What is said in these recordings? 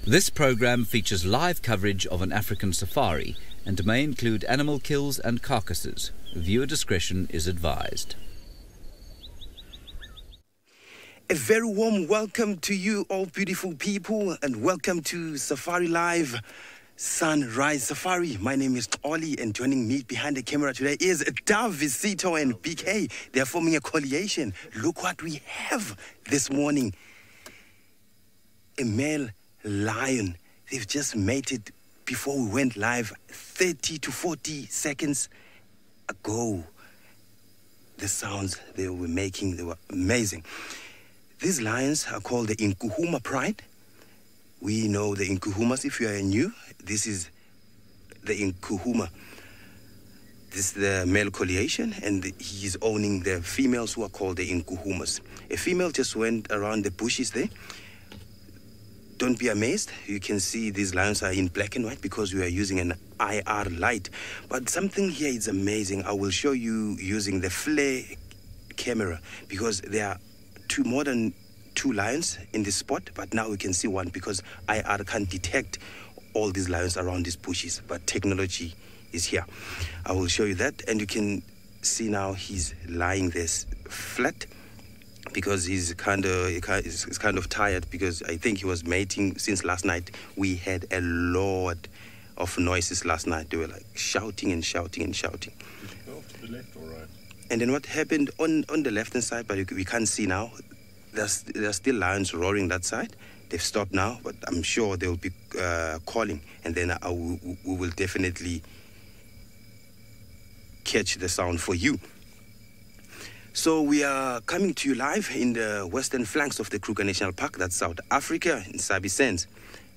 This program features live coverage of an African safari and may include animal kills and carcasses. Viewer discretion is advised. A very warm welcome to you all beautiful people, and welcome to SafariLive Sunrise Safari. My name is Ollie, and joining me behind the camera today is Davisito and BK. They are forming a coalition. Look what we have this morning. A male lion. They've just mated before we went live 30 to 40 seconds ago. The sounds they were making, they were amazing. These lions are called the Nkuhuma Pride. We know the Nkuhumas. If you are new, this is the Nkuhuma. This is the male coalition, and he is owning the females who are called the Nkuhumas. A female just went around the bushes there. Don't be amazed. You can see these lions are in black and white because we are using an IR light. But something here is amazing. I will show you using the flare camera because there are more than two lions in this spot, but now we can see one because IR can't detect all these lions around these bushes, but technology is here. I will show you that, and you can see now he's lying there flat because he's kind of tired because I think he was mating since last night. We had a lot of noises last night. They were like shouting and shouting and shouting. Did you go off to the left or right? And then what happened on the left-hand side, but we can't see now, there's still lions roaring that side. They've stopped now, but I'm sure they'll be calling, and then we will definitely catch the sound for you. So we are coming to you live in the western flanks of the Kruger National Park, that's South Africa, in Sabi Sands,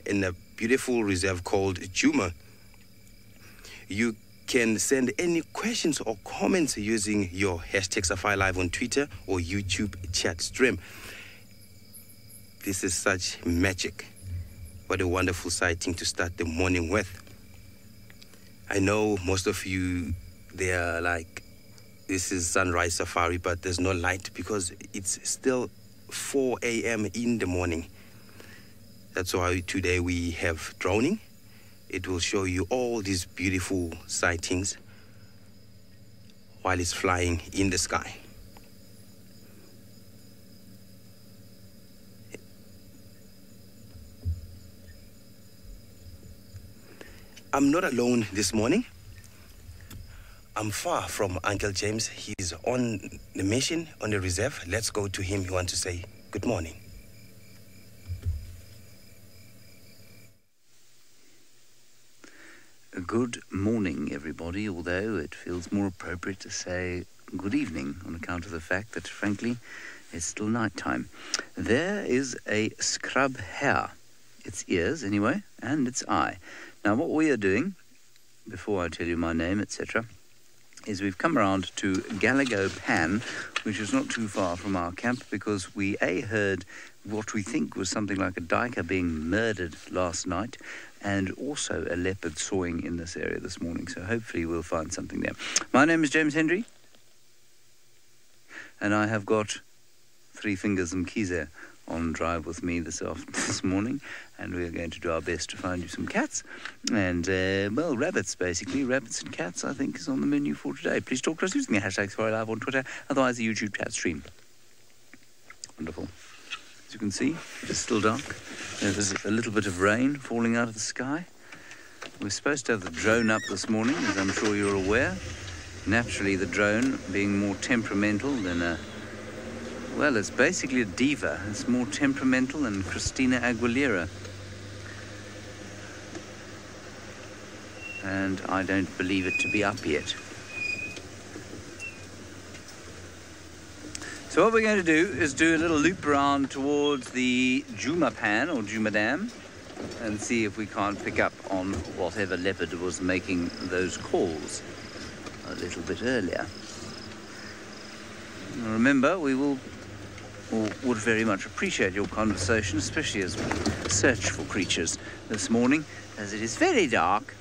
in a beautiful reserve called Djuma. You can send any questions or comments using your hashtag SafariLive on Twitter or YouTube chat stream. This is such magic. What a wonderful sighting to start the morning with. I know most of you, they are like, this is sunrise safari, but there's no light because it's still 4 a.m. in the morning. That's why today we have droning. It will show you all these beautiful sightings while it's flying in the sky. I'm not alone this morning. I'm far from Uncle James. He's on the mission, on the reserve. Let's go to him. He wants to say good morning. Good morning, everybody, although it feels more appropriate to say good evening on account of the fact that, frankly, it's still night time. There is a scrub hare. Its ears, anyway, and its eye. Now, what we are doing, before I tell you my name, etc., is we've come around to Galago Pan, which is not too far from our camp, because we, heard what we think was something like a duiker being murdered last night, and also a leopard sawing in this area this morning. So hopefully we'll find something there. My name is James Henry, and I have got Three Fingers and Kize on drive with me this morning, and we are going to do our best to find you some cats and well, rabbits, basically. Rabbits and cats, I think, is on the menu for today. Please talk to us using the hashtag SafariLive on Twitter, otherwise the YouTube chat stream. Wonderful. As you can see, it's still dark. There's a little bit of rain falling out of the sky. We're supposed to have the drone up this morning, as I'm sure you're aware. Naturally, the drone being more temperamental than a... well, it's basically a diva. It's more temperamental than Christina Aguilera. And I don't believe it to be up yet. So what we're going to do is do a little loop around towards the Djuma Pan, or Djuma Dam, and see if we can't pick up on whatever leopard was making those calls a little bit earlier. Remember, we will... would very much appreciate your conversation, especially as we search for creatures this morning, as it is very dark.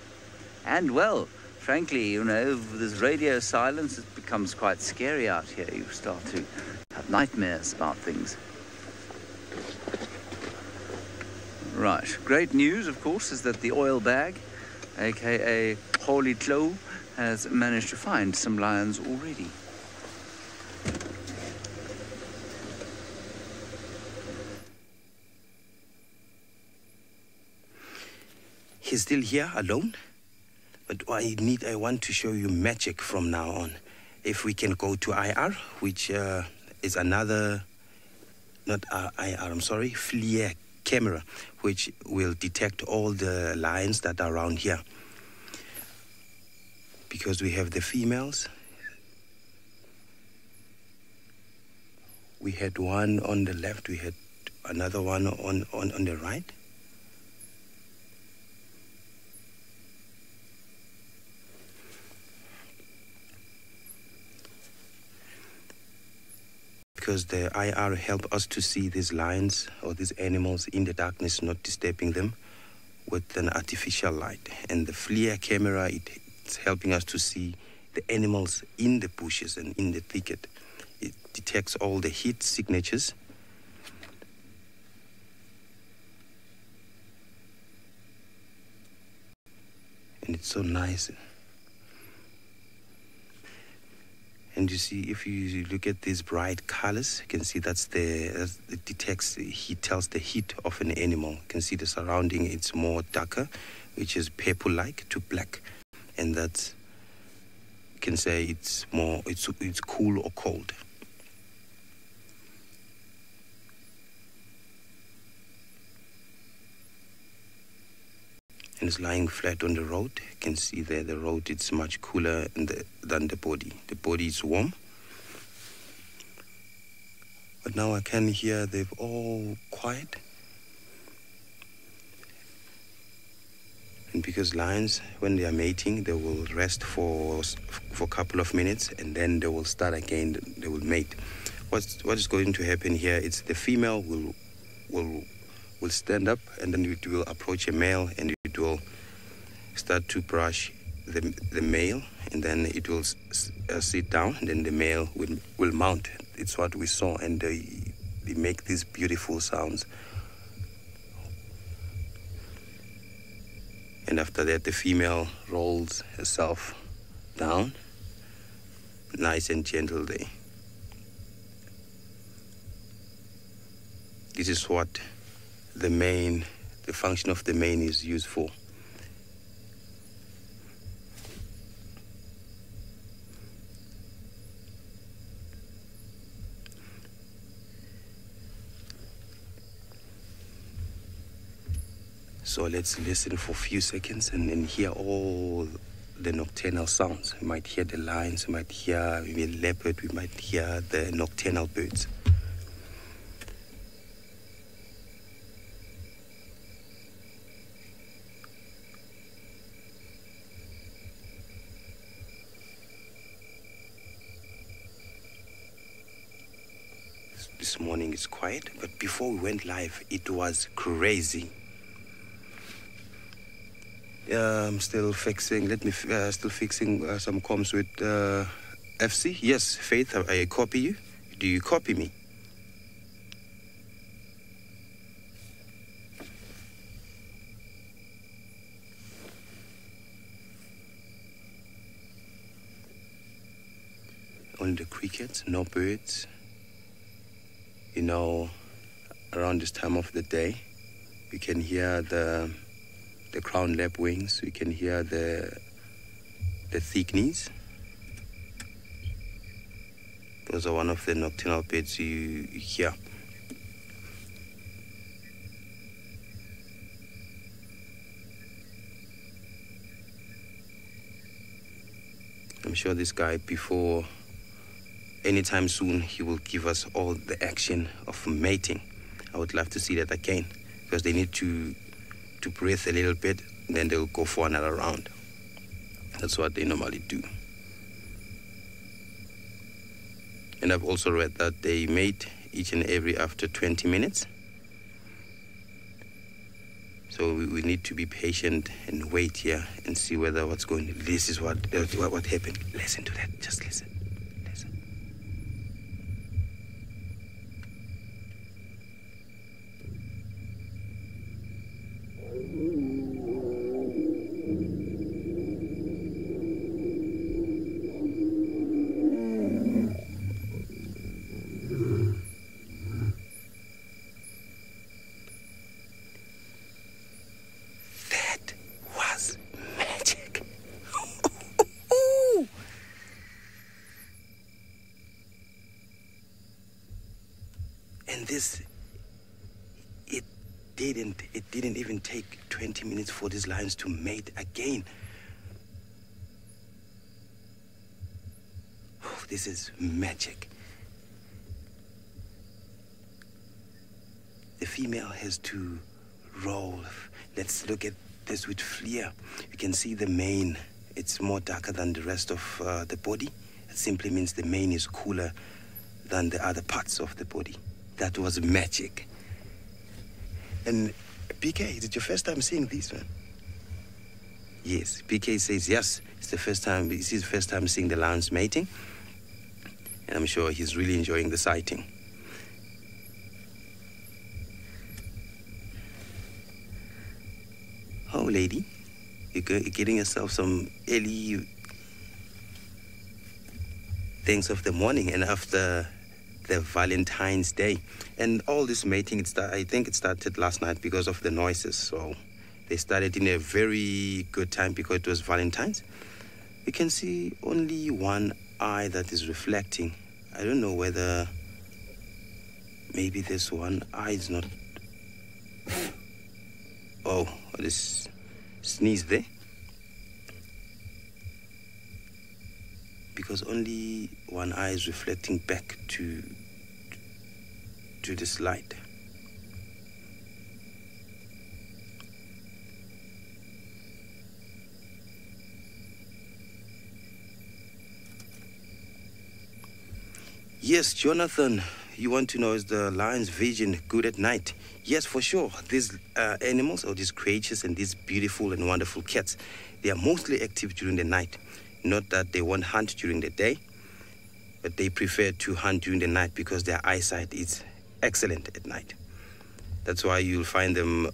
And, well, frankly, you know, with this radio silence, it becomes quite scary out here. You start to have nightmares about things. Right, great news, of course, is that the oil bag, aka Holy Clo, has managed to find some lions already. He's still here alone, but I want to show you magic from now on. If we can go to IR, which is another, not IR, I'm sorry, FLIR camera, which will detect all the lions that are around here. Because we have the females. We had one on the left, we had another one on the right. Because the IR help us to see these lions or these animals in the darkness, not disturbing them with an artificial light. And the FLIR camera, it's helping us to see the animals in the bushes and in the thicket. It detects all the heat signatures. And it's so nice. And you see, if you look at these bright colors, you can see it detects, he tells the heat of an animal. You can see the surrounding, it's more darker, which is purple-like to black. And that's, you can say it's cool or cold. And it's lying flat on the road. You can see there the road, it's much cooler than the body. The body is warm. But now I can hear they're all quiet. And because lions, when they are mating, they will rest for a couple of minutes and then they will start again, they will mate. What is going to happen here is the female will stand up and then it will approach a male and it will start to brush the male, and then it will sit down, and then the male will mount. It's what we saw, and they make these beautiful sounds. And after that, the female rolls herself down, nice and gentle there. This is what the function of the mane is used for. So let's listen for a few seconds and then hear all the nocturnal sounds. We might hear the lions, we might hear maybe a leopard, we might hear the nocturnal birds. This morning is quiet, but before we went live, it was crazy. I'm still fixing. Still fixing some comms with FC. Yes, Faith, I copy you. Do you copy me? Only the crickets, no birds. You know, around this time of the day, you can hear the crown lapwings, you can hear the thickneys. Those are one of the nocturnal birds you hear. I'm sure this guy, before anytime soon, he will give us all the action of mating. I would love to see that again, because they need to breathe a little bit, then they'll go for another round. That's what they normally do. And I've also read that they mate each and every after 20 minutes. So we need to be patient and wait here and see whether what's going on. This is what happened. Listen to that. Just listen. And this, it didn't even take 20 minutes for these lions to mate again. Oh, this is magic. The female has to roll. Let's look at this with FLIR. You can see the mane. It's more darker than the rest of the body. It simply means the mane is cooler than the other parts of the body. That was magic. And PK, is it your first time seeing this, man? Yes, PK says yes. It's the first time. It's his first time seeing the lions mating, and I'm sure he's really enjoying the sighting. Oh, lady, you're getting yourself some early things of the morning, and after the Valentine's Day. And all this mating, I think it started last night because of the noises. So they started in a very good time because it was Valentine's. You can see only one eye that is reflecting. I don't know whether maybe this one eye is not... Oh, this sneeze there. Because only one eye is reflecting back to this light. Yes, Jonathan, you want to know, is the lion's vision good at night? Yes, for sure. These animals, or these creatures and these beautiful and wonderful cats, they are mostly active during the night. Not that they won't hunt during the day, but they prefer to hunt during the night because their eyesight is excellent at night. That's why you'll find them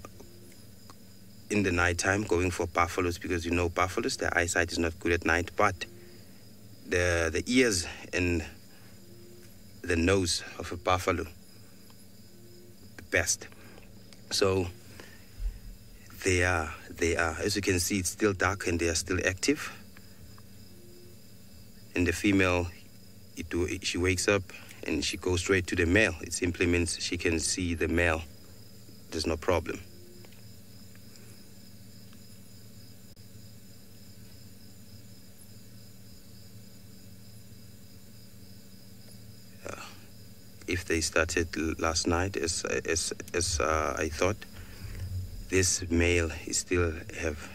in the nighttime going for buffaloes, because you know buffaloes, their eyesight is not good at night, but the ears and the nose of a buffalo, the best. So they are, as you can see, it's still dark and they are still active. And the female, she wakes up and she goes straight to the male. It simply means she can see the male. There's no problem. If they started last night, as I thought, this male still have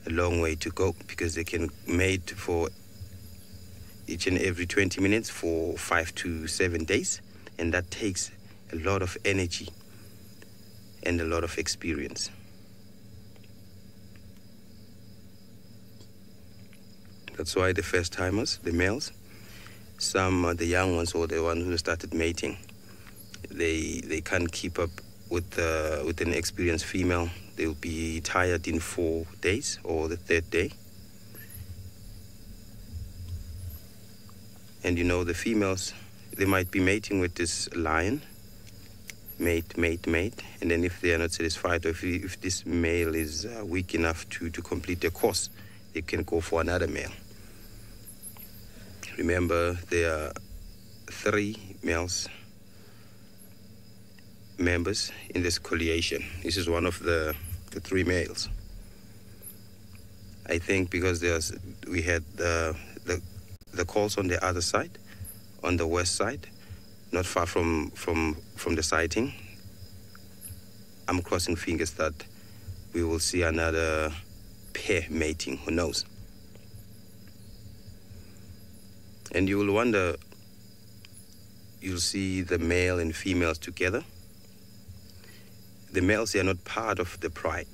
a long way to go, because they can mate for each and every 20 minutes for 5 to 7 days, and that takes a lot of energy and a lot of experience. That's why the first timers, the males, some the young ones or the ones who started mating, they can't keep up with an experienced female. They'll be tired in 4 days or the 3rd day. And you know, the females, they might be mating with this lion, mate, and then if they are not satisfied, or if this male is weak enough to complete the course, they can go for another male. Remember, there are 3 males members in this coalition. This is one of the 3 males. I think because we had the calls on the other side, on the west side, not far from the sighting. I'm crossing fingers that we will see another pair mating, who knows. And you will wonder, you'll see the male and females together. The males, they are not part of the pride.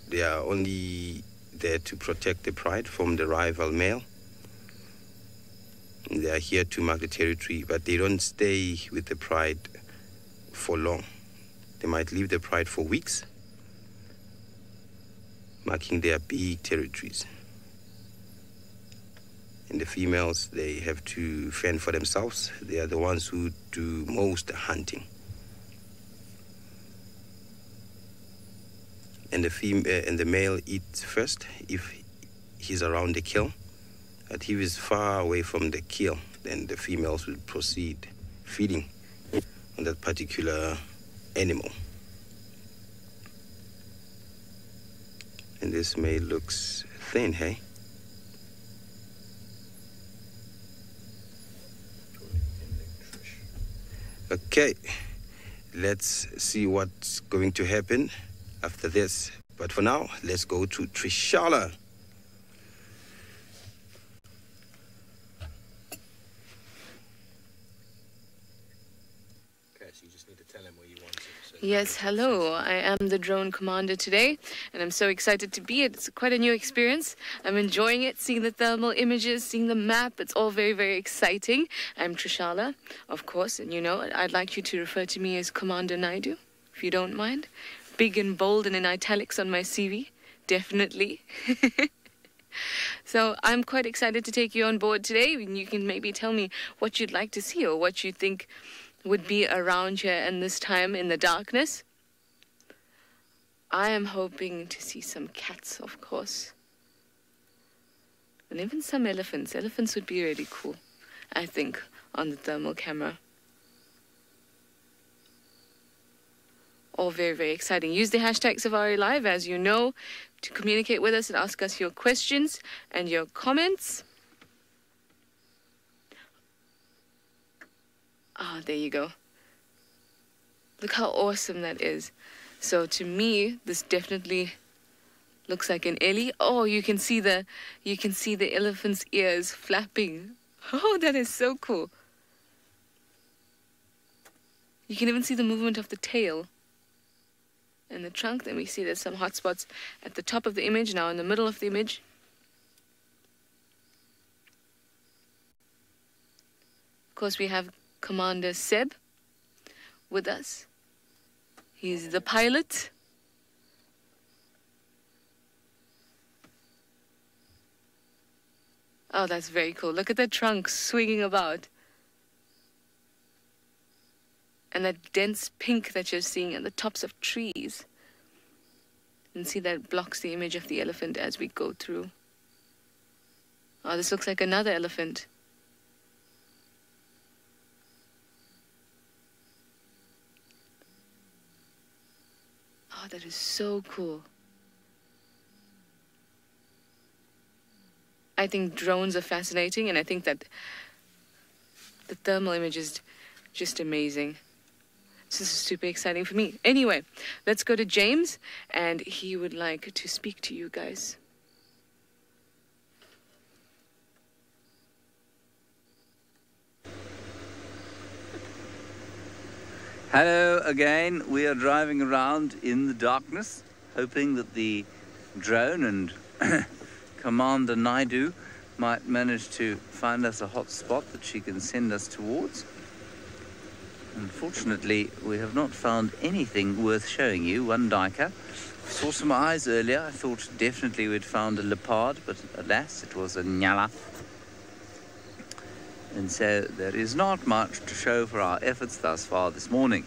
They are only there to protect the pride from the rival male. They are here to mark the territory, but they don't stay with the pride for long. They might leave the pride for weeks, marking their big territories. And the females, they have to fend for themselves. They are the ones who do most hunting. And the male eats first if he's around the kill. But if he's far away from the kill, then the females will proceed feeding. on that particular animal. And this male looks thin, hey? Okay, let's see what's going to happen after this. But for now, let's go to Trishala. Okay, so you just need to tell him where you want to. Yes, hello. I am the drone commander today, and I'm so excited to be it. It's quite a new experience. I'm enjoying it, seeing the thermal images, seeing the map. It's all very, very exciting. I'm Trishala, of course, and you know, I'd like you to refer to me as Commander Naidu, if you don't mind. Big and bold and in italics on my CV, definitely. So I'm quite excited to take you on board today, and you can maybe tell me what you'd like to see or what you think would be around here and this time in the darkness. I am hoping to see some cats, of course. And even some elephants. Elephants would be really cool, I think, on the thermal camera. All very, very exciting. Use the hashtag SafariLive, as you know, to communicate with us and ask us your questions and your comments. Ah, there you go. Look how awesome that is. So to me, this definitely looks like an ellie. Oh, you can see the elephant's ears flapping. Oh, that is so cool. You can even see the movement of the tail and the trunk. Then we see there's some hot spots at the top of the image, now in the middle of the image. Of course, we have Commander Seb with us. He's the pilot. Oh, that's very cool. Look at the trunk swinging about. And that dense pink that you're seeing at the tops of trees. And see that blocks the image of the elephant as we go through. Oh, this looks like another elephant. Oh, that is so cool. I think drones are fascinating, and I think that the thermal image is just amazing. This is super exciting for me. Anyway, let's go to James, and he would like to speak to you guys. Hello again. We are driving around in the darkness, hoping that the drone and Commander Naidu might manage to find us a hot spot that she can send us towards. Unfortunately, we have not found anything worth showing you. One duiker. Saw some eyes earlier. I thought definitely we'd found a leopard, but alas, it was a nyala. And so there is not much to show for our efforts thus far this morning.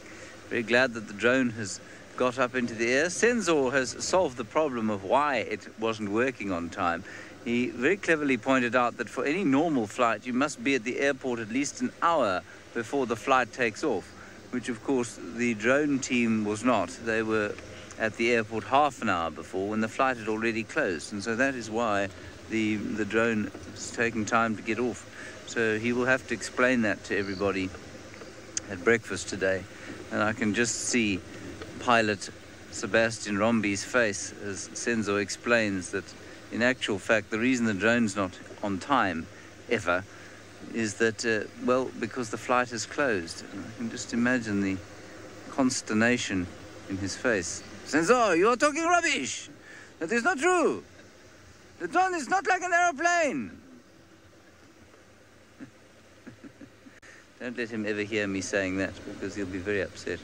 Very glad that the drone has got up into the air. Sensor has solved the problem of why it wasn't working on time. He very cleverly pointed out that for any normal flight, you must be at the airport at least an hour before the flight takes off, which of course the drone team was not. They were at the airport half an hour before when the flight had already closed. And so that is why the drone is taking time to get off. So he will have to explain that to everybody at breakfast today. And I can just see pilot Sebastian Rombi's face as Senzo explains that in actual fact the reason the drone's not on time ever is that, well, because the flight is closed. And I can just imagine the consternation in his face. Senzo, you are talking rubbish! That is not true! The drone is not like an aeroplane! Don't let him ever hear me saying that, because he'll be very upset.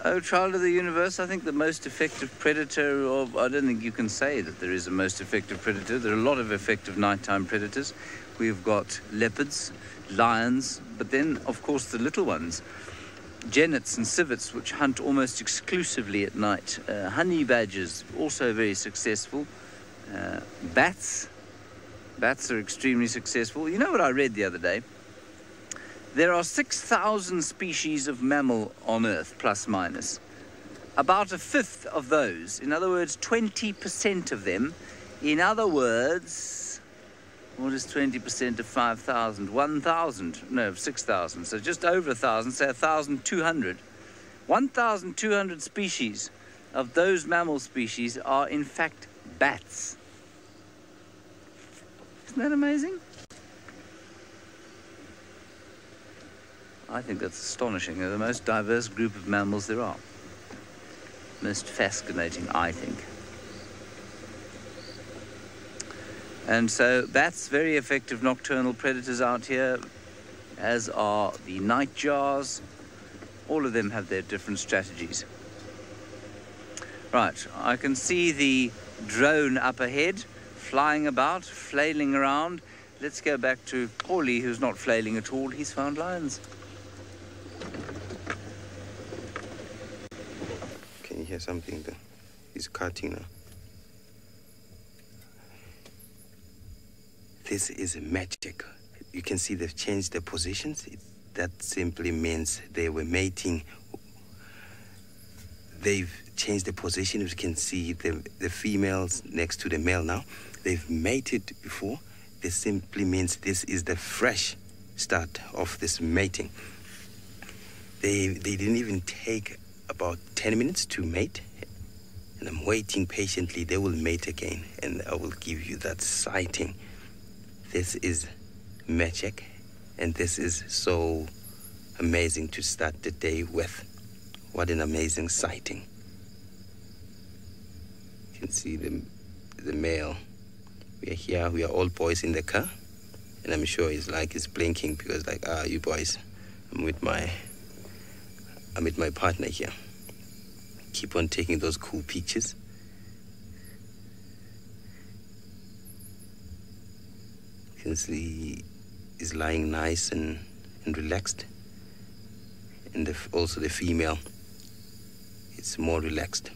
Oh, child of the universe, I think the most effective predator of... I don't think you can say that there is a most effective predator. There are a lot of effective nighttime predators. We've got leopards, lions, but then, of course, the little ones. Genets and civets, which hunt almost exclusively at night. Honey badgers, also very successful. Bats. Bats are extremely successful. You know what I read the other day? There are 6,000 species of mammal on Earth, plus minus. About a fifth of those, in other words, 20% of them, in other words, what is 20% of 5,000? 1,000, no, 6,000, so just over 1,000, say 1,200. 1,200 species of those mammal species are in fact bats. Isn't that amazing? I think that's astonishing. They're the most diverse group of mammals there are. Most fascinating, I think. And so bats, very effective nocturnal predators out here, as are the nightjars. All of them have their different strategies. Right, I can see the drone up ahead, flying about, flailing around. Let's go back to Paulie, who's not flailing at all. He's found lions. Can you hear something there? He's cutting now. This is magic. You can see they've changed their positions. That simply means they were mating. They've changed the position. You can see the females next to the male now. They've mated before. This simply means this is the fresh start of this mating. They didn't even take about 10 minutes to mate. And I'm waiting patiently. They will mate again. And I will give you that sighting. This is magic. And this is so amazing to start the day with. What an amazing sighting. You can see the male. We are here, we are all boys in the car. And I'm sure he's blinking because you boys, I'm with my partner here. Keep on taking those cool pictures. You can see he's lying nice and relaxed. And also the female, it's more relaxed.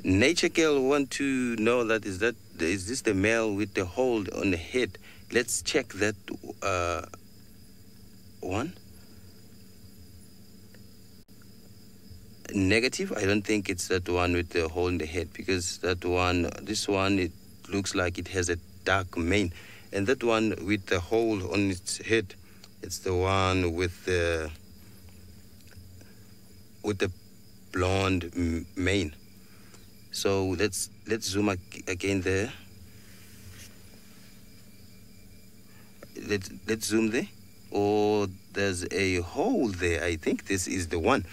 Nature girl want to know is this the male with the hold on the head? Let's check that one. Negative. I don't think it's that one with the hole in the head, because this one, it looks like it has a dark mane, and that one with the hole on its head, it's the one with the blonde mane. So let's zoom again there. Let's zoom there. Oh, there's a hole there. I think this is the one,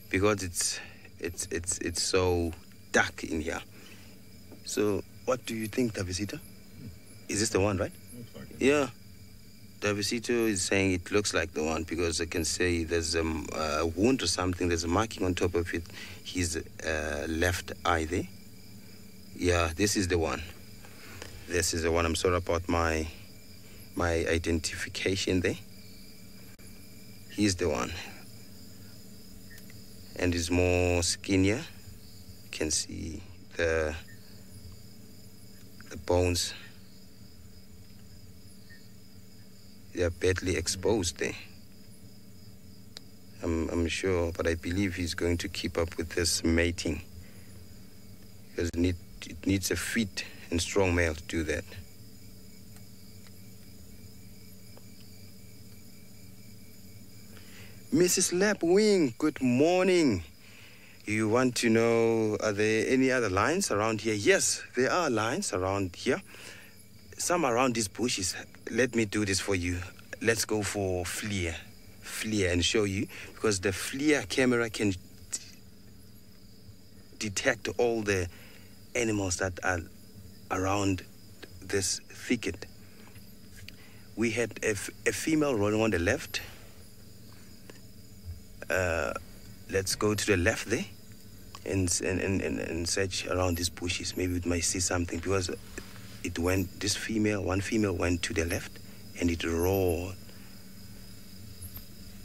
because it's so dark in here. So what do you think, Davisito? Is this the one, right? Looks like it. Yeah. Davisito is saying it looks like the one, because I can say there's a wound or something. There's a marking on top of it. His left eye there. Yeah, this is the one. This is the one. I'm sorry about my identification there. He's the one. And he's more skinnier. You can see the bones. They are badly exposed there. I'm sure, but I believe he's going to keep up with this mating, because it needs a fit and strong male to do that. Mrs. Lapwing, good morning. You want to know, are there any other lions around here? Yes, there are lions around here. Some around these bushes. Let me do this for you. Let's go for FLIR and show you, because the FLIR camera can detect all the animals that are around this thicket. We had a female running on the left. Let's go to the left there and search around these bushes. Maybe we might see something, because one female went to the left and it roared.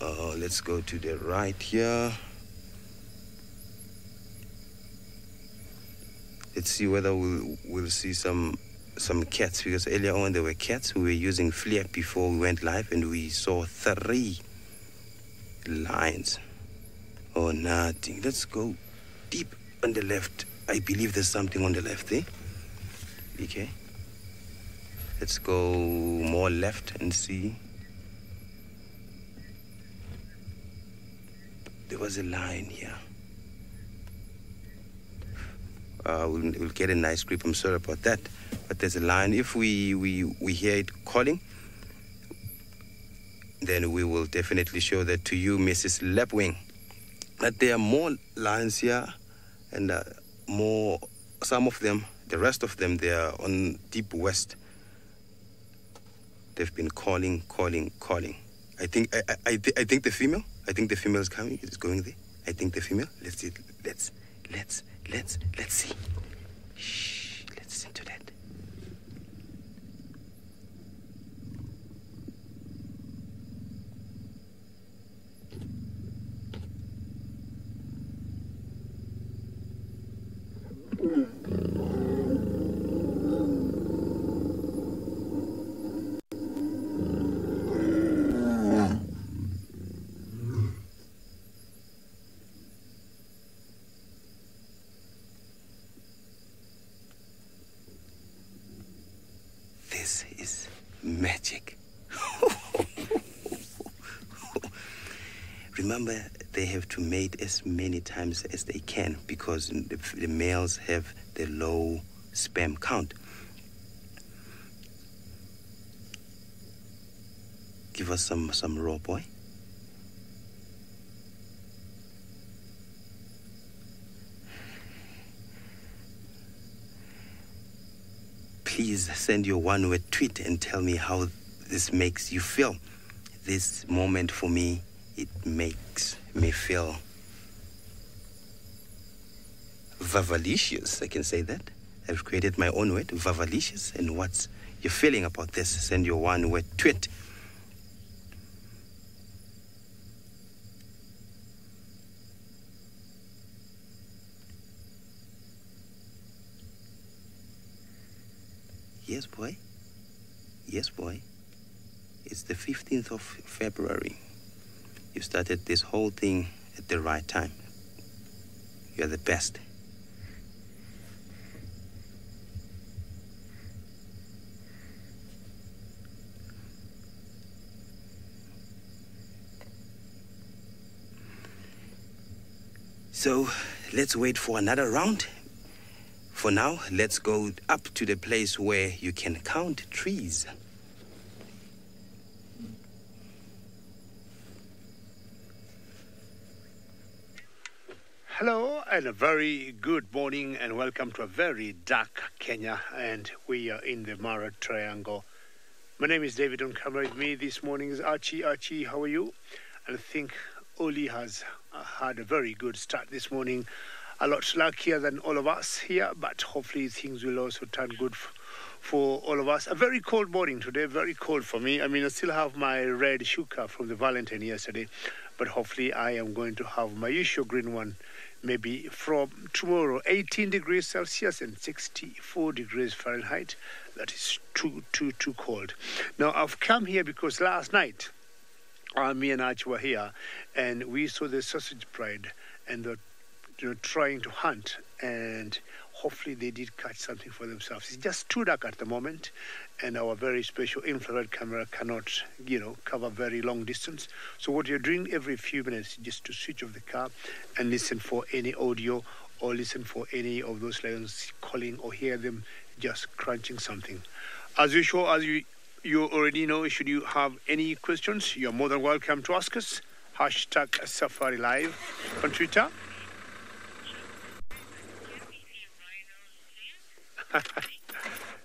Let's go to the right here. Let's see whether we'll see some cats, because earlier on there were cats. We were using FLIR before we went live, and we saw 3 lions. Oh, nothing. Let's go deep on the left. I believe there's something on the left there. Okay. Let's go more left and see. There was a lion here. We'll get a nice grip. I'm sorry about that. But there's a lion. If we hear it calling, then we will definitely show that to you, Mrs. Lapwing. But there are more lions here, and some of them, the rest of them, they are on deep west. They've been calling. I think the female. I think the female is coming. It's going there. I think the female. Let's see. Let's see. Shh. Let's listen to that. This is magic. Remember, they have to mate as many times as they can, because the males have the low sperm count. Give us some raw, boy. Please send your one-word tweet and tell me how this makes you feel. This moment for me, it makes me feel vavalicious. I can say that. I've created my own word, vavalicious. And what's your feeling about this? Send your one-word tweet. Yes, boy. Yes, boy. It's the 15th of February. You started this whole thing at the right time. You're the best. So let's wait for another round. For now, let's go up to the place where you can count trees. Hello and a very good morning and welcome to a very dark Kenya, and we are in the Mara Triangle. My name is David. On camera with me this morning is Archie. Archie, how are you? And I think Oli has had a very good start this morning. A lot luckier than all of us here, but hopefully things will also turn good for all of us. A very cold morning today, very cold for me. I mean, I still have my red shuka from the Valentine yesterday, but hopefully I am going to have my usual green one maybe from tomorrow. 18 degrees Celsius and 64 degrees Fahrenheit. That is too cold. Now, I've come here because last night, me and Archie were here, and we saw the sausage bride, and the trying to hunt, and hopefully they did catch something for themselves. It's just too dark at the moment, and our very special infrared camera cannot, cover very long distance. So what you're doing every few minutes is just to switch off the car and listen for any audio, or listen for any of those lions calling, or hear them just crunching something. As usual, as you already know, should you have any questions, you're more than welcome to ask us. #SafariLive on Twitter.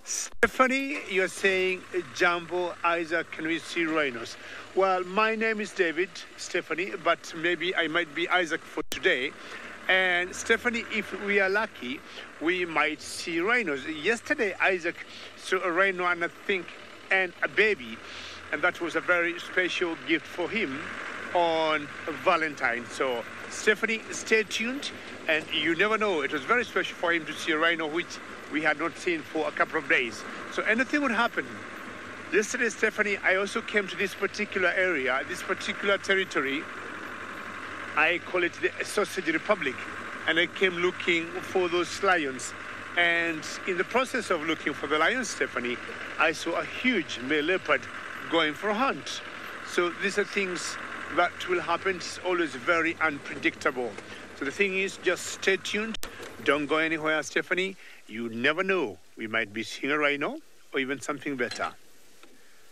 Stephanie, you're saying, Jumbo, Isaac, can we see rhinos? Well, my name is David, Stephanie, but maybe I might be Isaac for today. And Stephanie, if we are lucky, we might see rhinos. Yesterday, Isaac saw a rhino and a baby, and that was a very special gift for him. on Valentine. So, Stephanie, stay tuned, and you never know. It was very special for him to see a rhino, which we had not seen for a couple of days. So anything would happen. Yesterday, Stephanie, I also came to this particular area, this particular territory. I call it the Sausage Republic, and I came looking for those lions. And in the process of looking for the lions, Stephanie, I saw a huge male leopard going for a hunt. So these are things that will happen. It's always very unpredictable. So the thing is, just stay tuned. Don't go anywhere, Stephanie. You never know. We might be seeing a rhino or even something better.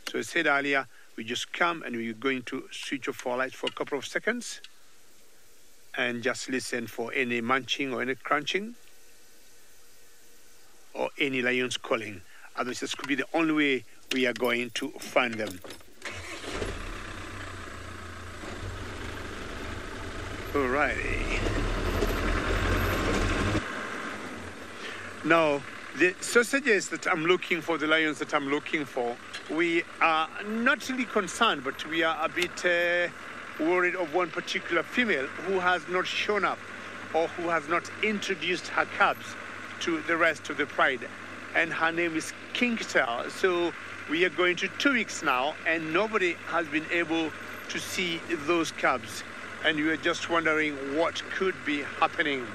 So I said earlier, we just come and we're going to switch off our lights for a couple of seconds and just listen for any munching or any crunching or any lions calling. Otherwise, this could be the only way we are going to find them. Alrighty. Now, the sausages that I'm looking for, the lions that I'm looking for, we are not really concerned, but we are a bit worried of one particular female who has not shown up or who has not introduced her cubs to the rest of the pride. And her name is Kinktel. So we are going to 2 weeks now, and nobody has been able to see those cubs. And we are just wondering what could be happening.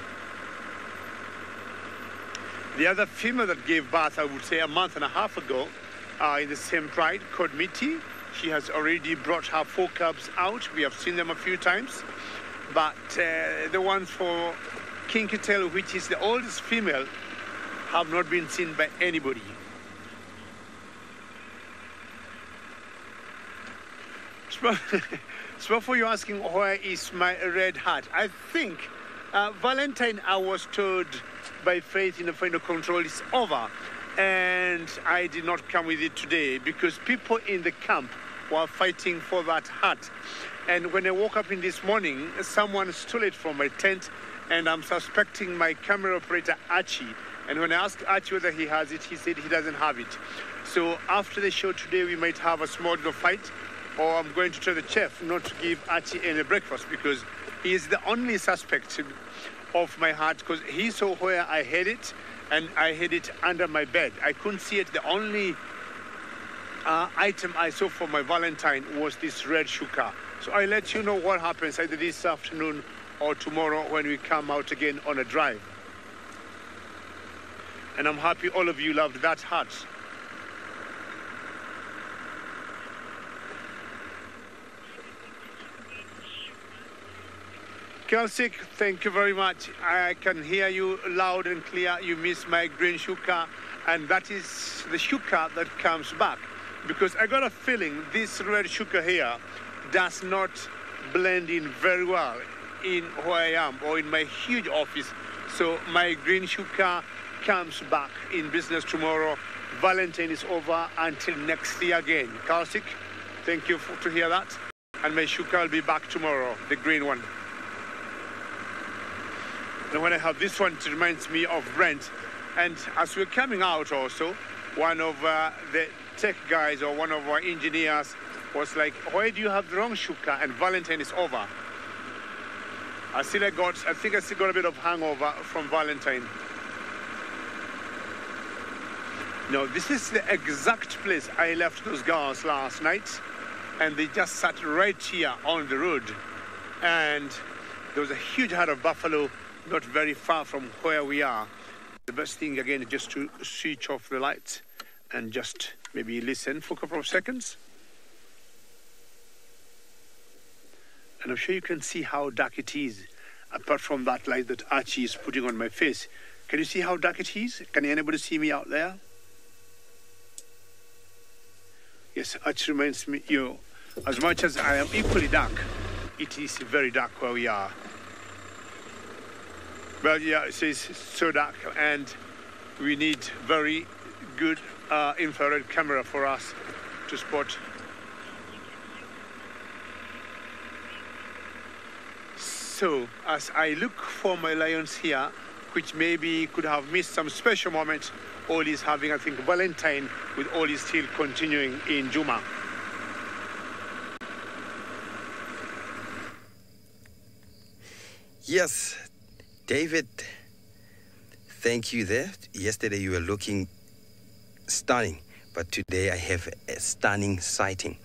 The other female that gave birth, I would say, a month and a half ago, in the same pride, called Mitty. She has already brought her 4 cubs out. We have seen them a few times. But the ones for Kinkitel, which is the oldest female, have not been seen by anybody. So for you asking, where is my red hat? I think Valentine, I was told by Faith in the final control, is over. And I did not come with it today because people in the camp were fighting for that hat. And when I woke up in this morning, someone stole it from my tent, and I'm suspecting my camera operator, Archie. And when I asked Archie whether he has it, he said he doesn't have it. So after the show today, we might have a small little fight, or I'm going to tell the chef not to give Archie any breakfast because he is the only suspect of my hat, because he saw where I had it, and I had it under my bed. I couldn't see it. The only item I saw for my Valentine was this red shuka. So I'll let you know what happens either this afternoon or tomorrow when we come out again on a drive. And I'm happy all of you loved that hat. Kelsik, thank you very much. I can hear you loud and clear. You miss my green shuka, and that is the shuka that comes back. Because I got a feeling this red shuka here does not blend in very well in where I am or in my huge office. So my green shuka comes back in business tomorrow. Valentine is over until next year again. Kelsik, thank you to hear that. And my shuka will be back tomorrow, the green one. And when I have this one, it reminds me of Brent. And as we're coming out also, one of the tech guys or one of our engineers was like, why do you have the wrong shuka? And Valentine is over. I think I still got a bit of hangover from Valentine. No, this is the exact place I left those girls last night. And they just sat right here on the road. And there was a huge herd of buffalo not very far from where we are. The best thing again is just to switch off the lights and just maybe listen for a couple of seconds. And I'm sure you can see how dark it is, apart from that light that Archie is putting on my face. Can you see how dark it is? Can anybody see me out there? Yes, Archie reminds me, as much as I am equally dark, it is very dark where we are. Well, yeah, it is so dark, and we need very good infrared camera for us to spot. So, as I look for my lions here, which maybe could have missed some special moments, all is having, I think, Valentine, with all is still continuing in Juma. Yes, David, thank you there. Yesterday you were looking stunning, but today I have a stunning sighting.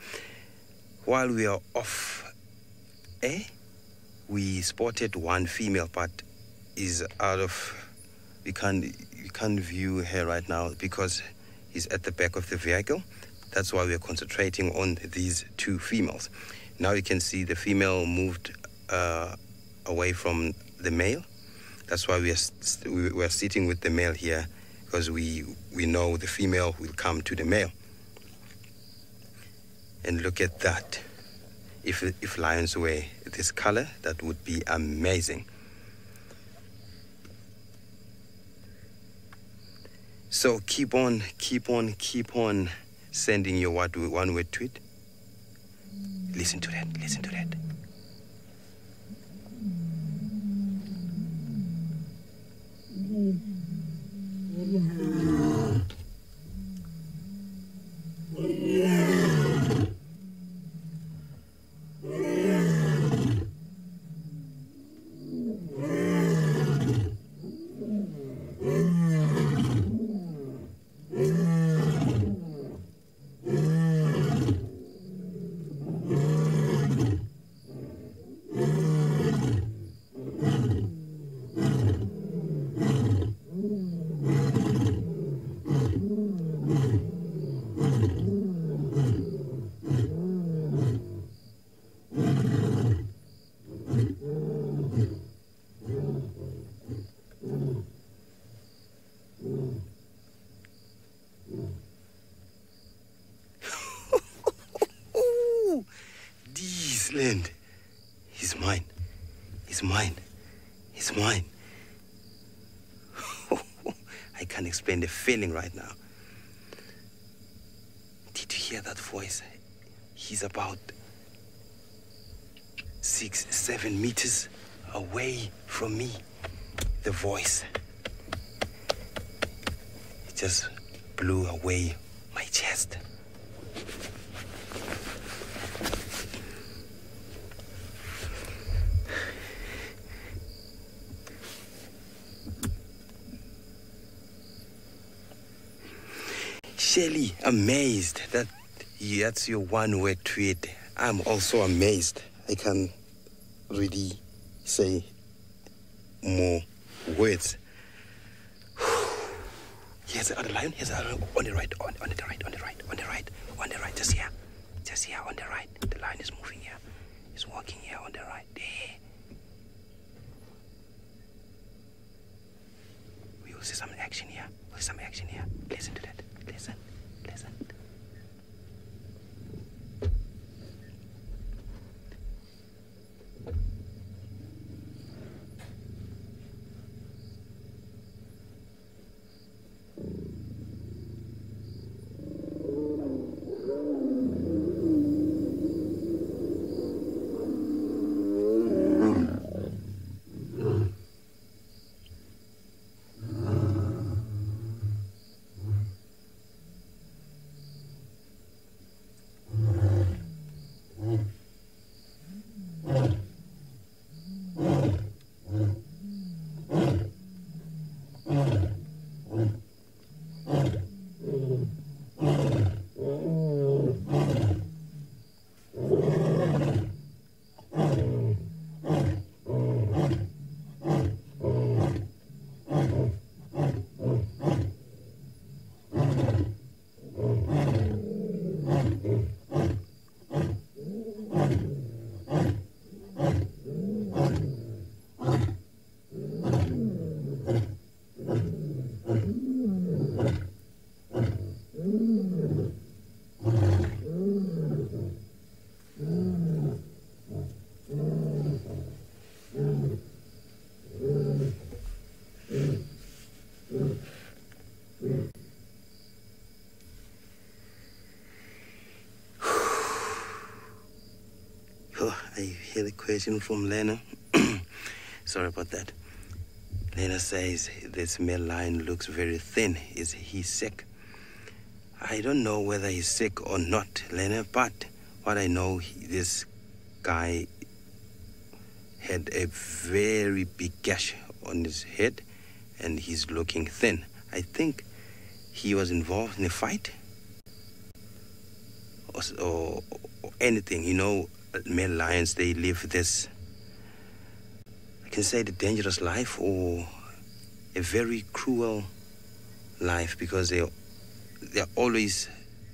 While we are off air, we spotted one female, but is out of, you can't view her right now because he's at the back of the vehicle. That's why we're concentrating on these two females. Now you can see the female moved away from the male. That's why we are sitting with the male here, because we know the female will come to the male. And look at that. If lions were this color, that would be amazing. So keep on sending your one-word tweet. Listen to that. Land. He's mine. I can't explain the feeling right now. Did you hear that voice? He's about 6-7 meters away from me. The voice. It just blew away my chest. Shelly, amazed. That's your one-word tweet. I'm also amazed. I can't really say more words. Here's the other lion. Here's the other on the right. Just here, on the right. The lion is moving here. He's walking here on the right. There. We will see some action here. Listen to that. Listen. I hear the question from Lena. Sorry about that. Lena says this male lion looks very thin. Is he sick? I don't know whether he's sick or not, Lena, but what I know, this guy had a very big gash on his head, and he's looking thin. I think he was involved in a fight or anything. You know, male lions, they live this, I can say, the dangerous life or a very cruel life, because they're always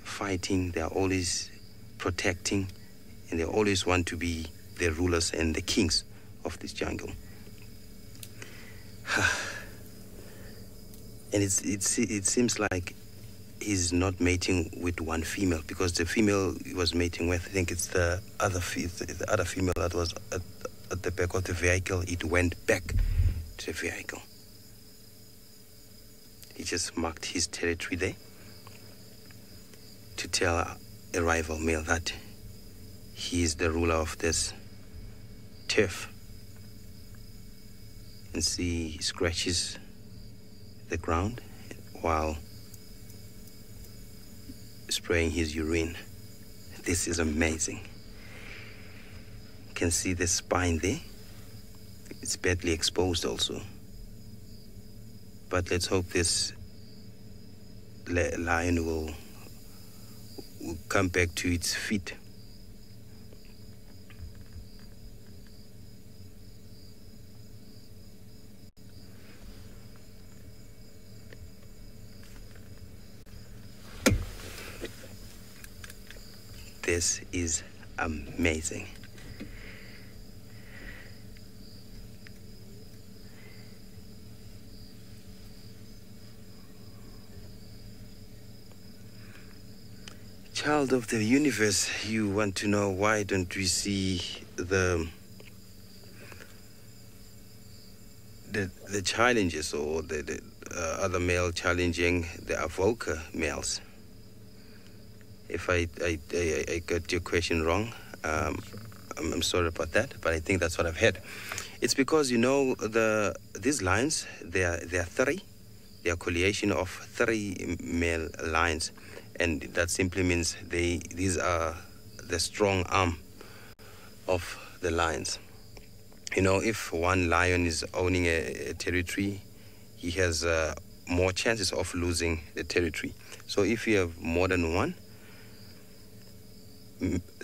fighting, they're always protecting, and they always want to be the rulers and the kings of this jungle. And it seems like he's not mating with one female, because the female he was mating with, I think it's the other female that was at the back of the vehicle. It went back to the vehicle. He just marked his territory there to tell a rival male that he is the ruler of this turf. And see, he scratches the ground while spraying his urine. This is amazing. You can see the spine there. It's badly exposed also. But let's hope this lion will come back to its feet. This is amazing. Child of the universe, you want to know why don't we see the challenges or the other male challenging the avoca males? If I got your question wrong, I'm sorry about that, but I think that's what I've heard. It's because, you know, these lions, they are three. They are a collation of 3 male lions, and that simply means these are the strong arm of the lions. You know, if one lion is owning a territory, he has more chances of losing the territory. So if you have more than one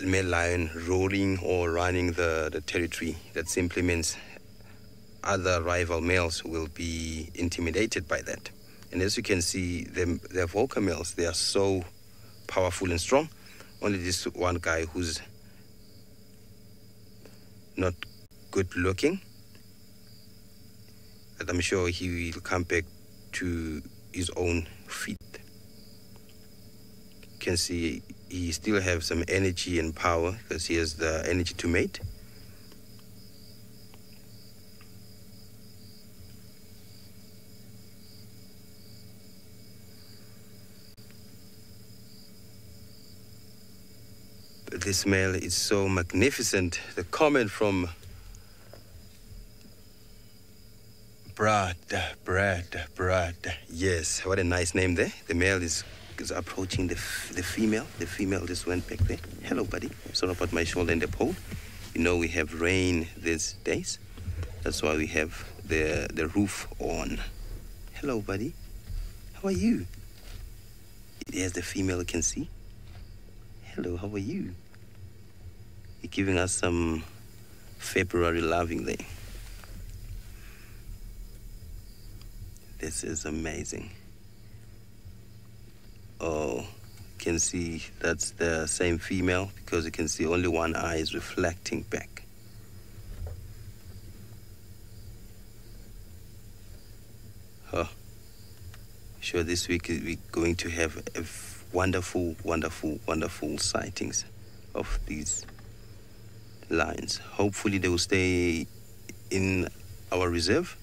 male lion roaring or running the territory, that simply means other rival males will be intimidated by that. And as you can see, the avoca males, they are so powerful and strong. Only this one guy who's not good looking, but I'm sure he will come back to his own feet. You can see he still has some energy and power because he has the energy to mate. But this male is so magnificent. The comment from Brad. Yes, what a nice name there. The male is approaching the female. The female just went back there. Hello, buddy. Sorry about my shoulder and the pole. You know, we have rain these days. That's why we have the roof on. Hello, buddy. How are you? There's the female, you can see. Hello, how are you? You're giving us some February loving there. This is amazing. Oh, you can see that's the same female because you can see only one eye is reflecting back. Oh, sure this week we're going to have a wonderful sightings of these lions. Hopefully they will stay in our reserve,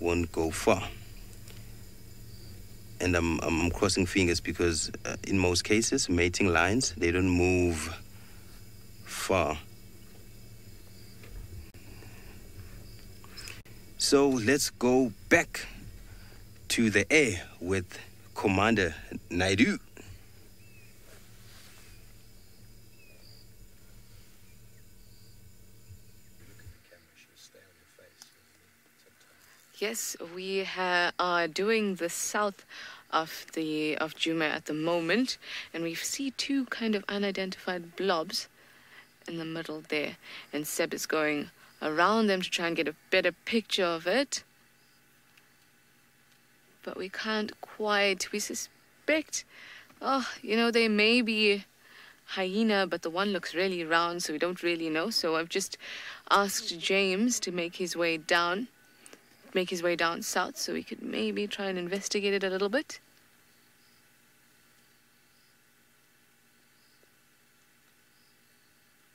won't go far. And I'm crossing fingers because in most cases, mating lions, they don't move far. So let's go back to the air with Commander Naidu. Yes, we are doing the south of Juma at the moment, and we see two kind of unidentified blobs in the middle there, and Seb is going around them to try and get a better picture of it. But we can't quite. We suspect, they may be hyena, but the one looks really round, so we don't really know. So I've just asked James to make his way down south, so we could maybe try and investigate it a little bit.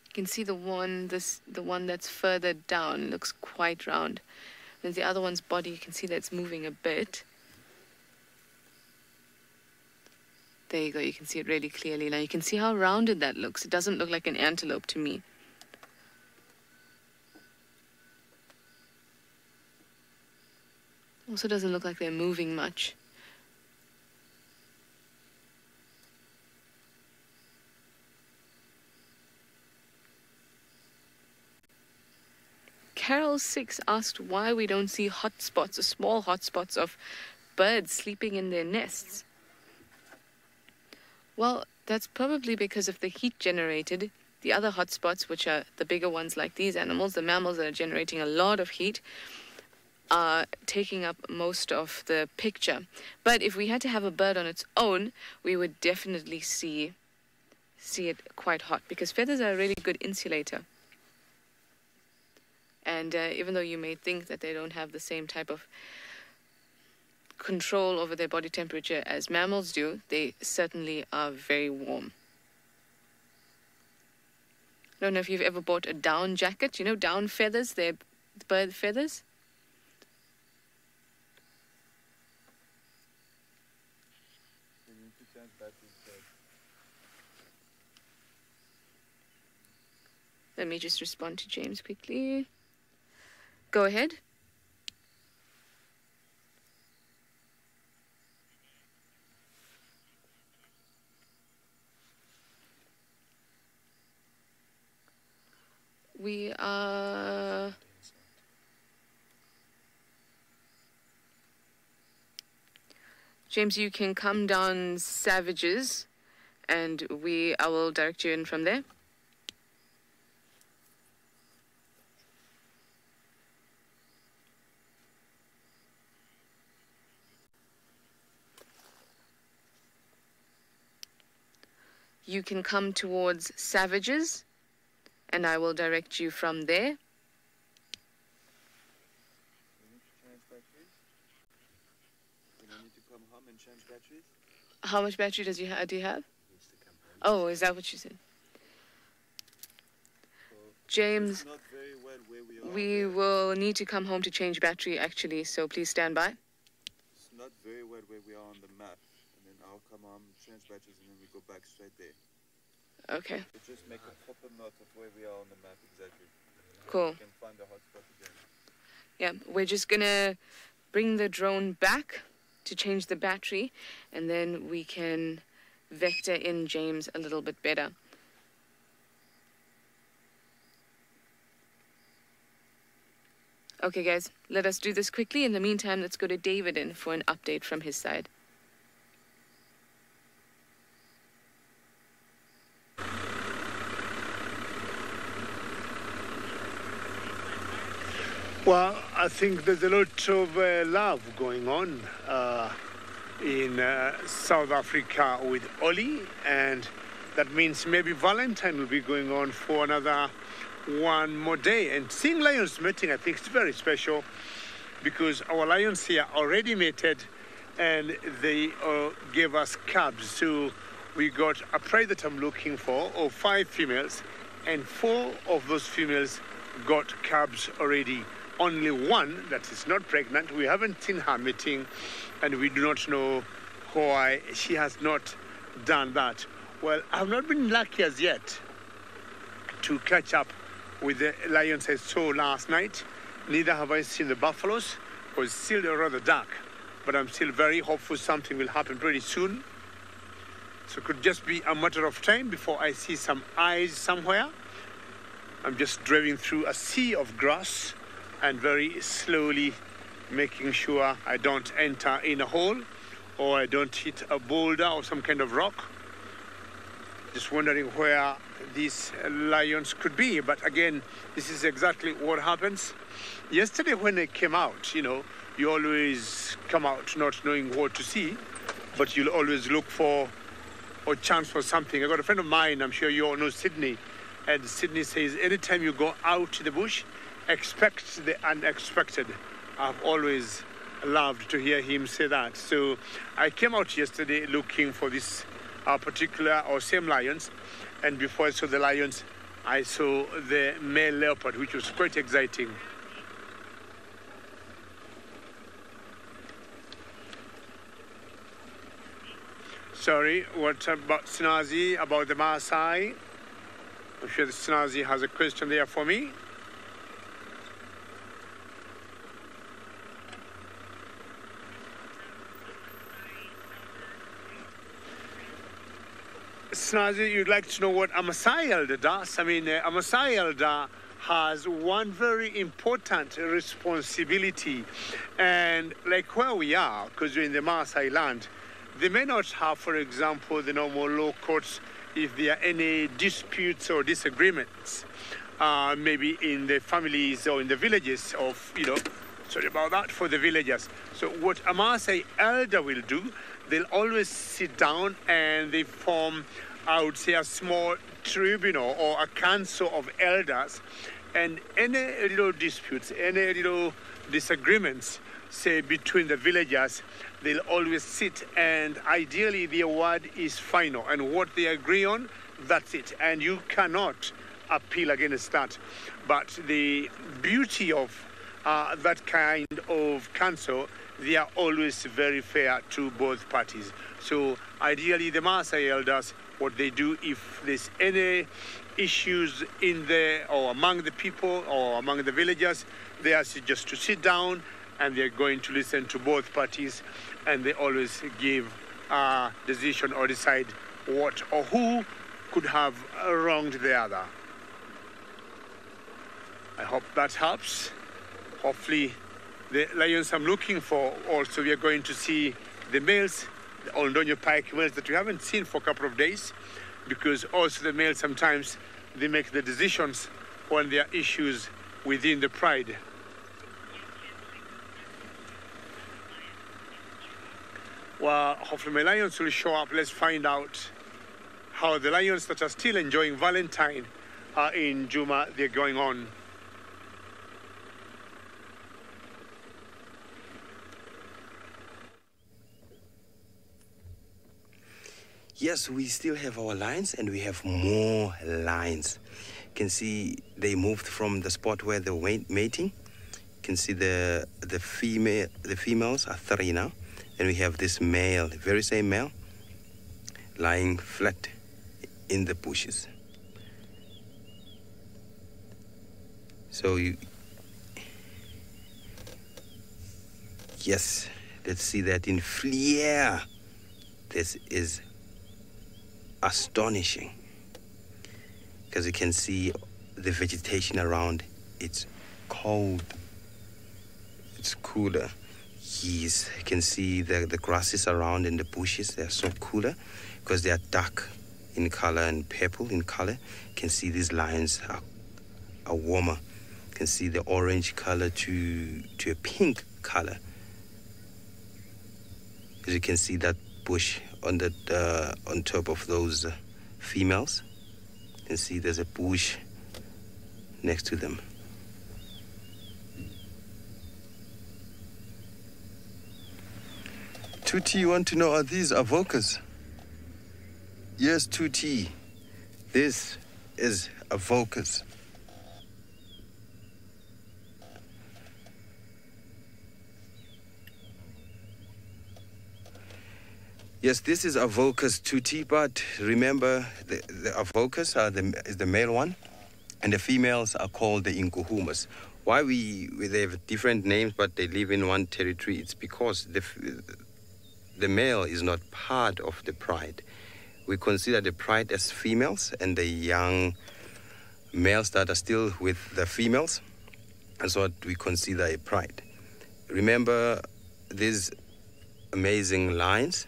You can see the one that's further down looks quite round. And the other one's body, you can see that it's moving a bit. There you go, you can see it really clearly. Now you can see how rounded that looks. It doesn't look like an antelope to me. Also doesn't look like they're moving much. Carol 6 asked why we don't see hotspots or small hotspots of birds sleeping in their nests. Well, that's probably because of the heat generated. The other hotspots, which are the bigger ones like these animals, the mammals that are generating a lot of heat, are taking up most of the picture. But if we had to have a bird on its own, we would definitely see it quite hot, because feathers are a really good insulator. And even though you may think that they don't have the same type of control over their body temperature as mammals do, they certainly are very warm. I don't know if you've ever bought a down jacket. You know, down feathers, they're bird feathers. Let me just respond to James quickly. Go ahead. We are... James, you can come down Savages, and I will direct you in from there. You can come towards Savages, and I will direct you from there. How much battery do you have? Oh, is that what you said? James, we will need to come home to change battery, actually, so please stand by. It's not very well where we are on the map, and then I'll come home, change batteries, and then we go back straight there. Okay. So just make a proper note of where we are on the map exactly. Cool. We can find the hotspot again. Yeah, we're just gonna bring the drone back to change the battery, and then we can vector in James a little bit better. Okay, guys, let us do this quickly. In the meantime, let's go to David in for an update from his side. Well, I think there's a lot of love going on in South Africa with Oli, and that means maybe Valentine will be going on for another one more day. And seeing lions mating, I think it's very special, because our lions here already mated, and they gave us cubs. So we got a prey that I'm looking for of 5 females, and 4 of those females got cubs already. Only one that is not pregnant. We haven't seen her mating, and we do not know why she has not done that. Well, I've not been lucky as yet to catch up with the lions I saw last night. Neither have I seen the buffaloes. It was still rather dark, but I'm still very hopeful something will happen pretty soon. So it could just be a matter of time before I see some eyes somewhere. I'm just driving through a sea of grass and very slowly making sure I don't enter in a hole or I don't hit a boulder or some kind of rock. Just wondering where these lions could be. But again, this is exactly what happens. Yesterday when I came out, you always come out not knowing what to see, but you'll always look for a chance for something. I got a friend of mine, I'm sure you all know Sydney, and Sydney says anytime you go out to the bush, expect the unexpected. I've always loved to hear him say that. So I came out yesterday looking for this particular or same lions, and before I saw the lions, I saw the male leopard, which was quite exciting. Sorry, what about Snazi, about the Maasai? I'm sure the Snazi has a question there for me. Snazi, you'd like to know what a Maasai elder does? I mean, a Maasai elder has one very important responsibility. And like where we are, because we're in the Maasai land, they may not have, for example, the normal law courts if there are any disputes or disagreements, maybe in the families or in the villages of, sorry about that, for the villagers. So what a Maasai elder will do, they'll always sit down and they form, I would say, a small tribunal or a council of elders, and any little disputes, any little disagreements, say, between the villagers, they'll always sit, and ideally their word is final, and what they agree on, that's it, and you cannot appeal against that. But the beauty of that kind of council, they are always very fair to both parties. So ideally the Maasai elders, what they do, if there's any issues in there or among the people or among the villagers, they ask you just to sit down, and they're going to listen to both parties, and they always give a decision or decide what or who could have wronged the other. I hope that helps. Hopefully the lions I'm looking for, also we are going to see the males, the Oldonyo pike males that we haven't seen for a couple of days, because also the males sometimes they make the decisions when there are issues within the pride. Well, hopefully my lions will show up. Let's find out how the lions that are still enjoying Valentine in Juma, they're going on. Yes, we still have our lions, and we have more lions. You can see they moved from the spot where they were mating. You can see the females are 3 now. And we have this male, the very same male, lying flat in the bushes. So yes, let's see that in flare. This is astonishing, because you can see the vegetation around. It's cold, it's cooler. Yes, you can see the grasses around in the bushes. They're so cooler because they are dark in color and purple in color. You can see these lions are warmer. You can see the orange color to a pink color. As you can see that bush on on top of those females. You can see there's a bush next to them. Tuti, you want to know, are these avocas? Yes, Tuti. This is avocas. Yes, this is avocas, Tuti, but remember the avocas is the male one, and the females are called the inkuhumas. Why they have different names, but they live in one territory? It's because the male is not part of the pride. We consider the pride as females, and the young males that are still with the females, that's what we consider a pride. remember these amazing lions.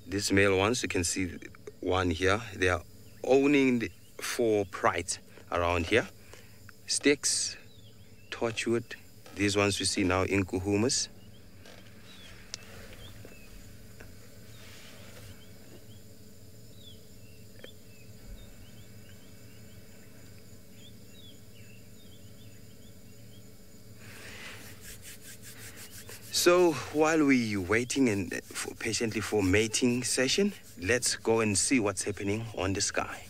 These male ones, you can see one here. They are owning for pride around here. Sticks, torchwood. These ones we see now in Kuhumas. So while we're waiting and patiently for mating session, let's go and see what's happening on the sky.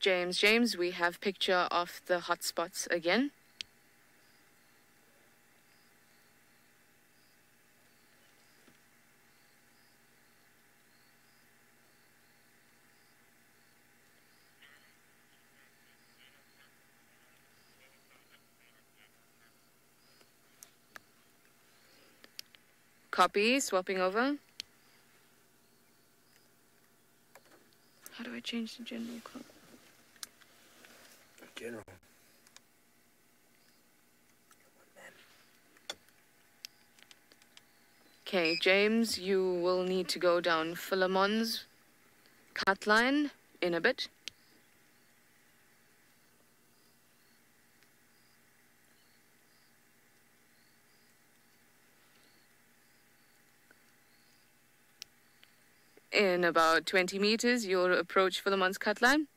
James, we have picture of the hotspots again. Copy, swapping over. How do I change the general code? General. Okay, James, you will need to go down Philemon's cut line in a bit. In about 20 meters, you'll approach Philemon's cut line.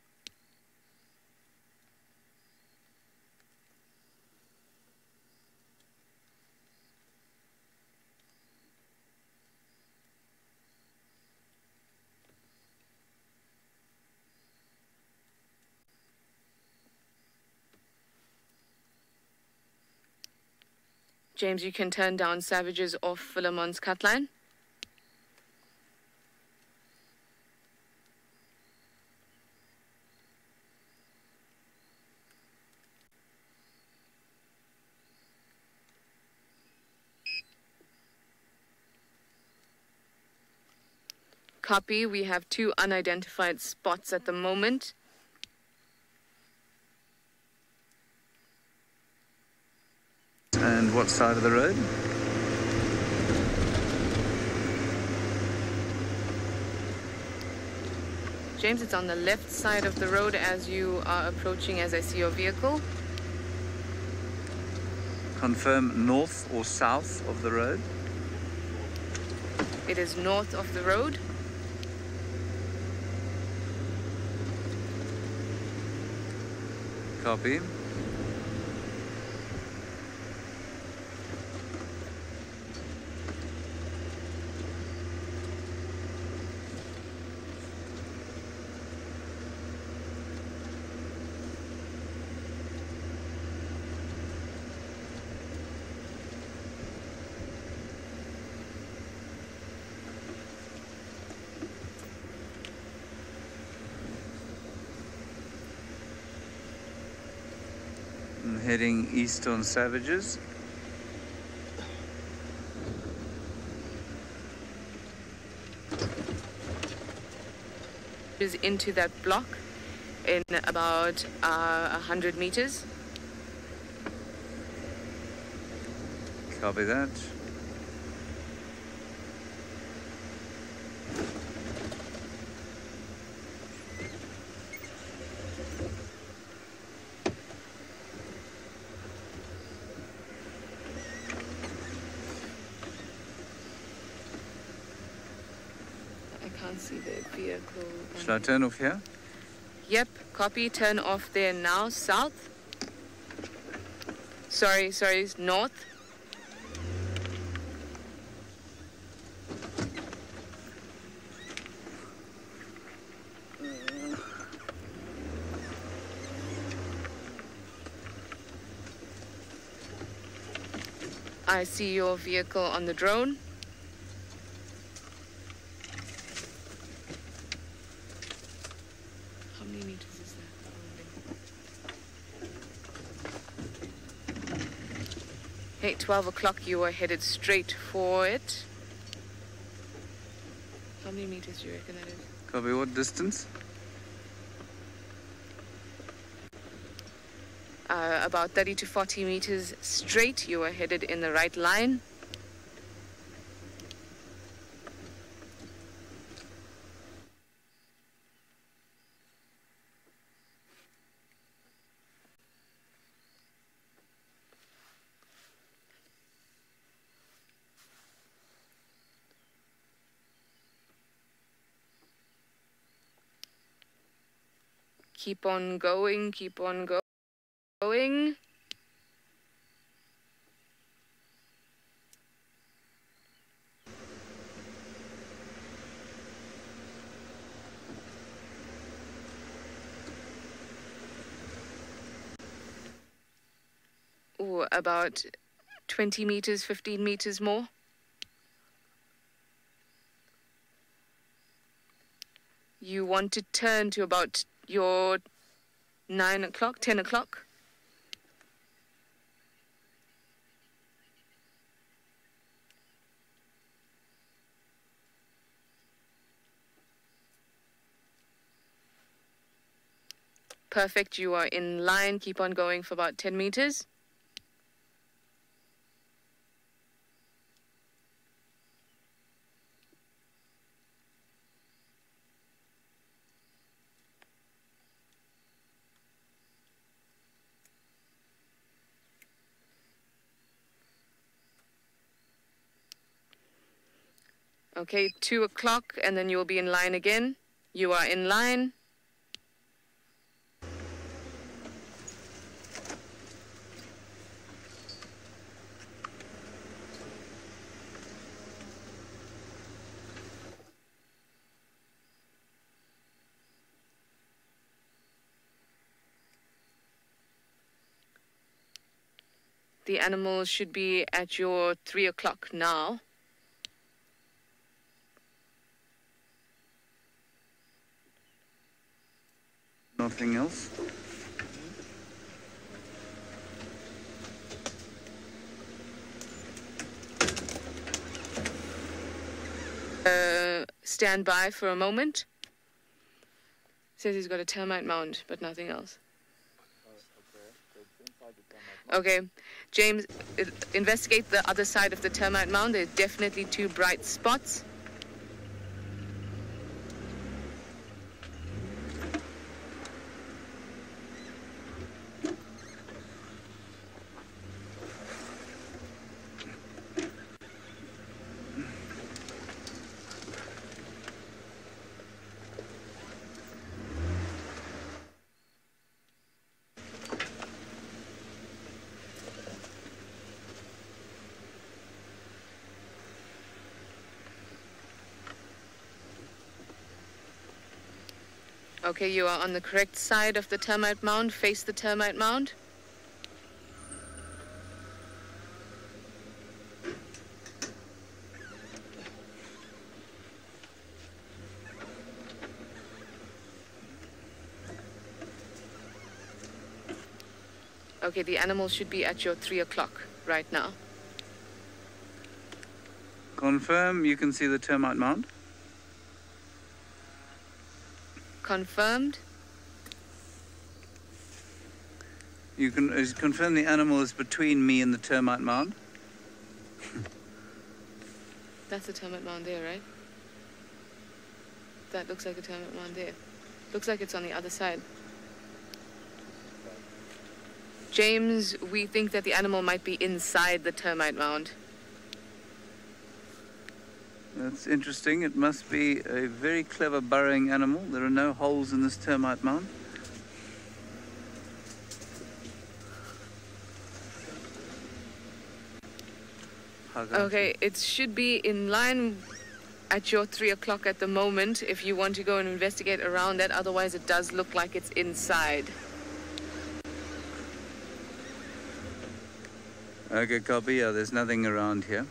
James, you can turn down savages off Philemon's cut line. Copy, we have 2 unidentified spots at the moment. And what side of the road? James, it's on the left side of the road as you are approaching, as I see your vehicle. Confirm north or south of the road? It is north of the road. Copy. Heading east on Savages. Is into that block in about 100 meters. Copy that. See the vehicle. Shall I turn off here? Yep, copy, turn off there now, south. Sorry, north. I see your vehicle on the drone. How many meters is that? Hey, 12 o'clock, you are headed straight for it. How many meters do you reckon that is? Copy, what distance? About 30 to 40 meters straight. You are headed in the right line. Keep on going, keep on going. Ooh, about 20 meters, 15 meters more. You want to turn to about your 9 o'clock, 10 o'clock. Perfect, you are in line. Keep on going for about 10 meters. Okay, 2 o'clock, and then you'll be in line again. You are in line. The animal should be at your 3 o'clock now. Nothing else? Stand by for a moment. Says he's got a termite mound, but nothing else. Okay, James, investigate the other side of the termite mound. There's definitely 2 bright spots. Okay, you are on the correct side of the termite mound. Face the termite mound. Okay, the animal should be at your 3 o'clock right now. Confirm you can see the termite mound. Confirmed. You can confirm the animal is between me and the termite mound. That's a termite mound there, right? That looks like a termite mound there. Looks like it's on the other side. James, we think that the animal might be inside the termite mound. That's interesting. It must be a very clever burrowing animal. There are no holes in this termite mound. Okay, it should be in line at your 3 o'clock at the moment if you want to go and investigate around that. Otherwise, it does look like it's inside. Okay, copy. Yeah, there's nothing around here.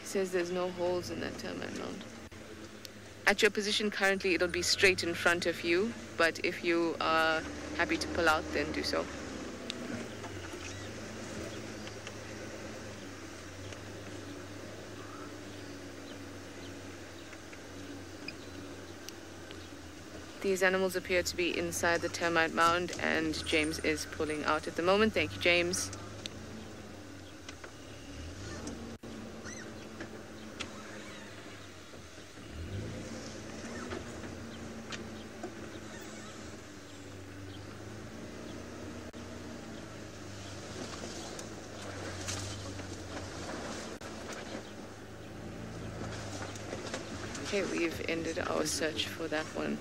He says there's no holes in that termite mound. At your position currently, it'll be straight in front of you, but if you are happy to pull out, then do so. These animals appear to be inside the termite mound, and James is pulling out at the moment. Thank you, James. Okay, we've ended our search for that one.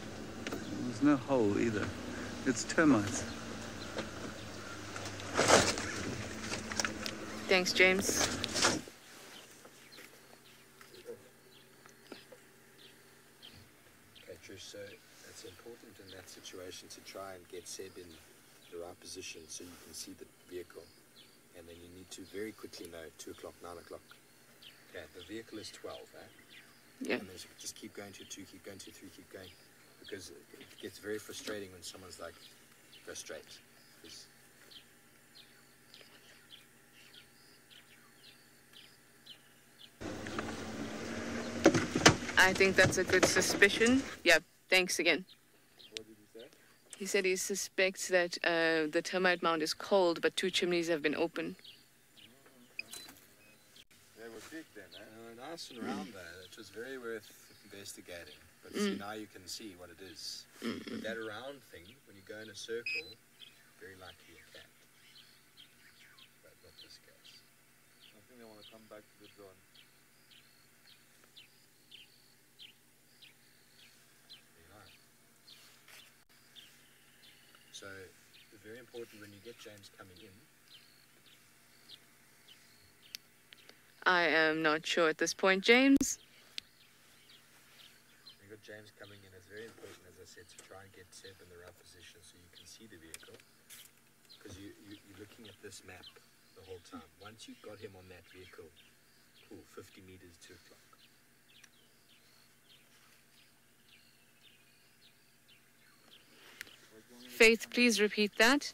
There's no hole either. It's termites. Thanks, James. Okay, Trish, so it's important in that situation to try and get Seb in the right position so you can see the vehicle. And then you need to very quickly know 2 o'clock, 9 o'clock. Okay, the vehicle is 12, eh? Yeah. And then just keep going to 2, keep going to 3, keep going. Because it gets very frustrating when someone's like, go straight. I think that's a good suspicion. Yeah, thanks again. What did you say? He said he suspects that the termite mound is cold, but 2 chimneys have been open. They were big then, eh? Nice and round there. It was very worth investigating. But see, now you can see what it is. But that round thing, when you go in a circle, very likely a cat. But not this case. I think they want to come back to the drone. Very nice. So, very important when you get James coming in. I am not sure at this point, James. James coming in, it's very important, as I said, to try and get Seb in the right position so you can see the vehicle. Because you're looking at this map the whole time. Once you've got him on that vehicle, cool, 50 meters, 2 o'clock. Faith, please repeat that.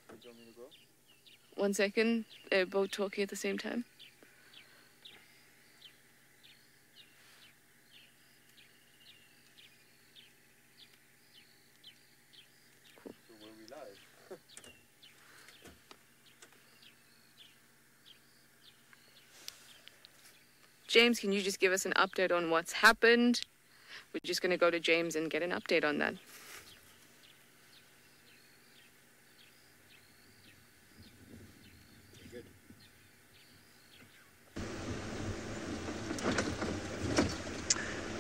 Where do you want me to go? 1 second. They're both talking at the same time. James, can you just give us an update on what's happened? We're just going to go to James and get an update on that. Good.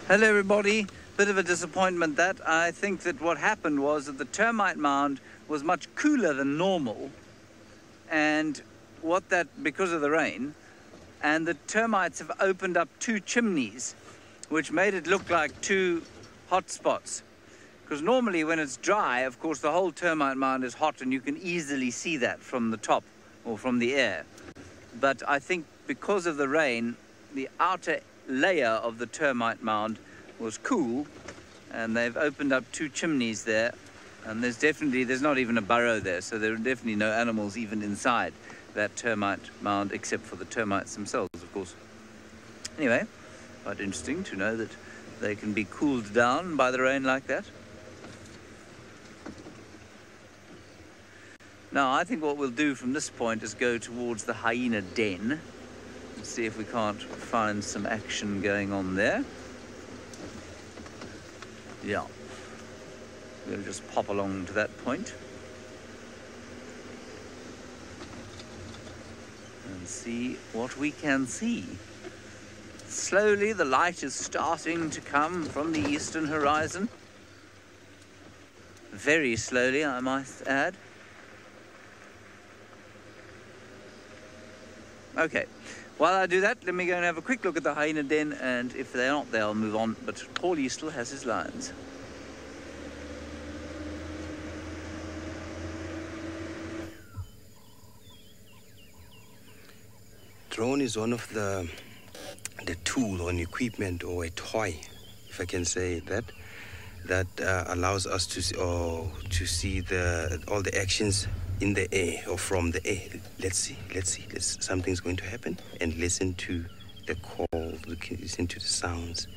Hello, everybody. Bit of a disappointment that. I think that what happened was that the termite mound was much cooler than normal. And because of the rain, and the termites have opened up 2 chimneys, which made it look like 2 hot spots. Because normally when it's dry, of course, the whole termite mound is hot and you can easily see that from the top or from the air. But I think because of the rain, the outer layer of the termite mound was cool, and they've opened up 2 chimneys there, and there's not even a burrow there, so there are definitely no animals even inside that termite mound, except for the termites themselves, of course. Anyway, quite interesting to know that they can be cooled down by the rain like that. Now, I think what we'll do from this point is go towards the hyena den and see if we can't find some action going on there. Yeah. We'll just pop along to that point and see what we can see. Slowly, the light is starting to come from the eastern horizon. Very slowly, I might add. Okay, while I do that, let me go and have a quick look at the hyena den, and if they're not there, I'll move on. But Paulie still has his lines. Drone is one of the tool or an equipment or a toy if I can say that, that allows us to see, all the actions in the air or from the air. Let's see. Something's going to happen, and listen to the call, listen to the sounds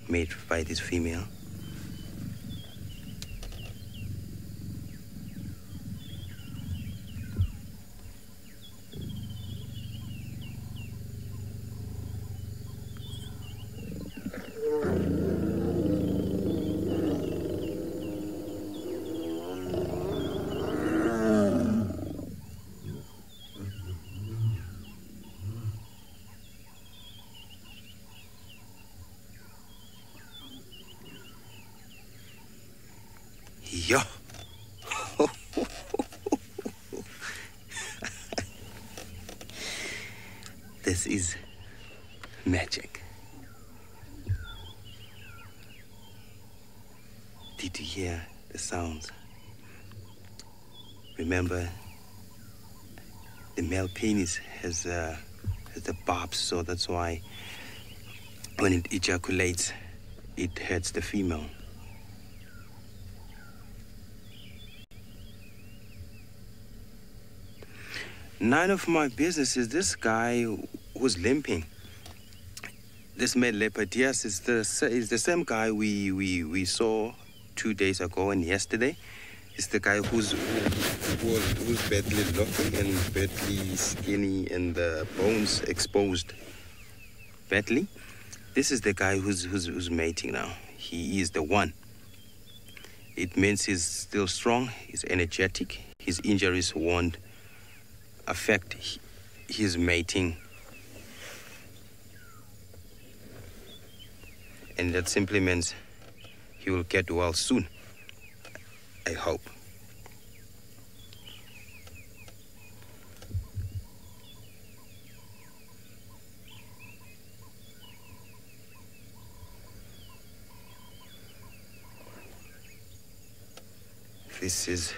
made by this female. Yo. This is magic. Did you hear the sounds? Remember, the male penis has the barbs, so that's why when it ejaculates, it hurts the female. None of my business. Is this guy who's limping. This male leopard, yes, is the same guy we saw 2 days ago and yesterday. It's the guy who's badly looking and badly skinny and the bones exposed badly. This is the guy who's mating now. He is the one. It means he's still strong, he's energetic, his injuries won't affect his mating. And that simply means he will get well soon, I hope. This is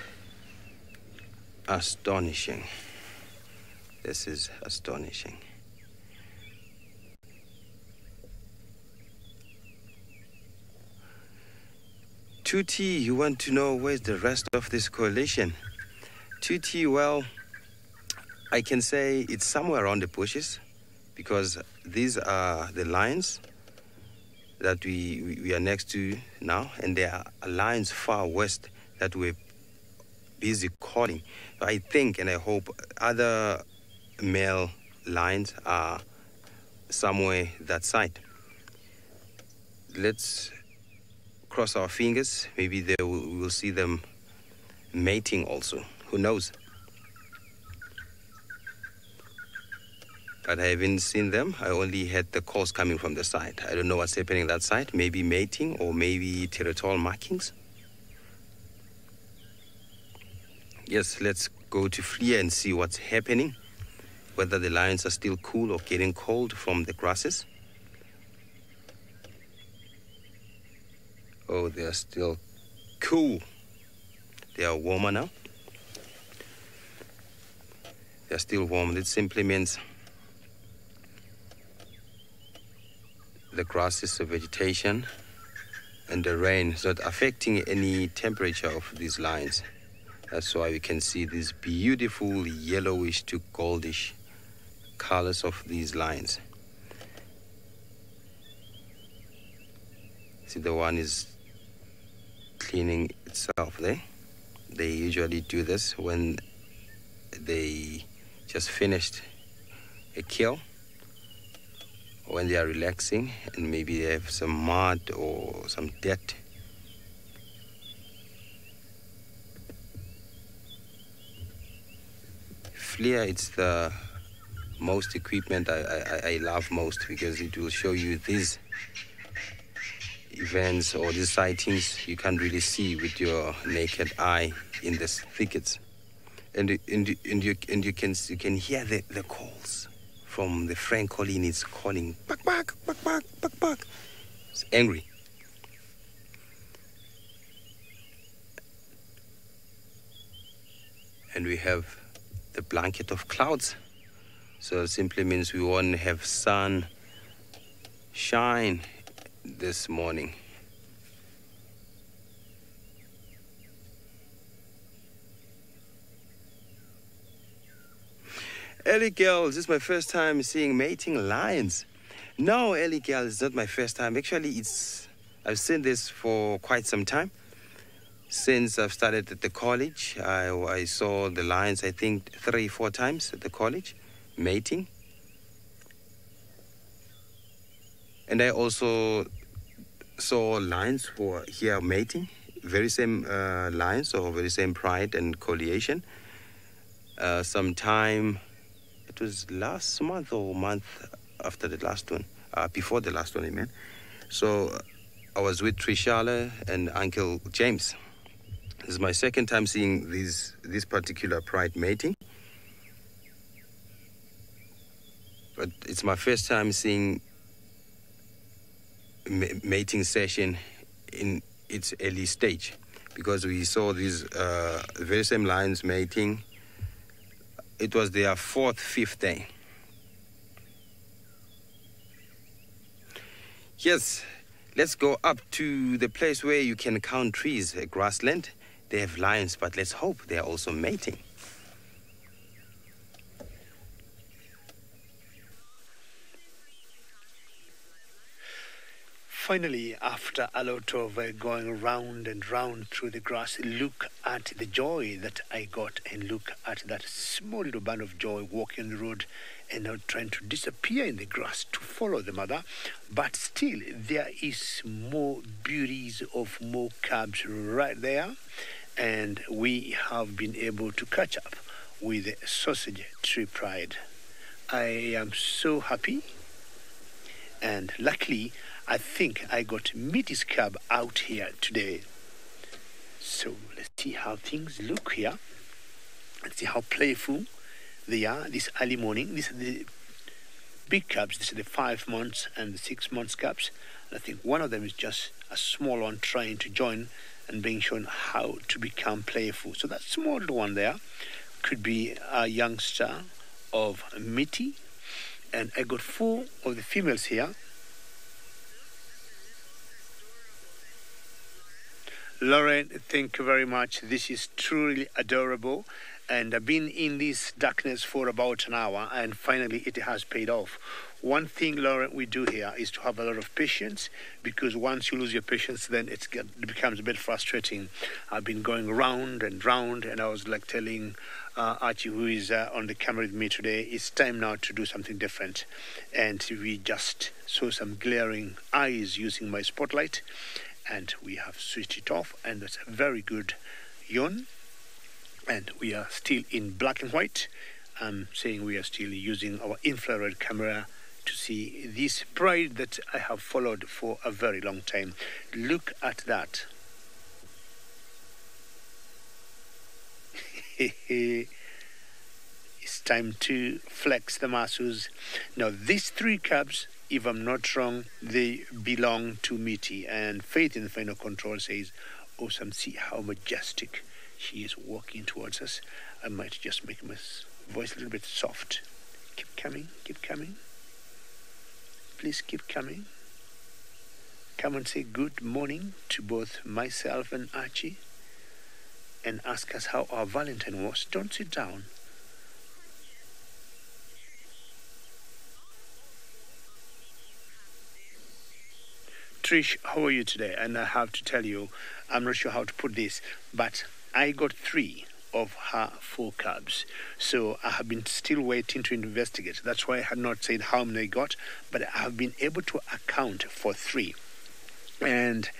astonishing. This is astonishing. Tuti, you want to know where's the rest of this coalition? Tuti, well, I can say it's somewhere around the bushes because these are the lines that we are next to now, and there are lines far west that we're busy calling. I think and I hope other male lines are somewhere that side. Let's cross our fingers. Maybe we will see them mating also. Who knows? But I haven't seen them. I only had the calls coming from the side. I don't know what's happening that side. Maybe mating or maybe territorial markings. Yes, let's go to Fleer and see what's happening. Whether the lions are still cool or getting cold from the grasses. Oh, they are still cool. They are warmer now. They are still warm. It simply means the grasses, the vegetation, and the rain is not affecting any temperature of these lions. That's why we can see these beautiful yellowish to goldish colors of these lions. See, the one is cleaning itself there. They usually do this when they just finished a kill, when they are relaxing and maybe they have some mud or some dirt. Fleer, it's the most equipment I love most because it will show you these events or these sightings you can't really see with your naked eye in the thickets, and you can hear the calls from the Frank Colleen. It's calling back, back, back, back, back, back. It's angry. And we have the blanket of clouds, so it simply means we won't have sun shine this morning. Ellie girls, this is my first time seeing mating lions. No, Ellie girls, it's not my first time. Actually, I've seen this for quite some time. Since I've started at the college, I saw the lions, I think, 3-4 times at the college, mating. And I also saw lions who are here mating, very same lions, or very same pride and coalition. Sometime, it was last month or month after the last one, before the last one, I mean. So I was with Trishala and Uncle James. This is my second time seeing this particular pride mating. But it's my first time seeing mating session in its early stage, because we saw these very same lions mating. It was their 4th, 5th day. Yes, let's go up to the place where you can count trees, a grassland. They have lions, but let's hope they are also mating. Finally, after a lot of going round and round through the grass, look at the joy that I got, and look at that small little band of joy walking the road and now trying to disappear in the grass to follow the mother. But still, there is more beauties of more cubs right there, and we have been able to catch up with the sausage tree pride. I am so happy, and luckily, I think I got Mitty's cub out here today. So let's see how things look here. Let's see how playful they are this early morning. These are the big cubs. These are the 5 months and the 6 months cubs. And I think one of them is just a small one trying to join and being shown how to become playful. So that small little one there could be a youngster of Mitty. And I got 4 of the females here. Lauren, thank you very much. This is truly adorable. And I've been in this darkness for about an hour, and finally it has paid off. One thing, Lauren, we do here is to have a lot of patience, because once you lose your patience, then it becomes a bit frustrating. I've been going round and round, and I was like telling Archie, who is on the camera with me today, it's time now to do something different. And we just saw some glaring eyes using my spotlight, and we have switched it off, and that's a very good yawn. And we are still in black and white. I'm saying we are still using our infrared camera to see this pride that I have followed for a very long time. Look at that. It's time to flex the muscles. Now, these 3 cubs, if I'm not wrong, they belong to Mitty. And Faith in the Final Control says, awesome, see how majestic she is walking towards us. I might just make my voice a little bit soft. Keep coming, keep coming. Please keep coming. Come and say good morning to both myself and Archie, and ask us how our Valentine was. Don't sit down. Trish, how are you today? And I have to tell you, I'm not sure how to put this, but I got 3 of her 4 cubs. So I have been still waiting to investigate. That's why I had not said how many I got, but I have been able to account for 3. And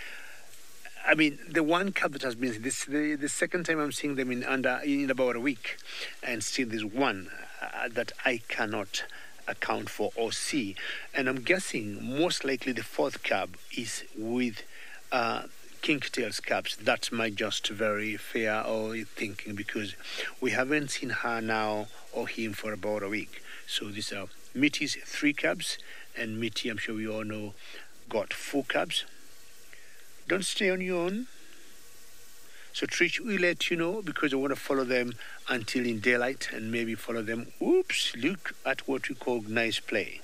I mean, the one cub that has been the second time I'm seeing them in about a week, and still there's one that I cannot account for or see. And I'm guessing most likely the 4th cub is with Kinktail's cubs. That's my just very fair or thinking, because we haven't seen her now or him for about a week. So these are Mitty's 3 cubs, and Mitty, I'm sure we all know, got 4 cubs. Don't stay on your own. So Trish, we let you know, because I want to follow them until in daylight, and maybe follow them. Oops, look at what we call nice play.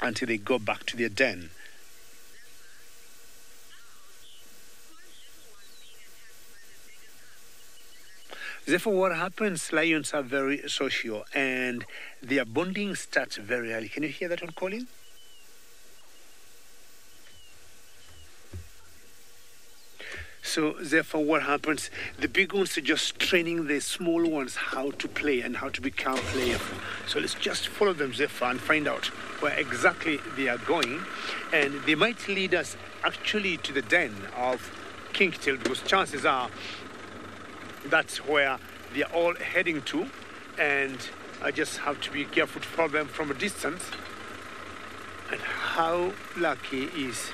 Until they go back to their den. Therefore, what happens, lions are very social and their bonding starts very early. Can you hear that one, Colin? So therefore what happens, the big ones are just training the small ones how to play and how to become playful. So let's just follow them therefore and find out where exactly they are going. And they might lead us actually to the den of Kingtail, because chances are that's where they are all heading to. And I just have to be careful to follow them from a distance. And how lucky is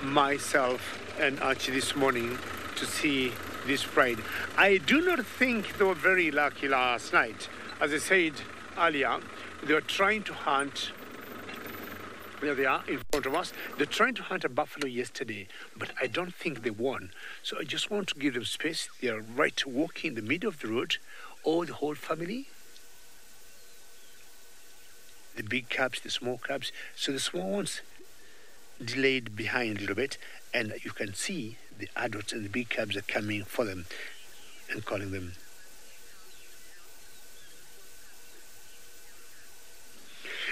myself and Archie this morning to see this pride. I do not think they were very lucky last night. As I said earlier, they were trying to hunt. There they are in front of us. They're trying to hunt a buffalo yesterday, but I don't think they won. So I just want to give them space. They are right walking in the middle of the road, all the whole family. The big cubs, the small cubs. So the small ones delayed behind a little bit, and you can see the adults and the big cubs are coming for them and calling them.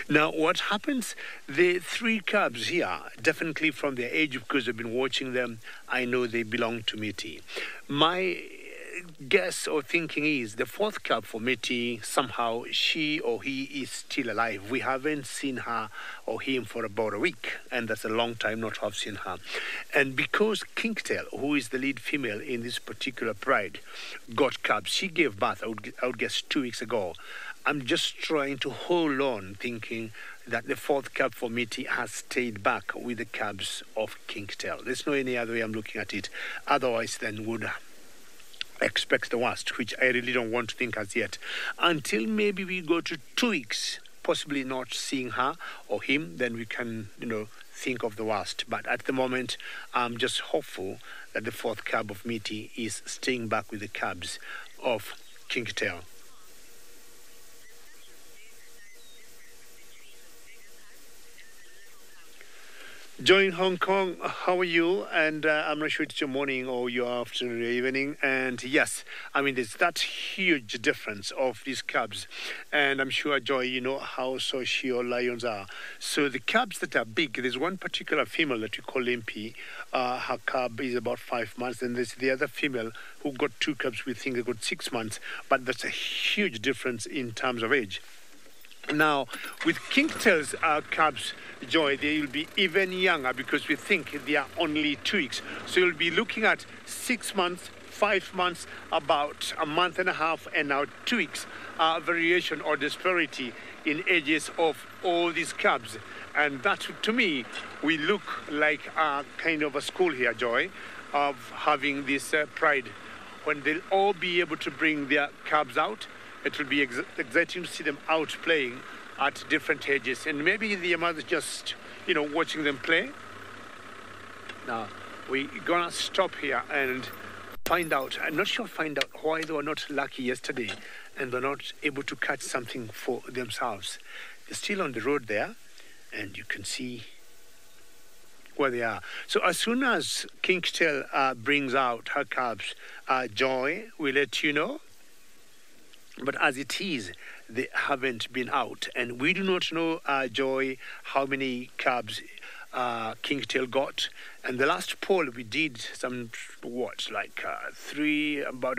Now what happens, the three cubs here, definitely from their age, because I've been watching them, I know they belong to Mitty. My guess or thinking is the fourth cub for Mitty, somehow she or he is still alive. We haven't seen her or him for about a week, and that's a long time not to have seen her. And because Kingtail, who is the lead female in this particular pride, got cubs, she gave birth, I would guess 2 weeks ago. I'm just trying to hold on, thinking that the fourth cub for Mitty has stayed back with the cubs of Kingtail. There's no any other way I'm looking at it. Otherwise, then would expect the worst, which I really don't want to think as yet. Until maybe we go to 2 weeks, possibly not seeing her or him, then we can, think of the worst. But at the moment, I'm just hopeful that the fourth cub of Mitty is staying back with the cubs of Kingtail. Joy in Hong Kong, how are you? And I'm not sure it's your morning or your afternoon or evening. And yes, I mean, there's that huge difference of these cubs. And I'm sure, Joy, you know how social lions are. So the cubs that are big, there's one particular female that we call Limpy. Her cub is about 5 months. And there's the other female who got 2 cubs. We think they got 6 months. But that's a huge difference in terms of age. Now, with Kingtail's cubs, Joy, they will be even younger because we think they are only 2 weeks. So you'll be looking at 6 months, 5 months, about a month and a half, and now 2 weeks variation or disparity in ages of all these cubs. And that, to me, we look like a kind of a school here, Joy, of having this pride. When they'll all be able to bring their cubs out, it will be exciting to see them out playing at different ages. And maybe the mother just, watching them play. Now, we're going to stop here and find out. I'm not sure find out why they were not lucky yesterday and they're not able to catch something for themselves. They're still on the road there, and you can see where they are. So as soon as Kingtail brings out her cubs, Joy, we'll let you know. But as it is, they haven't been out. And we do not know, Joy, how many cubs Kingtail got. And the last poll we did about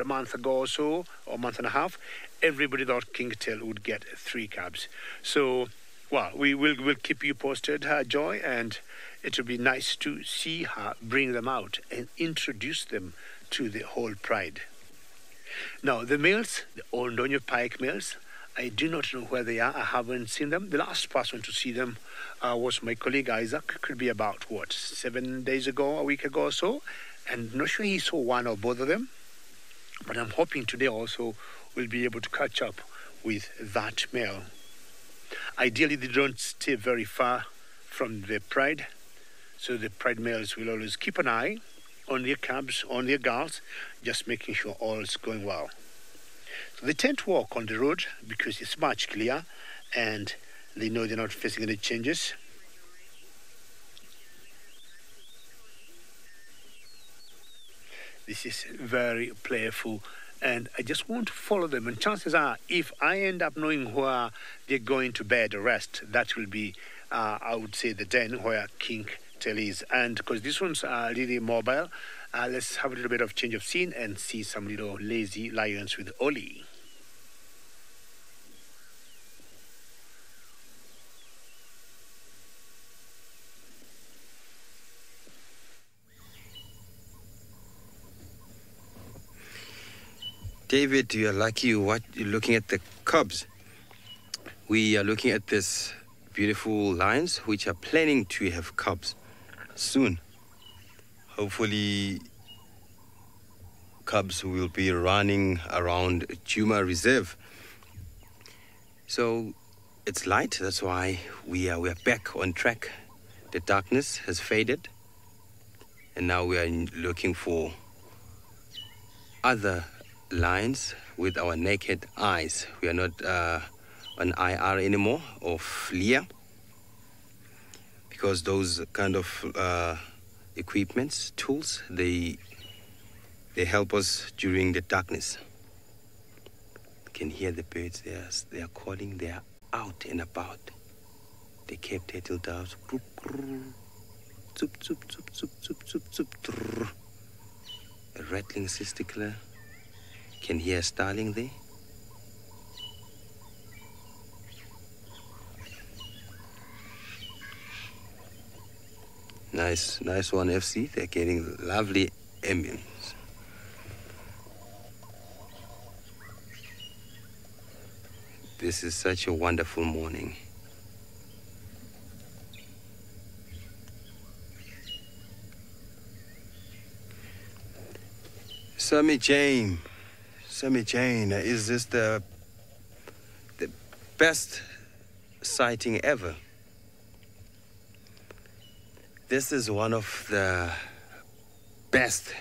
a month ago or so, or a month and a half, everybody thought Kingtail would get 3 cubs. So, well, we'll keep you posted, Joy, and it will be nice to see her bring them out and introduce them to the whole pride. Now, the males, the Ondonyo Pike males, I do not know where they are. I haven't seen them. The last person to see them was my colleague Isaac. Could be about, 7 days ago, a week ago or so. And I'm not sure he saw one or both of them. But I'm hoping today also we'll be able to catch up with that male. Ideally, they don't stay very far from the pride. So the pride males will always keep an eye on their cubs, on their girls, just making sure all is going well. So they tend to walk on the road because it's much clearer and they know they're not facing any changes. This is very playful and I just want to follow them. And chances are, if I end up knowing where they're going to bed or rest, that will be, I would say, the den where King Tail is. And because these ones are really mobile, let's have a little bit of change of scene and see some little lazy lions with Oli. David, you are lucky you're looking at the cubs. We are looking at this beautiful lions which are planning to have cubs soon. Hopefully, cubs will be running around Juma Reserve. So it's light, that's why we are back on track. The darkness has faded, and now we are looking for other lions with our naked eyes. We are not on IR anymore or FLIR, because those kind of equipments, tools, they help us during the darkness. You can hear the birds, they are calling, they are out and about. The Cape turtle doves, zoop, zoop, zoop, zoop, zoop, zoop, zoop, a rattling sisticular. Can hear a starling there. Nice one, FC. They're getting lovely ambience. This is such a wonderful morning. Sammy Jane, is this the best sighting ever? This is one of the best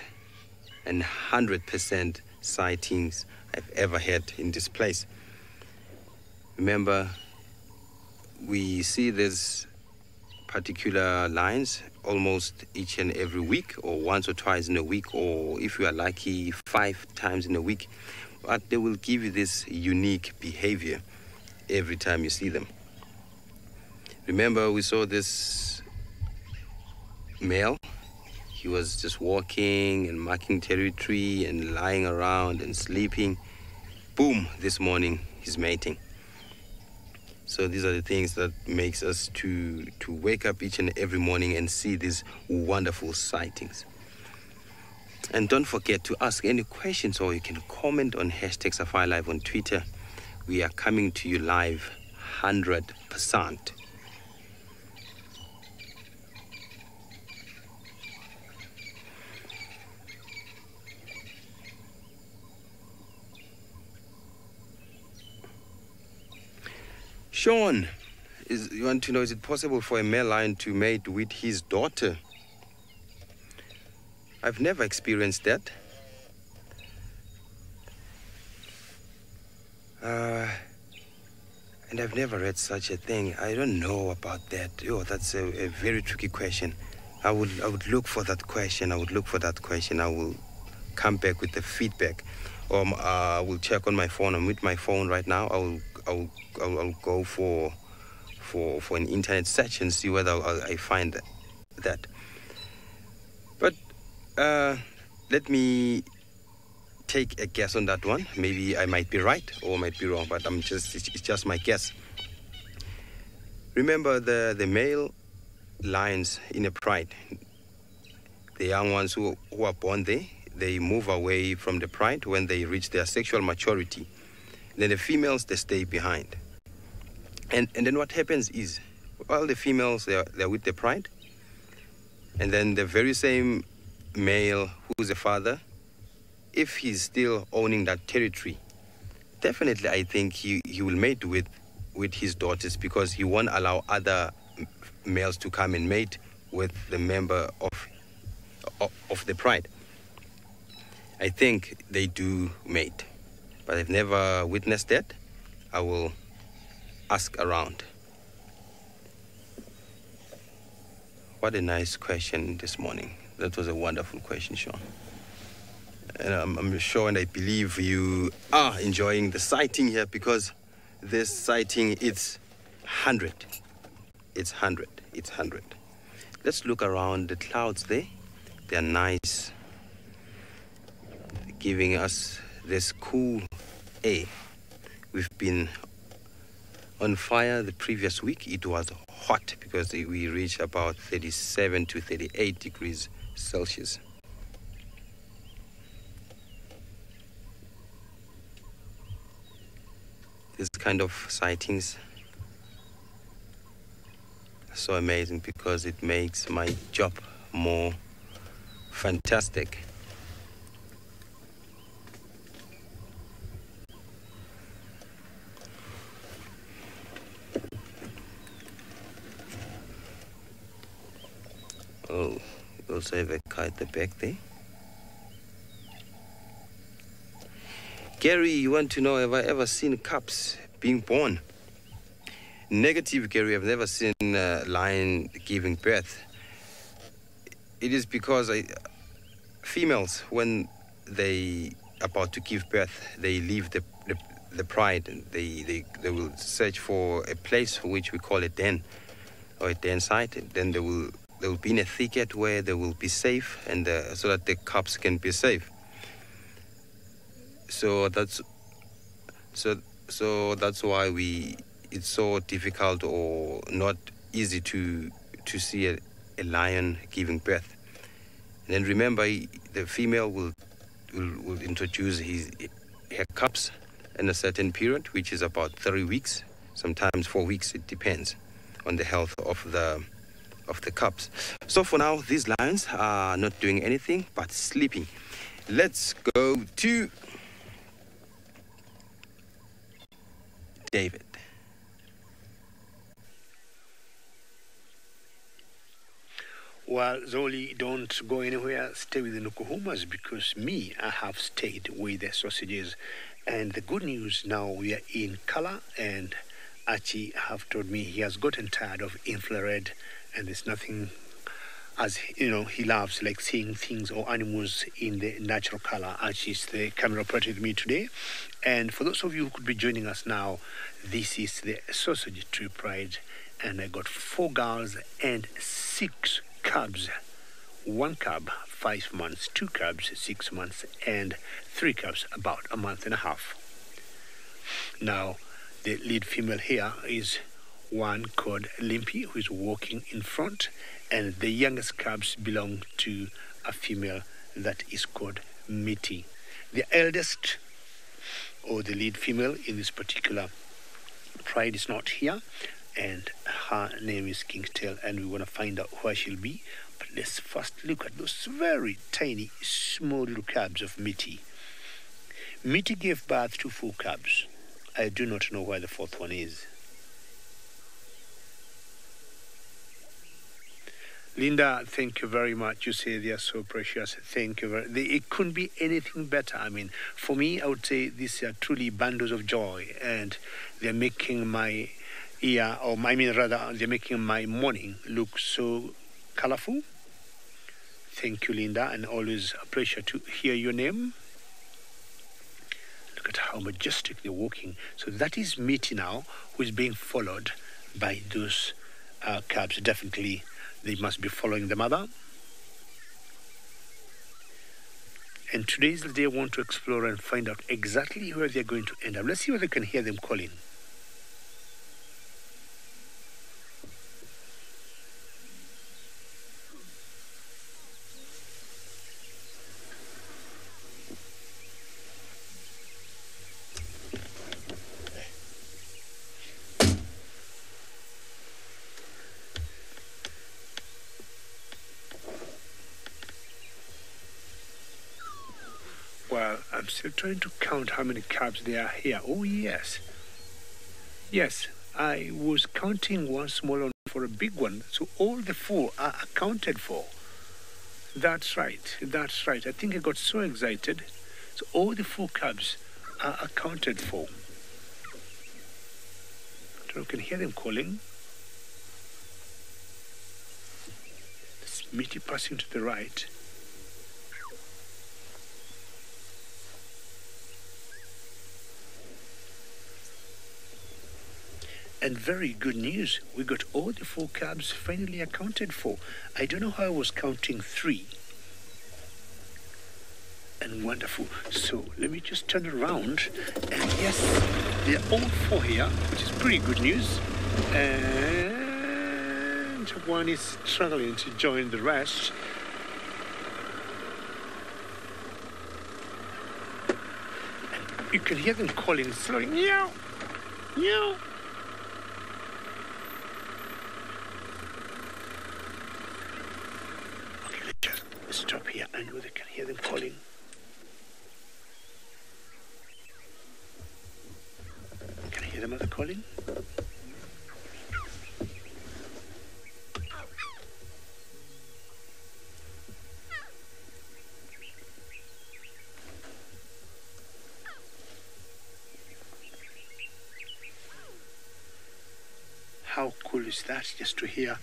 and 100% sightings I've ever had in this place. Remember, we see these particular lines almost each and every week, or once or twice in a week, or if you are lucky, 5 times in a week. But they will give you this unique behavior every time you see them. Remember, we saw this male. He was just walking and marking territory and lying around and sleeping. Boom, this morning he's mating. So these are the things that makes us to wake up each and every morning and see these wonderful sightings. And don't forget to ask any questions, or you can comment on #SafariLive on Twitter. We are coming to you live 100%. Sean, you want to know, is it possible for a male lion to mate with his daughter? I've never experienced that. And I've never read such a thing. I don't know about that. Oh, that's a very tricky question. I would look for that question. I will come back with the feedback. Or I will check on my phone. I'm with my phone right now. I'll go for an internet search and see whether I find that. But let me take a guess on that one. Maybe I might be right or might be wrong, but it's just my guess. Remember the male lions in a pride, the young ones who are born there, they move away from the pride when they reach their sexual maturity. Then the females, they stay behind. And then what happens is, all the females, they're with the pride. And then the very same male who's a father, if he's still owning that territory, definitely I think he will mate with his daughters, because he won't allow other males to come and mate with the member of the pride. I think they do mate, but I've never witnessed that. I will ask around. What a nice question this morning. That was a wonderful question, Sean. And I'm sure and I believe you are enjoying the sighting here, because this sighting, it's 100. It's 100. It's 100. Let's look around the clouds there. They're nice, giving us this cool air. We've been on fire the previous week. It was hot because we reached about 37 to 38 degrees Celsius. This kind of sightings are so amazing because it makes my job more fantastic. Oh, we also have a car at the back there. Gary, you want to know, have I ever seen cubs being born? Negative, Gary, I've never seen a lion giving birth. It is because females, when they about to give birth, they leave the pride. They will search for a place which we call a den, or a den site. Then they will be in a thicket where they will be safe, and so that the cubs can be safe. So that's why it's so difficult or not easy to see a lion giving birth. And then remember, the female will introduce her cubs in a certain period, which is about 3 weeks, sometimes 4 weeks. It depends on the health of the cubs. So for now, these lions are not doing anything but sleeping. Let's go to David. Well, Zoli, don't go anywhere. Stay with the Nukuhumas, because I have stayed with the sausages. And the good news now, we are in color, and Archie have told me he has gotten tired of infrared, and there's nothing, as you know, he loves like seeing things or animals in the natural color. Archie is the camera operator with me today. And for those of you who could be joining us now, this is the sausage trip ride, and I got 4 girls and 6 cubs. 1 cub, 5 months, 2 cubs, 6 months, and 3 cubs, about a month and a half. Now, the lead female here is one called Limpy, who is walking in front, and the youngest cubs belong to a female that is called Mitty. The eldest, or the lead female in this particular pride, is not here, and her name is Kingtail, and we want to find out where she'll be. But let's first look at those very tiny, small little cubs of Mitty. Mitty gave birth to 4 cubs. I do not know where the 4th one is. Linda, thank you very much. You say they are so precious. Thank you very much. It couldn't be anything better. I mean, for me, I would say these are truly bundles of joy, and they're making my they're making my morning look so colorful. Thank you, Linda, and always a pleasure to hear your name. Look at how majestic they're walking. So that is Mitty now, who is being followed by those cubs. Definitely, they must be following the mother. And today's the day I want to explore and find out exactly where they're going to end up. Let's see whether I can hear them calling. Well, I'm still trying to count how many cubs there are here. Oh, yes. Yes, I was counting one small one for a big one. So all the 4 are accounted for. That's right. That's right. I think I got so excited. So all the 4 cubs are accounted for. I can hear them calling. This Mitty passing to the right. And very good news, we got all the 4 cubs finally accounted for. I don't know how I was counting 3. And wonderful. So let me just turn around. And yes, they're all 4 here, which is pretty good news. And one is struggling to join the rest. And you can hear them calling slowly. Meow, meow. Okay, let's just stop here and we can hear them calling. Can I hear the mother calling? How cool is that, just to hear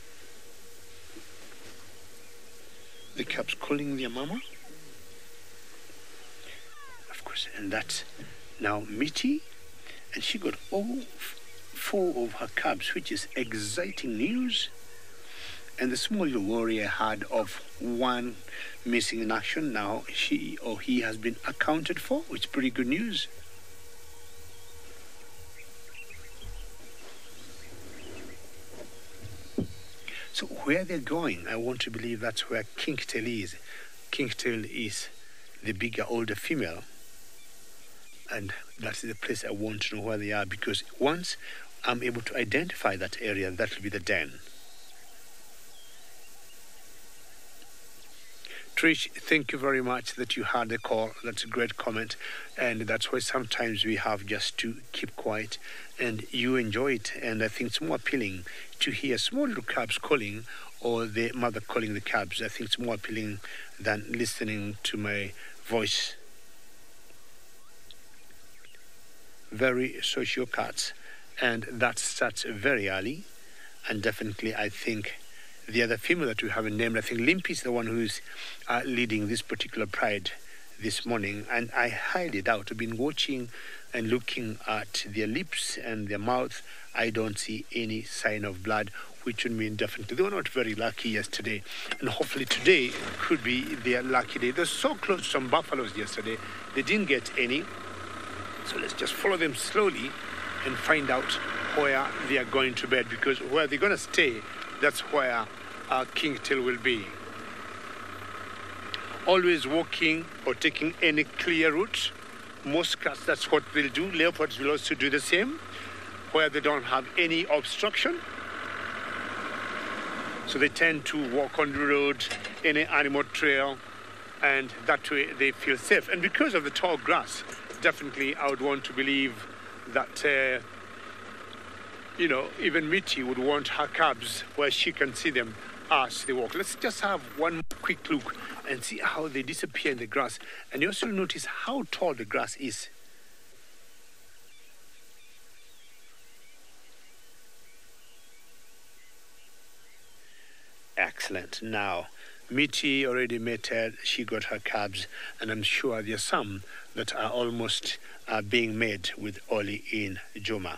the cubs calling their mama? Of course, and that's now Mitty, and she got all 4 of her cubs, which is exciting news. And the small little worry I had of 1 missing in action, now she or he has been accounted for, which is pretty good news. So where they're going, I want to believe that's where Kingtail is. Kingtail is the bigger, older female. And that's the place I want to know where they are, because once I'm able to identify that area, that will be the den. Trish, thank you very much that you had the call. That's a great comment. And that's why sometimes we have just to keep quiet and you enjoy it. And I think it's more appealing to hear small little cubs calling or the mother calling the cubs. I think it's more appealing than listening to my voice. Very social cats. And that starts very early. And definitely I think the other female that we haven't named, I think Limpy is the one who's leading this particular pride this morning. And I highly doubt, I've been watching and looking at their lips and their mouth. I don't see any sign of blood, which would mean definitely they were not very lucky yesterday. And hopefully today could be their lucky day. They're so close to some buffaloes yesterday. They didn't get any. So let's just follow them slowly and find out where they are going to bed, because where they're going to stay, that's where Kingtail will be. Always walking or taking any clear route. Most cats, that's what they'll do. Leopards will also do the same, where they don't have any obstruction. So they tend to walk on the road, any animal trail, and that way they feel safe. And because of the tall grass, definitely I would want to believe that, even Mitty would want her cubs where she can see them as they walk. Let's just have one quick look and see how they disappear in the grass. And you also notice how tall the grass is. Excellent. Now, Mitty already mated, she got her cubs, and I'm sure there are some that are almost being made with Oli in Joma.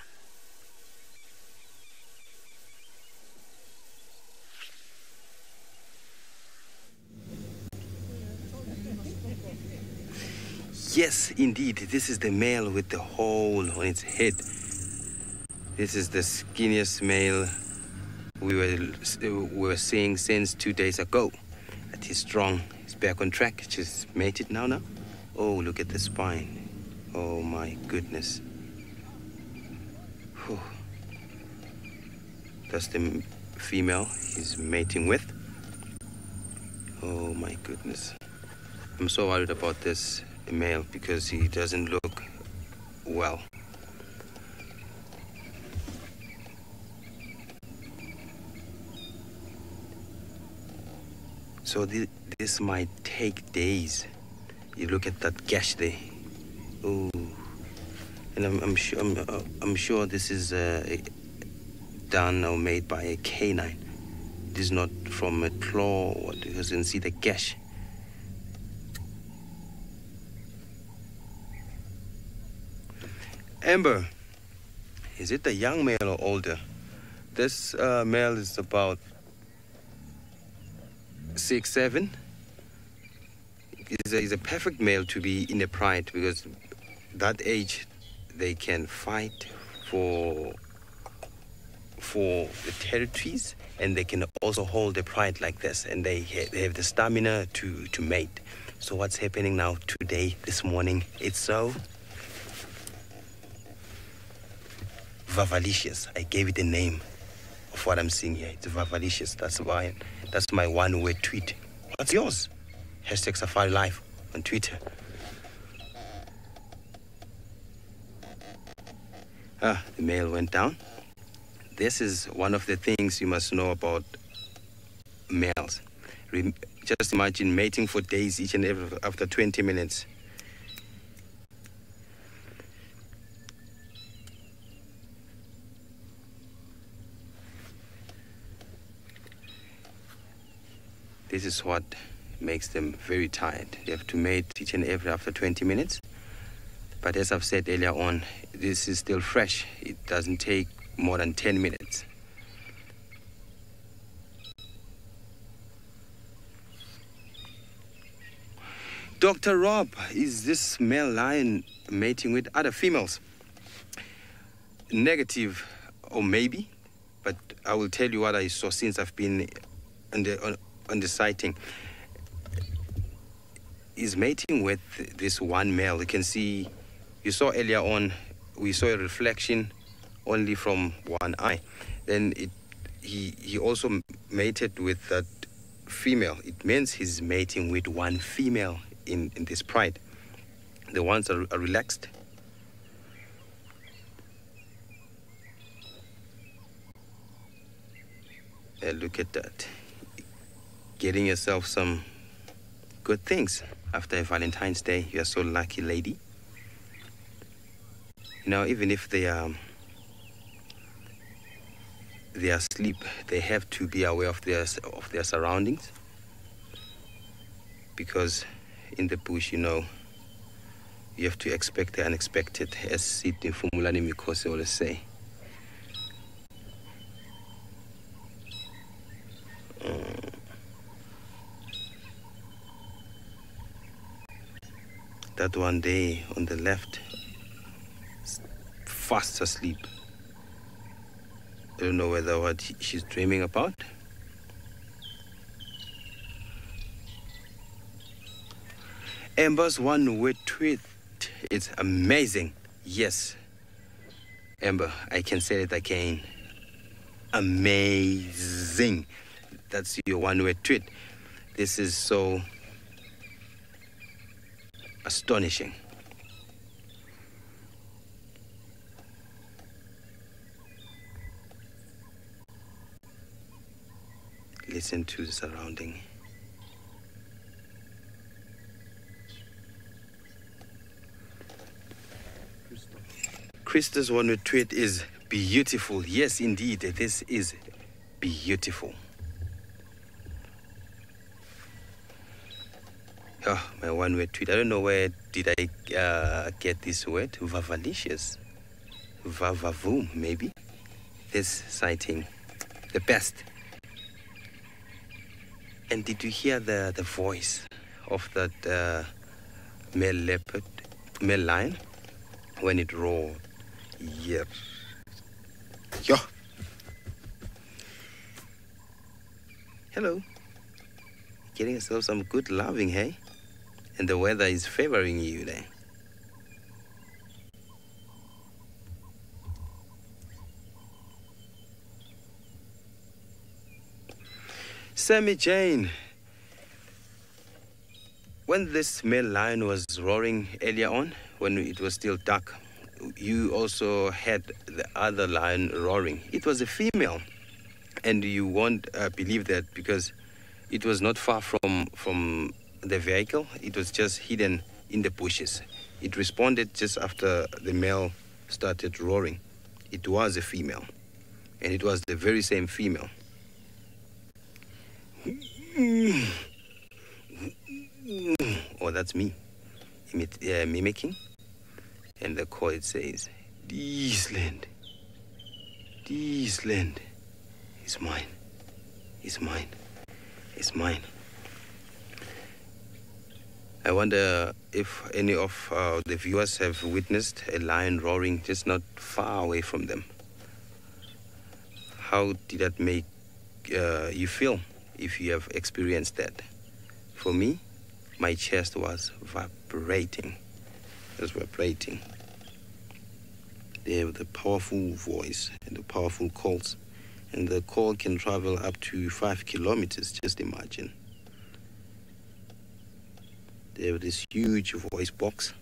Yes, indeed. This is the male with the hole on its head. This is the skinniest male we were seeing since 2 days ago. That he's strong. He's back on track. Just mated now. Oh, look at the spine. Oh, my goodness. Whew. That's the female he's mating with. Oh, my goodness. I'm so worried about this male because he doesn't look well. So this might take days. You look at that gash there. Oh, and I'm sure this is done or made by a canine. It is not from a claw. Because you can see the gash. Amber, Is it a young male or older? This male is about 6, 7. He's a perfect male to be in a pride, because that age they can fight for the territories, and they can also hold the pride like this, and they have the stamina to mate. So what's happening now today, this morning, it's so vavalicious. I gave it a name of what I'm seeing here. It's vavalicious. That's why. That's my one-word tweet. What's yours? Hashtag SafariLive on Twitter. The male went down. This is one of the things you must know about males. Just imagine mating for days each and every after 20 minutes. This is what makes them very tired. They have to mate each and every after 20 minutes. But as I've said earlier on, this is still fresh. It doesn't take more than 10 minutes. Dr. Rob, is this male lion mating with other females? Negative, or maybe, but I will tell you what I saw since I've been on the sighting. Is mating with this one male. You can see, you saw earlier on, we saw a reflection only from one eye. Then he also mated with that female. It means he's mating with one female in this pride. The ones are relaxed. Look at that. Getting yourself some good things after a Valentine's Day. You are so lucky, lady. Now, even if they are asleep, they have to be aware of their surroundings, because in the bush, you know, you have to expect the unexpected, as Sidney Fumulani Mikose always say. That one day on the left, fast asleep. I don't know whether what she's dreaming about. Amber's one-word tweet. It's amazing. Yes, Amber, I can say it again. Amazing. That's your one-word tweet. This is so astonishing. Listen to the surrounding. Krista's one-word tweet is beautiful. Yes, indeed, this is beautiful. Oh, my one-word tweet. I don't know where did I get this word. Vavalicious. Vavavoom, maybe. This sighting. The best. And did you hear the voice of that male leopard, male lion, when it roared? Yep. Yo. Hello. Getting yourself some good loving, hey? And the weather is favoring you there. Sammy Jane, when this male lion was roaring earlier on, when it was still dark, you also had the other lion roaring. It was a female, and you won't believe that, because it was not far from the vehicle. It was just hidden in the bushes. It responded just after the male started roaring. It was a female, and it was the very same female. Oh, that's me mimicking. And the chord says, Eastland. This land is mine. It's mine. It's mine. I wonder if any of the viewers have witnessed a lion roaring just not far away from them. How did that make you feel if you have experienced that? For me, my chest was vibrating. It was vibrating. They have the powerful voice and the powerful calls. And the call can travel up to 5 kilometers, just imagine. They have this huge voice box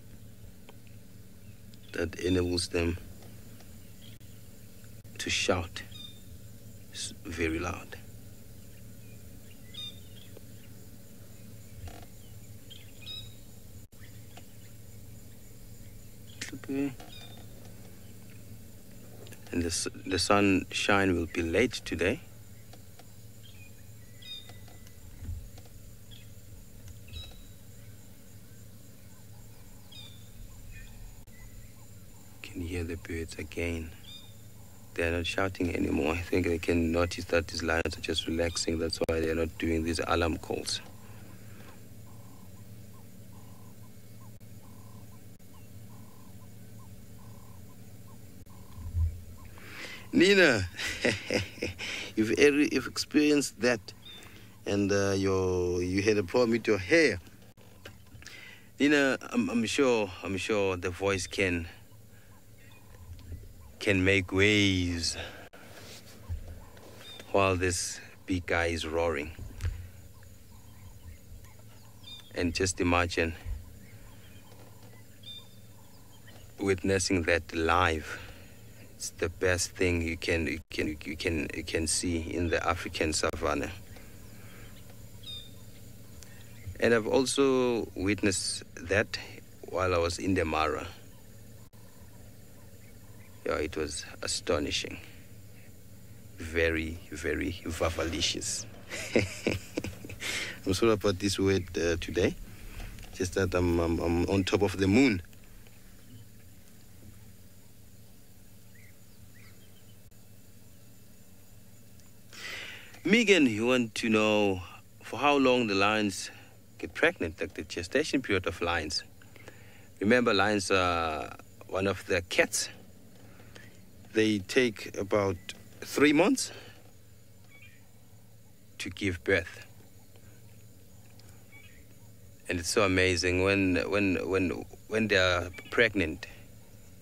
that enables them to shout very loud. And the sunshine will be late today. You can hear the birds again. They're not shouting anymore. I think they can notice that these lions are just relaxing. That's why they're not doing these alarm calls. Nina, you've experienced that, and you had a problem with your hair. Nina, I'm sure the voice can make waves while this big guy is roaring. And just imagine witnessing that live. It's the best thing you can see in the African savannah. And I've also witnessed that while I was in the Mara. Yeah, it was astonishing. Very, very vavalicious. I'm sorry about this word today. Just that I'm on top of the moon. Megan, you want to know for how long the lions get pregnant, like the gestation period of lions. Remember, lions are one of the cats. They take about 3 months to give birth. And it's so amazing when they are pregnant,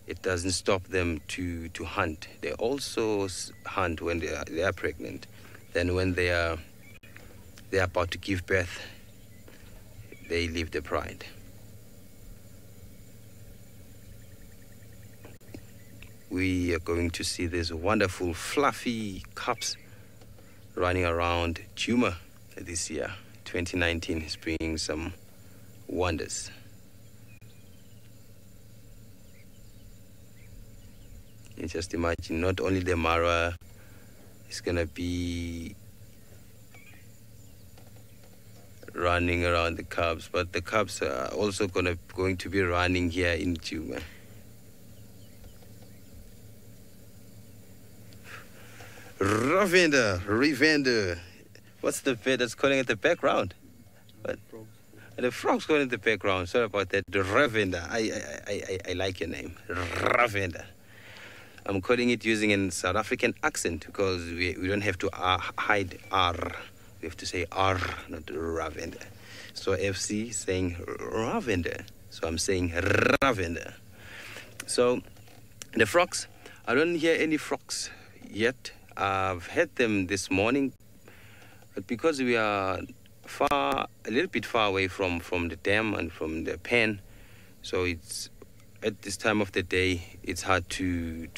it doesn't stop them to hunt. They also hunt when they are pregnant. Then when they are about to give birth, they leave the pride. We are going to see these wonderful fluffy cubs running around Juma this year. 2019 is bringing some wonders. You just imagine, not only the Mara is going to be running around the cubs, but the cubs are also going to be running here in Juma. Ravender. What's the bird that's calling at the background? What? The frog's calling in the background. Sorry about that. Ravender. I like your name. Ravender. I'm calling it using a South African accent because we don't have to hide R. We have to say R, not Ravender. So FC saying Ravender. So I'm saying Ravender. So the frogs, I don't hear any frogs yet. I've heard them this morning, but because we are a little bit far away from the dam and from the pen, so it's at this time of the day, it's hard to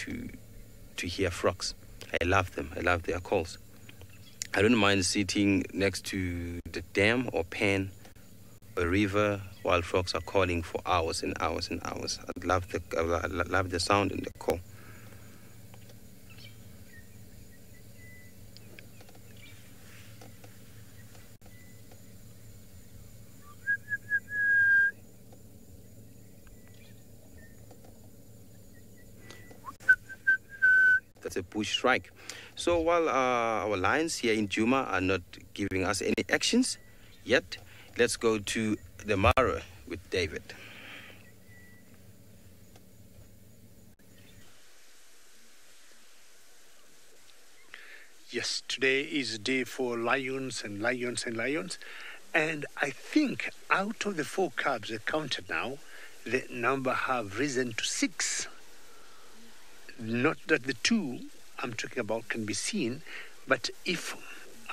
hear frogs. I love them. I love their calls. I don't mind sitting next to the dam or pen or river while frogs are calling for hours and hours and hours. I love the sound and the call. That's a push strike. So while our lions here in Juma are not giving us any actions yet, let's go to the Mara with David. Yes, today is a day for lions and lions and lions. And I think out of the 4 cubs I counted now, the number have risen to 6. Not that the 2 I'm talking about can be seen, but if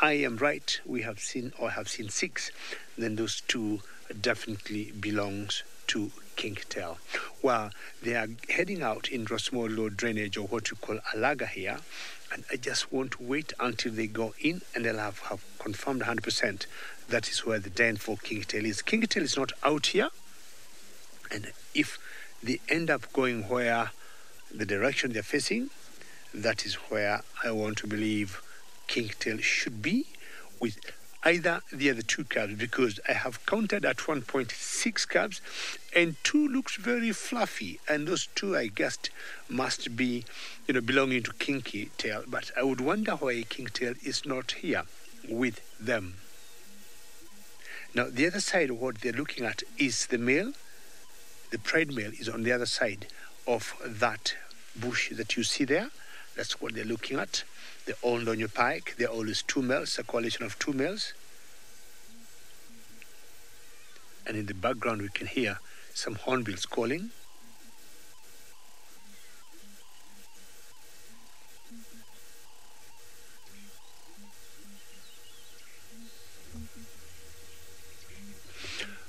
I am right, we have seen 6, then those 2 definitely belongs to Kingtail. Well, they are heading out in Rossmore Low Drainage, or what you call Alaga here, and I just want to wait until they go in and they'll have confirmed 100% that is where the den for Kingtail is. Kingtail is not out here, and if they end up going where the direction they're facing, that is where I want to believe Kingtail should be, with either the other 2 cubs, because I have counted at 1.6 cubs, and 2 looks very fluffy, and those 2 I guessed must be, belonging to Kingtail. But I would wonder why Kingtail is not here with them. Now, the other side of what they're looking at is the male. The pride male is on the other side of that bush that you see there. That's what they're looking at. The Old on your pike, there are always 2 males, a coalition of 2 males. And in the background we can hear some hornbills calling.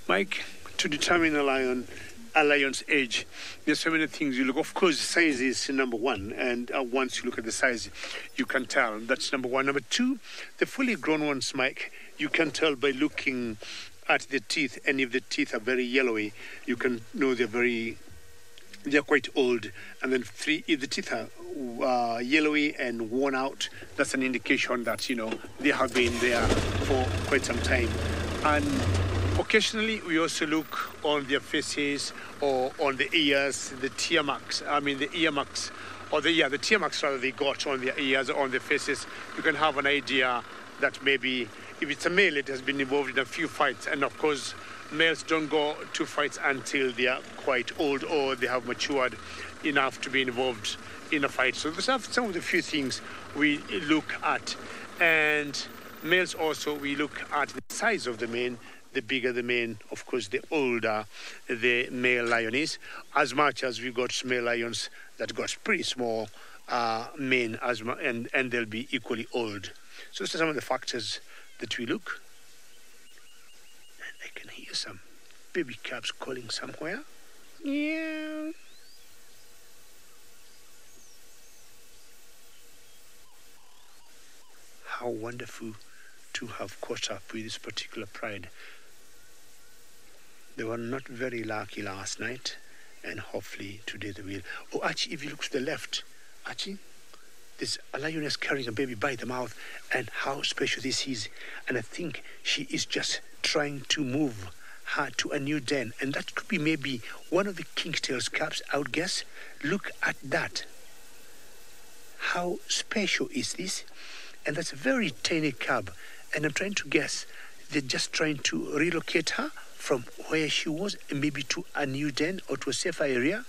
Mike, to determine a lion's age, there's so many things you look. Of course, size is number 1, and once you look at the size, you can tell. That's number 1. Number 2, the fully grown ones, Mike, you can tell by looking at the teeth, and if the teeth are very yellowy, you can know they're quite old. And then 3, if the teeth are yellowy and worn out, that's an indication that they have been there for quite some time. And occasionally, we also look on their faces or on the ears, the tear marks. The ear marks, or the tear marks rather they got on their ears or on their faces. You can have an idea that maybe if it's a male, it has been involved in a few fights. And of course, males don't go to fights until they are quite old or they have matured enough to be involved in a fight. So those are some of the few things we look at. And males also, we look at the size of the mane. The bigger the mane, of course, the older the male lion is. As much as we got male lions that got pretty small mane, and they'll be equally old. So those are some of the factors that we look. And I can hear some baby cubs calling somewhere. Yeah. How wonderful to have caught up with this particular pride. They were not very lucky last night, and hopefully today they will. Oh, Archie, if you look to the left, Archie, there's a lioness carrying a baby by the mouth, and how special this is. And I think she is just trying to move her to a new den, and that could be maybe one of the Kingtail's cubs, I would guess. Look at that. How special is this? And that's a very tiny cub, and I'm trying to guess they're just trying to relocate her from where she was, maybe to a new den or to a safer area.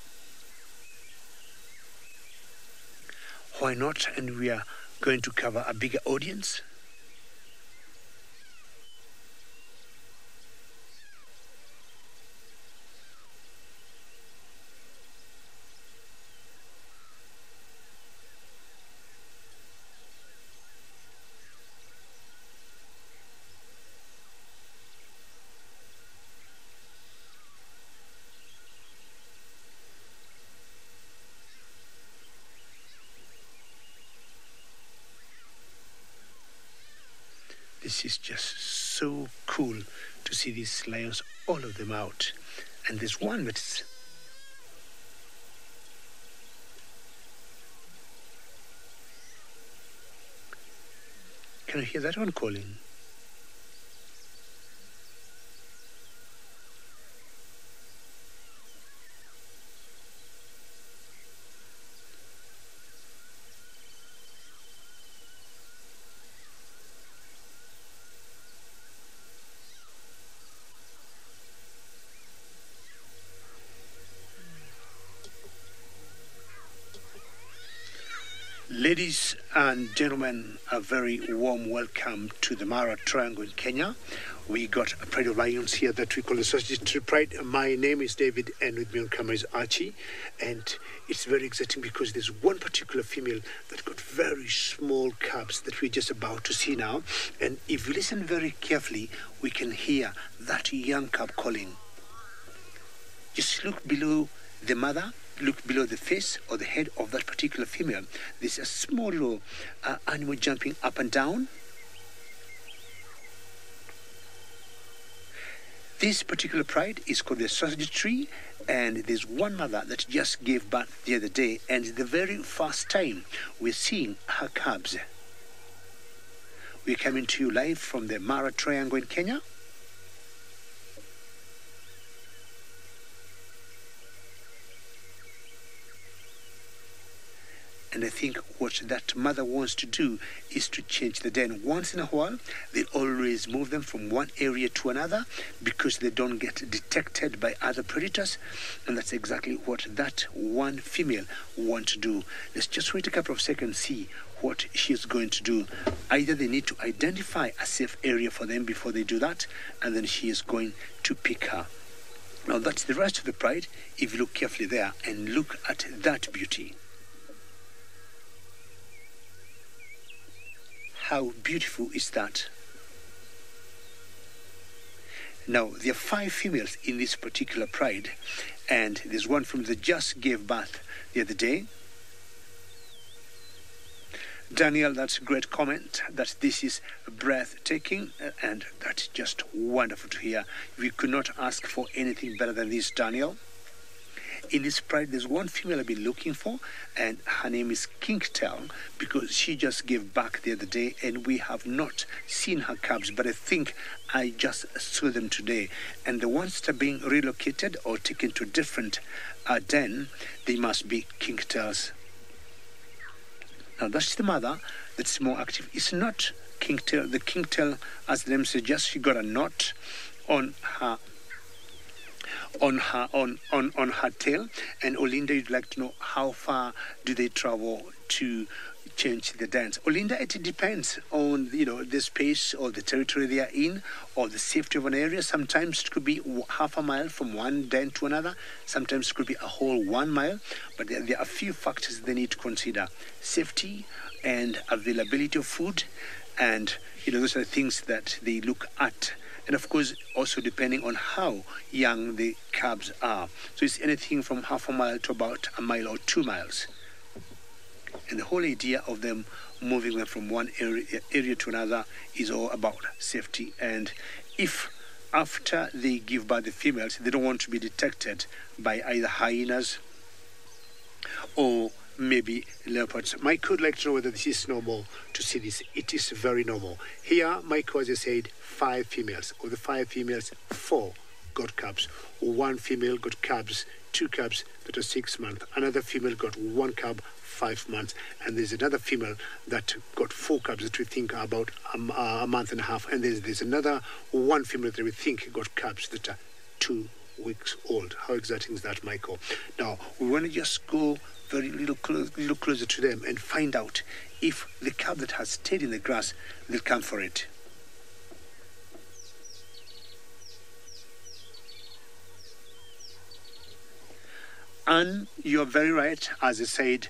Why not? And we are going to cover a bigger audience. This is just so cool to see these lions, all of them out. And there's one that's can you hear that one calling? Ladies and gentlemen, a very warm welcome to the Mara Triangle in Kenya. We got a pride of lions here that we call the Sausage Tree Pride. My name is David, and with me on camera is Archie. And it's very exciting because there's one particular female that got very small cubs that we're just about to see now. And if you listen very carefully, we can hear that young cub calling. Just look below the mother. Look below the face or the head of that particular female. There's a small little animal jumping up and down. This particular pride is called the sausage tree, and there's one mother that just gave birth the other day, and the very first time we're seeing her cubs. We're coming to you live from the Mara Triangle in Kenya. And I think what that mother wants to do is to change the den. Once in a while, they always move them from one area to another because they don't get detected by other predators. And that's exactly what that one female wants to do. Let's just wait a couple of seconds, see what she's going to do. Either they need to identify a safe area for them before they do that, and then she is going to pick her. Now that's the rest of the pride. If you look carefully there and look at that beauty. How beautiful is that? Now, there are 5 females in this particular pride, and there's one from that just gave birth the other day. Daniel, that's a great comment, that this is breathtaking, and that's just wonderful to hear. We could not ask for anything better than this, Daniel. In this pride, there's one female I've been looking for, and her name is Kingtail, because she just gave birth the other day, and we have not seen her cubs, but I think I just saw them today. And the ones that are being relocated or taken to a different den, they must be Kingtails. Now that's the mother that's more active. It's not Kingtail. The Kingtail, as the name suggests, she got a knot on her tail. And Olinda, you'd like to know how far do they travel to change the dance? Olinda, it depends on the space or the territory they are in, or the safety of an area. Sometimes it could be half a mile from one den to another. Sometimes it could be a whole 1 mile. But there are a few factors they need to consider: safety and availability of food, and those are the things that they look at. And of course, also depending on how young the cubs are. So it's anything from half a mile to about a mile or 2 miles. And the whole idea of them moving them from one area to another is all about safety. And if after they give birth the females, they don't want to be detected by either hyenas or maybe leopards. Michael would like to know whether this is normal to see this. It is very normal. Here, Michael, as I said, 5 females. Of the 5 females, 4 got cubs. 1 female got cubs, 2 cubs that are 6 months. Another female got 1 cub, 5 months. And there's another female that got 4 cubs that we think are about a month and a half. And there's another 1 female that we think got cubs that are 2 weeks old. How exciting is that, Michael? Now, we want to just go very little closer to them and find out if the cub that has stayed in the grass will come for it. And you're very right, as I said,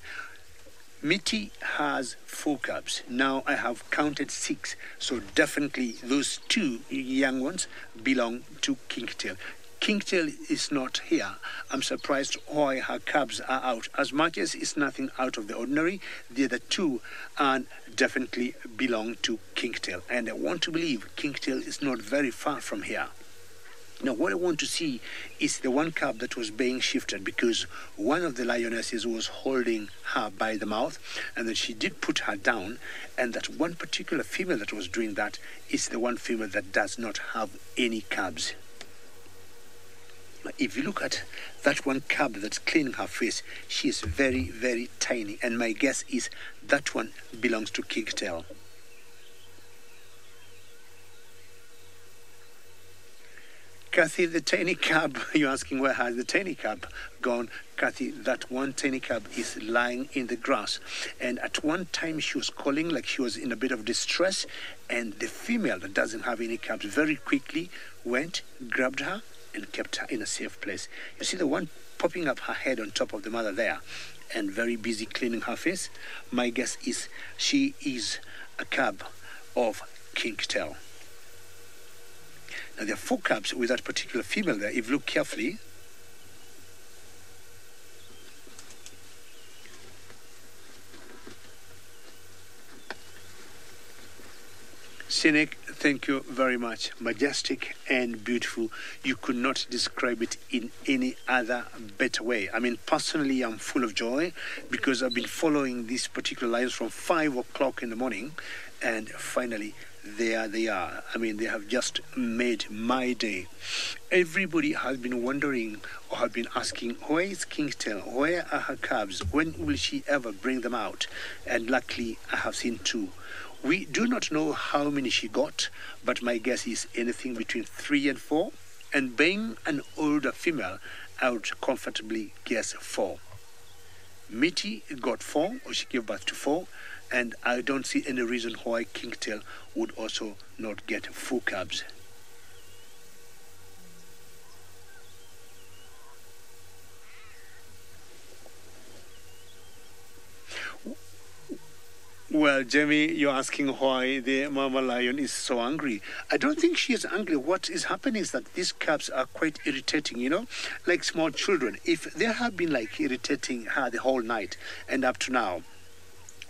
Mitty has 4 cubs. Now I have counted 6, so definitely those 2 young ones belong to Kingtail. Kingtail is not here. I'm surprised why her cubs are out. As much as it's nothing out of the ordinary, the other 2 definitely belong to Kingtail. And I want to believe Kingtail is not very far from here. Now, what I want to see is the one cub that was being shifted, because one of the lionesses was holding her by the mouth, and then she did put her down, and that one particular female that was doing that is the one female that does not have any cubs. If you look at that one cub that's cleaning her face, she is very, very tiny, and my guess is that one belongs to Kingtail. Kathy, the tiny cub, you're asking where has the tiny cub gone? Kathy, that one tiny cub is lying in the grass. And at one time she was calling like she was in a bit of distress. And the female that doesn't have any cubs very quickly went, grabbed her, and kept her in a safe place. You see the one popping up her head on top of the mother there and very busy cleaning her face? My guess is she is a cub of Kingtail. Now, there are 4 cubs with that particular female there. If you look carefully, Scenic, thank you very much. Majestic and beautiful. You could not describe it in any other better way. I mean, personally, I'm full of joy because I've been following these particular lions from 5 o'clock in the morning, and finally, there they are. I mean, they have just made my day. Everybody has been wondering or have been asking, where is Kingtail? Where are her cubs? When will she ever bring them out? And luckily, I have seen 2. We do not know how many she got, but my guess is anything between 3 and 4. And being an older female, I would comfortably guess 4. Mitty got 4, or she gave birth to 4. And I don't see any reason why Kingtail would also not get 4 cubs. Well, Jamie, you're asking why the mama lion is so angry. I don't think she is angry. What is happening is that these cubs are quite irritating, you know, like small children. If they have been like irritating her the whole night and up to now,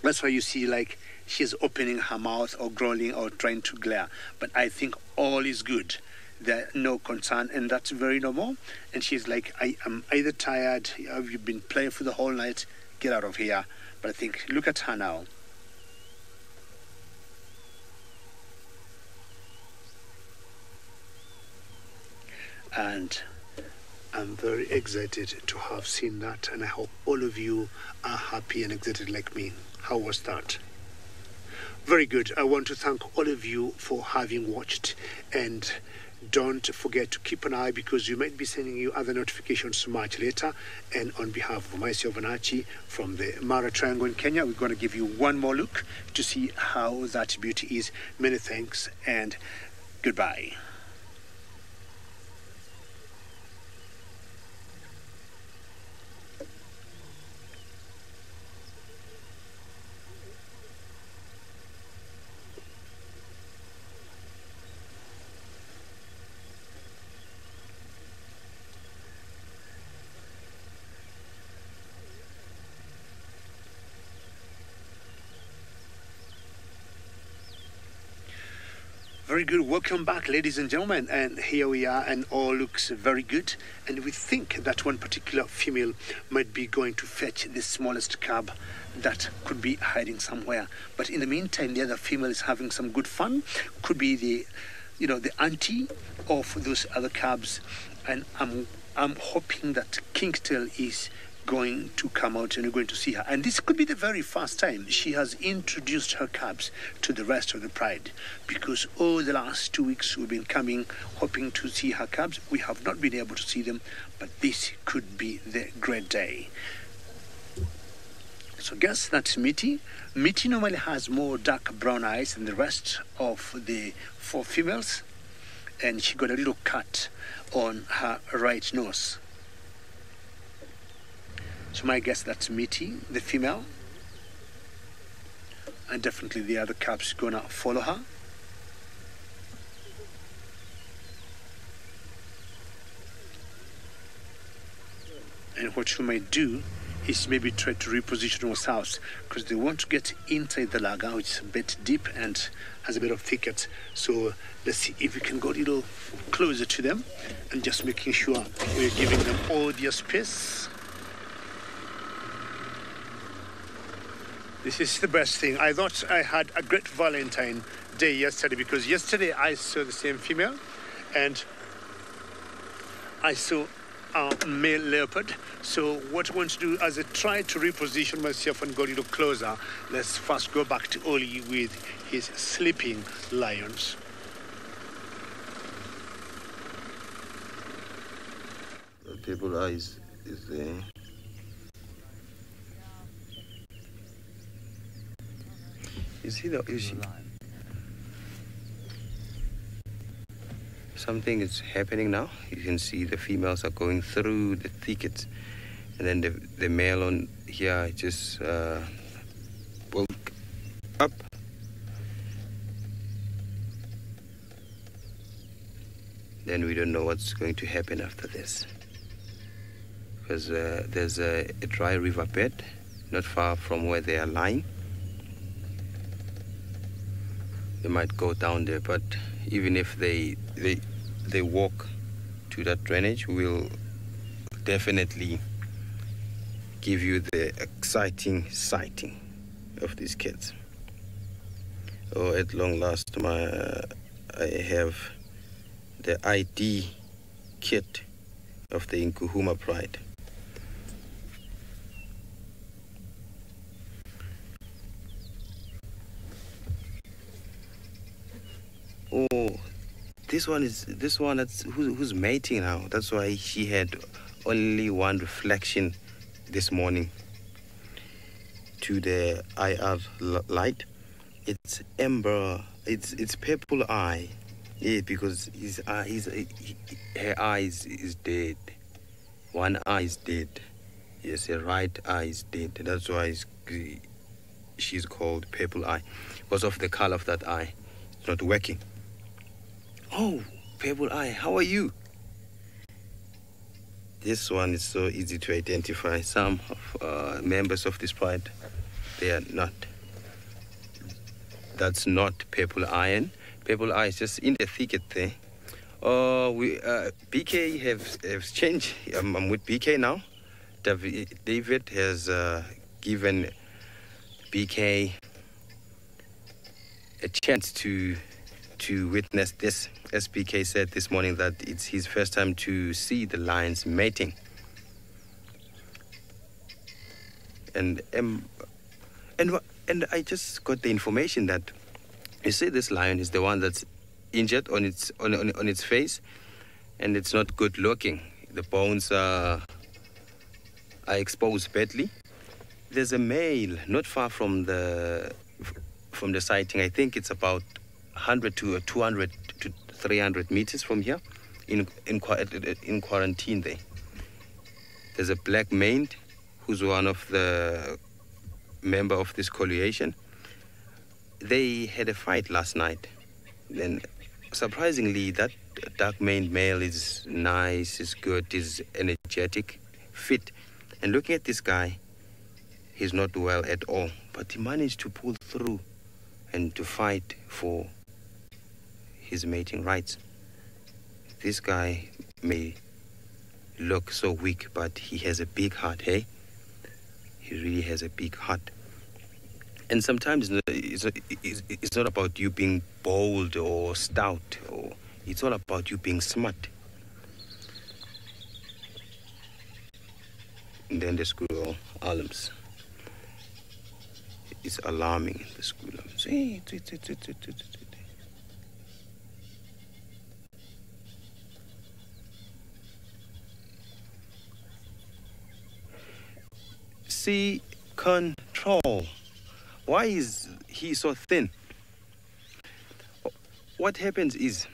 that's why you see like she's opening her mouth or growling or trying to glare. But I think all is good. There's no concern, and that's very normal. And she's like, I am either tired, have you been playing for the whole night? Get out of here. But I think, look at her now. And I'm very excited to have seen that, and I hope all of you are happy and excited like me. How was that? Very good. I want to thank all of you for having watched, and don't forget to keep an eye because we might be sending you other notifications much later. And on behalf of myself and Archie from the Mara Triangle in Kenya, we're going to give you one more look to see how that beauty is. Many thanks and goodbye. Very good. Welcome back, ladies and gentlemen. And here we are, and all looks very good. And we think that one particular female might be going to fetch the smallest cub that could be hiding somewhere. But in the meantime, the other female is having some good fun. Could be the, you know, the auntie of those other cubs. And I'm hoping that Kingtail is going to come out and you're going to see her. And this could be the very first time she has introduced her cubs to the rest of the pride, because all the last 2 weeks we've been coming hoping to see her cubs. We have not been able to see them, but this could be the great day. So guess that's Mitty. Mitty normally has more dark brown eyes than the rest of the 4 females, and she got a little cut on her right nose. So my guess that's Mitty, the female. And definitely the other cubs gonna follow her. And what you might do is maybe try to reposition ourselves, because they want to get inside the laga, which is a bit deep and has a bit of thicket. So let's see if we can go a little closer to them and just making sure we're giving them all their space. This is the best thing. I thought I had a great Valentine Day yesterday, because yesterday I saw the same female and I saw a male leopard. So what I want to do as I try to reposition myself and go a little closer, let's first go back to Oli with his sleeping lions. Purple eye is there. You see something is happening now. You can see the females are going through the thickets, and then the male on here just woke up. Then we don't know what's going to happen after this, because there's a dry riverbed not far from where they are lying. They might go down there, but even if they walk to that drainage, we'll definitely give you the exciting sighting of these kids. Oh, at long last, I have the ID kit of the Nkuhuma Pride. Oh, this one that's who's mating now. That's why she had only one reflection this morning to the IR light. It's amber. It's purple eye. Yeah, because her eyes is dead. One eye is dead. Yes, her right eye is dead. That's why she's called purple eye, because of the color of that eye. It's not working. Oh, purple eye, how are you? This one is so easy to identify. Some of members of this pride, they are not. That's not purple iron. Purple eye is just in the thicket there. BK have changed. I'm with BK now. David has given BK a chance to witness this. As BK said this morning, that it's his first time to see the lions mating. And I just got the information that, you see, this lion is the one that's injured on its face, and it's not good looking. The bones are exposed badly. There's a male not far from the sighting. I think it's about 100 to 200 to 300 meters from here, in quarantine there. There's a black maned who's one of the member of this coalition. They had a fight last night. Then, surprisingly, that dark maned male is nice, is good, is energetic, fit. And looking at this guy, he's not well at all. But he managed to pull through and to fight for his mating rights. This guy may look so weak, but he has a big heart, hey? He really has a big heart. And sometimes it's not about you being bold or stout, or it's all about you being smart. And then the squirrel alarms. It's alarming, the squirrel alarms. See, control. Why is he so thin? What happens is,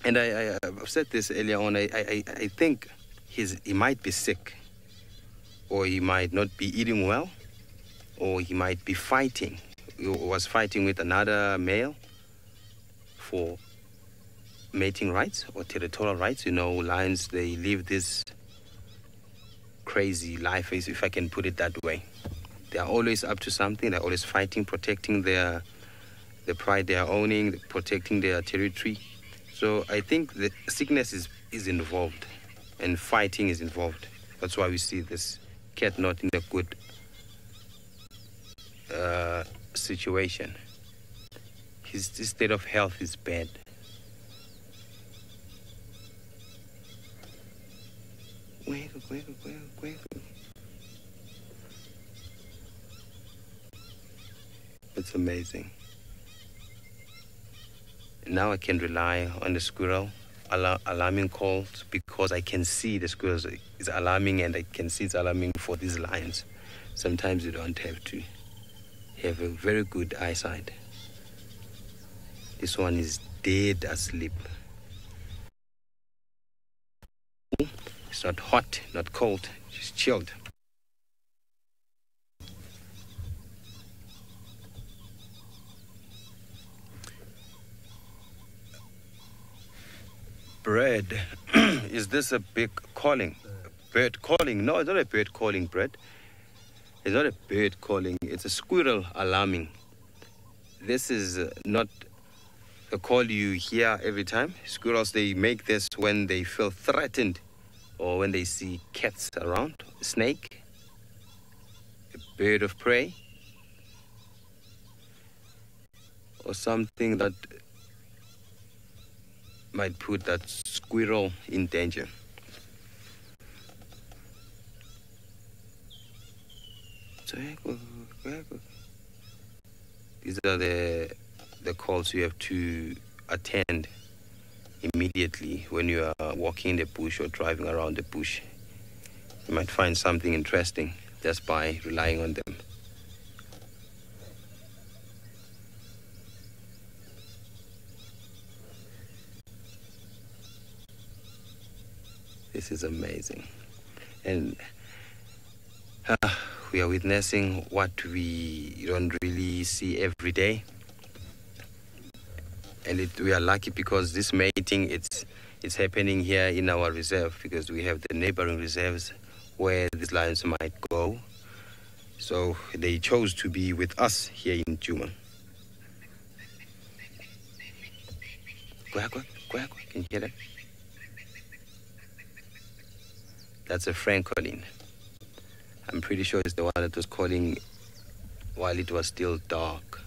and I've said this earlier on, I think he might be sick, or he might not be eating well, or he might be fighting. He was fighting with another male for mating rights or territorial rights. You know, lions, they live this crazy life, if I can put it that way. They are always up to something. They're always fighting, protecting the pride they are owning, protecting their territory. So I think the sickness is involved, and fighting is involved. That's why we see this cat not in a good situation. His state of health is bad. It's amazing. Now I can rely on the squirrel alarming calls because I can see the squirrels is alarming, and I can see it's alarming for these lions. Sometimes you don't have to have a very good eyesight. This one is dead asleep. It's not hot, not cold, just chilled. Bread, is this a big calling? Bird calling? No, it's not a bird calling, Bread. It's not a bird calling, it's a squirrel alarming. This is not a call you hear every time. Squirrels, they make this when they feel threatened or when they see cats around, a snake, a bird of prey, or something that might put that squirrel in danger. These are the calls you have to attend immediately when you are walking in the bush or driving around the bush. You might find something interesting just by relying on them. This is amazing. And we are witnessing what we don't really see every day. And we are lucky because this mating, it's happening here in our reserve, because we have the neighboring reserves where these lions might go. So they chose to be with us here in Juma. Quack, quack, quack, quack. Can you hear that? That's a francolin. I'm pretty sure it's the one that was calling while it was still dark.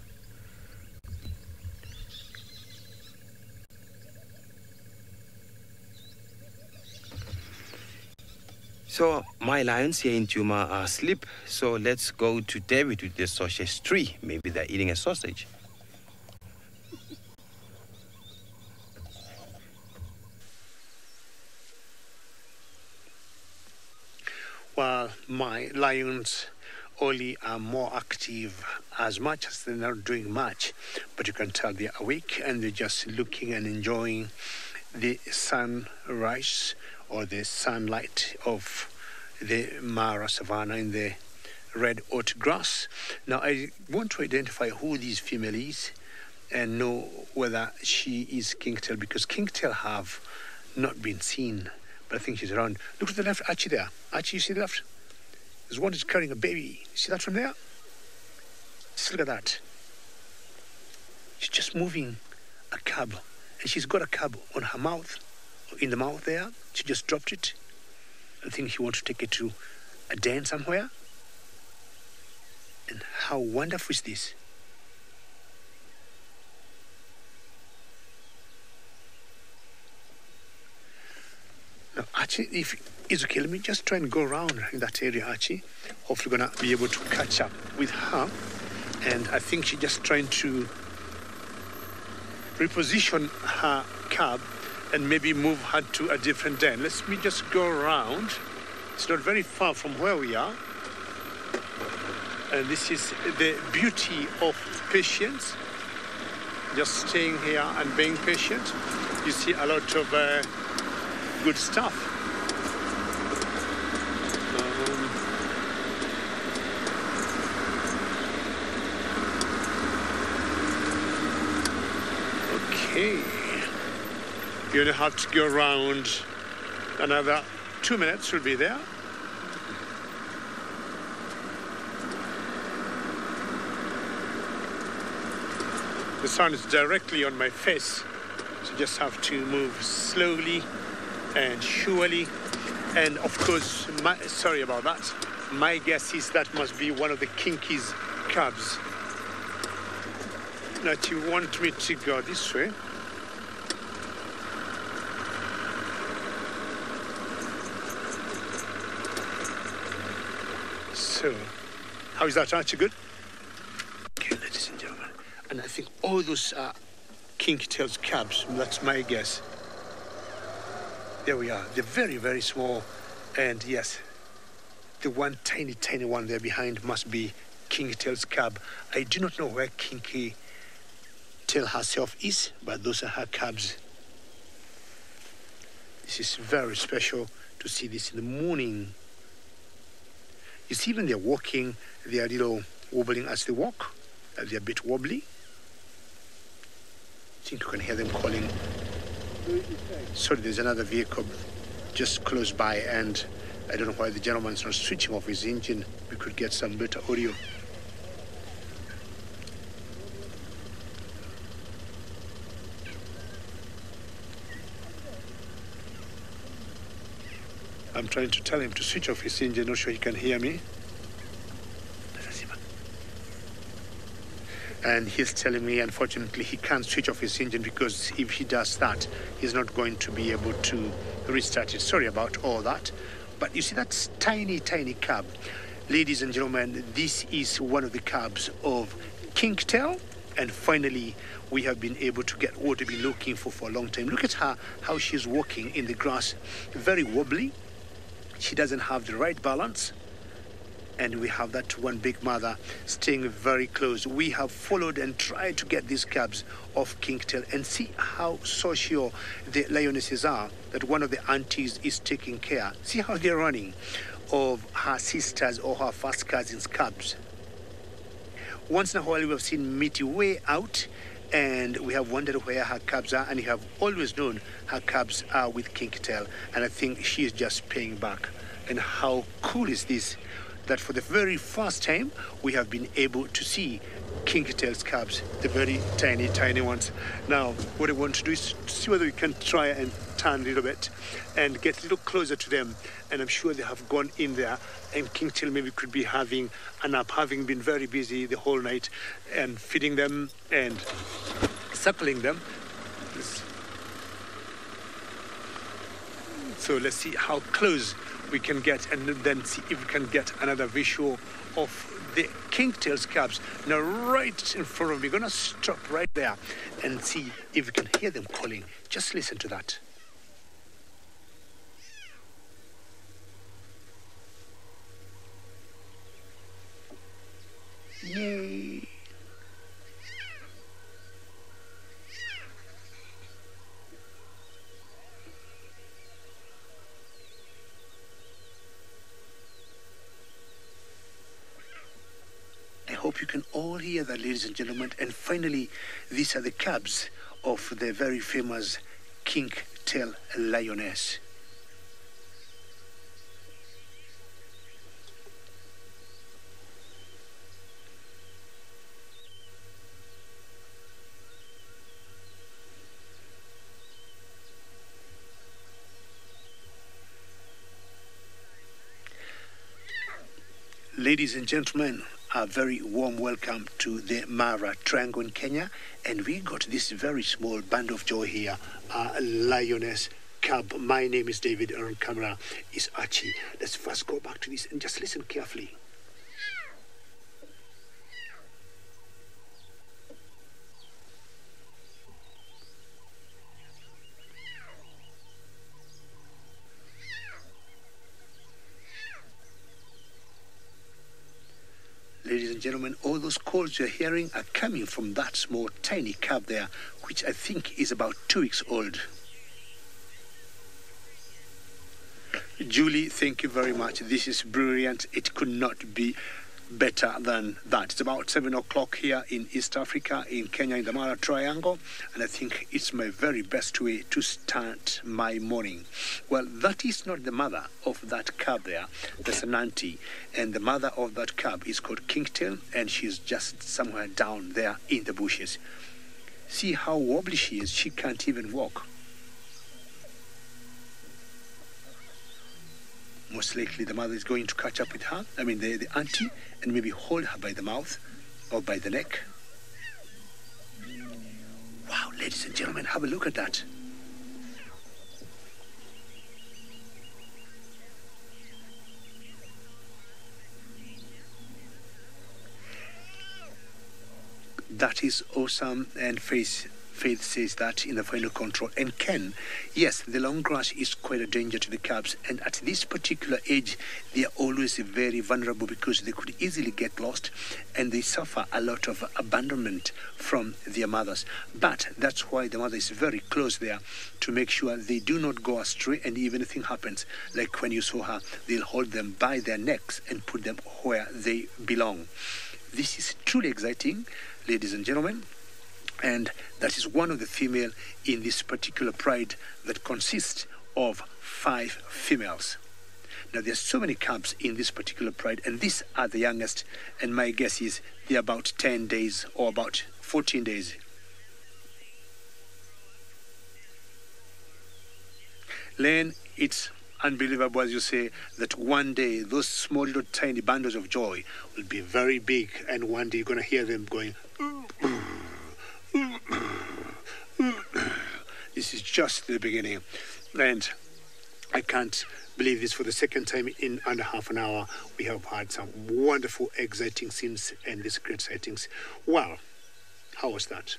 So my lions here in Juma are asleep. So let's go to David with the sausage tree. Maybe they're eating a sausage. Well, my lions only are more active as much as they're not doing much, but you can tell they're awake and they're just looking and enjoying the sunrise or the sunlight of the Mara savanna in the red oat grass. Now I want to identify who this female is and know whether she is Kingtail, because Kingtail have not been seen, but I think she's around. Look to the left, Archie there. Archie, you see the left? There's one that's carrying a baby. You see that from there? Just look at that. She's just moving a cub, and she's got a cub on her mouth, in the mouth there. She just dropped it. I think she wants to take it to a den somewhere. And how wonderful is this? Now, Archie, if it's okay, let me just try and go around in that area, Archie. Hopefully we're going to be able to catch up with her. And I think she's just trying to reposition her cub and maybe move her to a different den. Let me just go around. It's not very far from where we are. And this is the beauty of patience. Just staying here and being patient. You see a lot of good stuff. Okay. You only have to go around another 2 minutes, we'll be there. The sun is directly on my face, so just have to move slowly and surely. And of course, sorry about that. My guess is that must be one of the Kinky's cubs. Now, do you want me to go this way? So, how is that, Archie? Good? Okay, ladies and gentlemen. And I think all those are Kinky-tailed cubs. That's my guess. There we are. They're very, very small. And yes, the one tiny, tiny one there behind must be Kingtail's cub. I do not know where Kinky Tail herself is, but those are her cubs. This is very special to see this in the morning. You see when they're walking, they are a little wobbling as they walk. They're a bit wobbly. I think you can hear them calling. Sorry, there's another vehicle just close by, and I don't know why the gentleman's not switching off his engine. We could get some better audio. I'm trying to tell him to switch off his engine. Not sure he can hear me. And he's telling me, unfortunately, he can't switch off his engine because if he does that, he's not going to be able to restart it. Sorry about all that. But you see, that's tiny, tiny cub. Ladies and gentlemen, this is one of the cubs of Kingtail. And finally, we have been able to get what we've been looking for a long time. Look at her, how she's walking in the grass. Very wobbly. She doesn't have the right balance. And we have that one big mother staying very close. We have followed and tried to get these cubs off Kingtail and see how social the lionesses are, that one of the aunties is taking care. See how they're running of her sisters or her first cousin's cubs. Once in a while we have seen Mitty way out, and we have wondered where her cubs are, and we have always known her cubs are with Kingtail, and I think she is just paying back. And how cool is this? That for the very first time, we have been able to see Kingtail's cubs, the very tiny, tiny ones. Now, what I want to do is see whether we can try and turn a little bit and get a little closer to them. And I'm sure they have gone in there, and Kingtail maybe could be having a nap, having been very busy the whole night and feeding them and suckling them. So let's see how close we can get, and then see if we can get another visual of the Kingtail's cubs. Now, right in front of me, we're going to stop right there and see if we can hear them calling. Just listen to that. Yay! I hope you can all hear that, ladies and gentlemen. And finally, these are the cubs of the very famous Kingtail lioness. Ladies and gentlemen, a very warm welcome to the Mara Triangle in Kenya, and we got this very small band of joy here, a lioness cub. My name is David, and on camera is Archie. Let's first go back to this and just listen carefully. Ladies and gentlemen, all those calls you're hearing are coming from that small, tiny cub there, which I think is about 2 weeks old. Julie, thank you very much. This is brilliant. It could not be better than that. It's about 7 o'clock here in East Africa, in Kenya, in the Mara Triangle, and I think it's my very best way to start my morning. Well, that is not the mother of that cub there. That's an auntie, and the mother of that cub is called Kingtail, and she's just somewhere down there in the bushes. See how wobbly she is. She can't even walk. Most likely the mother is going to catch up with her, the auntie, and maybe hold her by the mouth or by the neck. Wow, ladies and gentlemen, have a look at that. That is awesome, and face Faith says that in the final control. And Ken, yes, the long grass is quite a danger to the cubs. And at this particular age, they are always very vulnerable because they could easily get lost and they suffer a lot of abandonment from their mothers. But that's why the mother is very close there to make sure they do not go astray. And even if anything happens, like when you saw her, they'll hold them by their necks and put them where they belong. This is truly exciting, ladies and gentlemen. And that is one of the female in this particular pride that consists of 5 females. Now, there's so many cubs in this particular pride, and these are the youngest, and my guess is they're about 10 days or about 14 days. Len, it's unbelievable, as you say, that one day those small little tiny bundles of joy will be very big, and one day you're going to hear them going... This is just the beginning, and I can't believe this. For the second time in under half an hour, we have had some wonderful, exciting scenes and these great sightings. Well, how was that?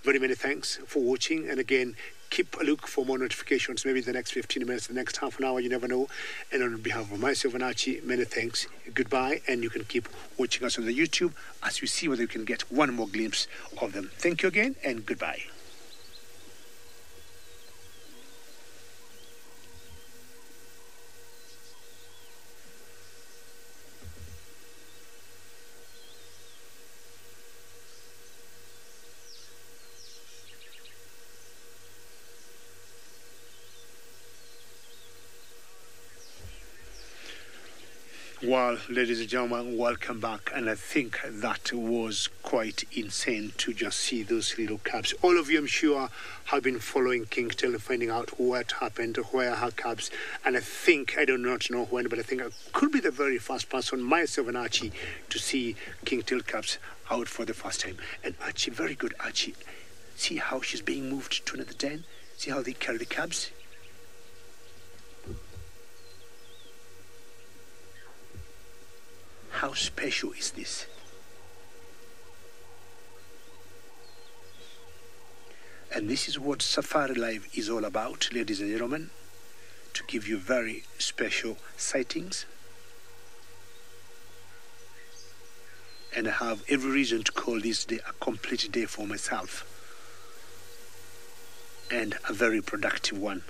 Very many thanks for watching, and again, keep a look for more notifications, maybe the next 15 minutes, the next half an hour, you never know. And on behalf of myself and Archie, many thanks, goodbye, and you can keep watching us on the YouTube as we see whether you can get one more glimpse of them. Thank you again, and goodbye. Well, ladies and gentlemen, welcome back. And I think that was quite insane to just see those little cubs. All of you, I'm sure, have been following Kingtail and finding out what happened, where her cubs. And I think, I do not know when, but I think I could be the very first person, myself and Archie, to see Kingtail cubs out for the first time. And Archie, very good, Archie. See how she's being moved to another den? See how they carry the cubs? How special is this? And this is what SafariLive is all about, ladies and gentlemen, to give you very special sightings. And I have every reason to call this day a complete day for myself. And a very productive one.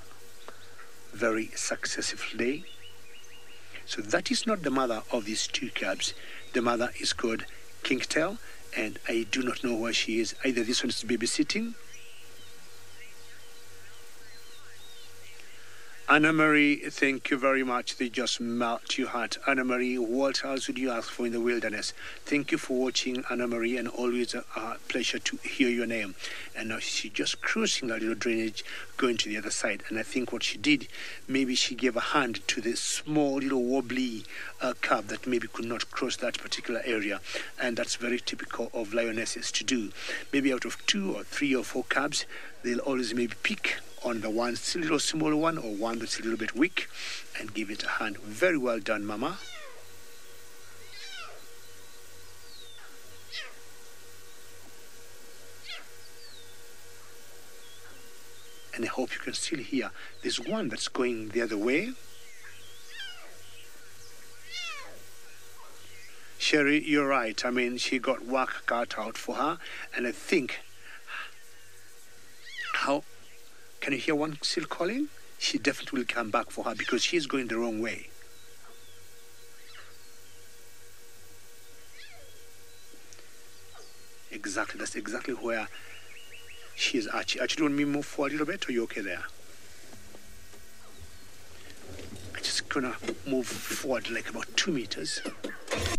Very successful day. So that is not the mother of these 2 cubs. The mother is called Kingtail, and I do not know where she is. Either this one is babysitting. Anna Marie, thank you very much. They just melt your heart. Anna Marie, what else would you ask for in the wilderness? Thank you for watching, Anna Marie, and always a pleasure to hear your name. And now she's just crossing that little drainage, going to the other side. And I think what she did, maybe she gave a hand to the small little wobbly cub that maybe could not cross that particular area. And that's very typical of lionesses to do. Maybe out of 2 or 3 or 4 cubs, they'll always maybe pick on the one little small one or one that's a little bit weak and give it a hand. Very well done, Mama. And I hope you can still hear. There's one that's going the other way. Sherry, you're right. I mean, she got work cut out for her. And I think, how can you hear one still calling? She definitely will come back for her because she's going the wrong way. Exactly, that's exactly where she is. Archie, do you want me to move forward a little bit, or are you okay there? I'm just gonna move forward like about 2 meters.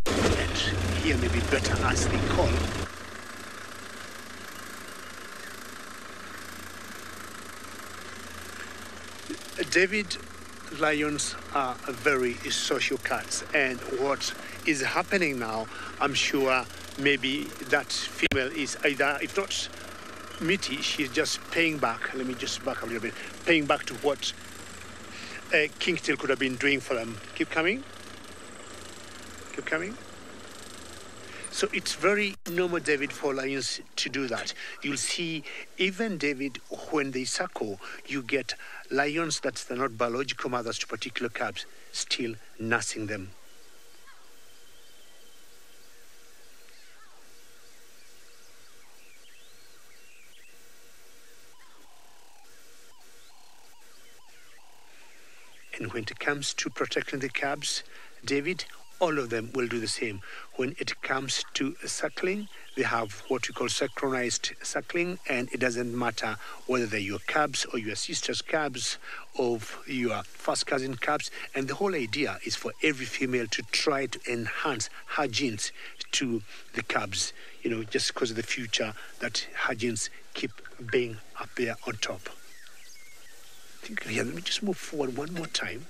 And here may be better as they call. David, lions are very social cats, and what is happening now, I'm sure maybe that female is either, if not Mitty, she's just paying back. Let me just back up a little bit. Paying back to what Kingtail could have been doing for them. Keep coming. Keep coming. So it's very normal, David, for lions to do that. You'll see, even, David, when they suckle, you get lions that are not biological mothers to particular cubs still nursing them. And when it comes to protecting the cubs, David, all of them will do the same. When it comes to suckling, they have what we call synchronized suckling, and it doesn't matter whether they're your cubs or your sister's cubs or your first cousin cubs. And the whole idea is for every female to try to enhance her genes to the cubs, you know, just because of the future that her genes keep being up there on top. I think, yeah, let me just move forward one more time.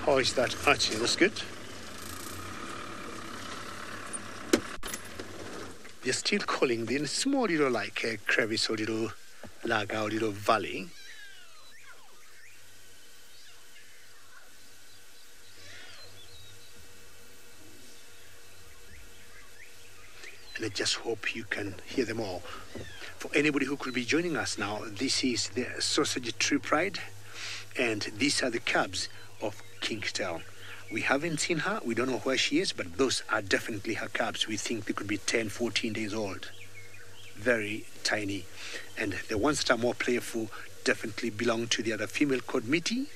How is that, Archie? That's good. They're still calling in small little like crevice or little laga or little valley. And I just hope you can hear them all. For anybody who could be joining us now, this is the Sausage Tree Pride, and these are the cubs of Kingtail. We haven't seen her, we don't know where she is, but those are definitely her cubs. We think they could be 10, 14 days old. Very tiny. And the ones that are more playful definitely belong to the other female called Mitty.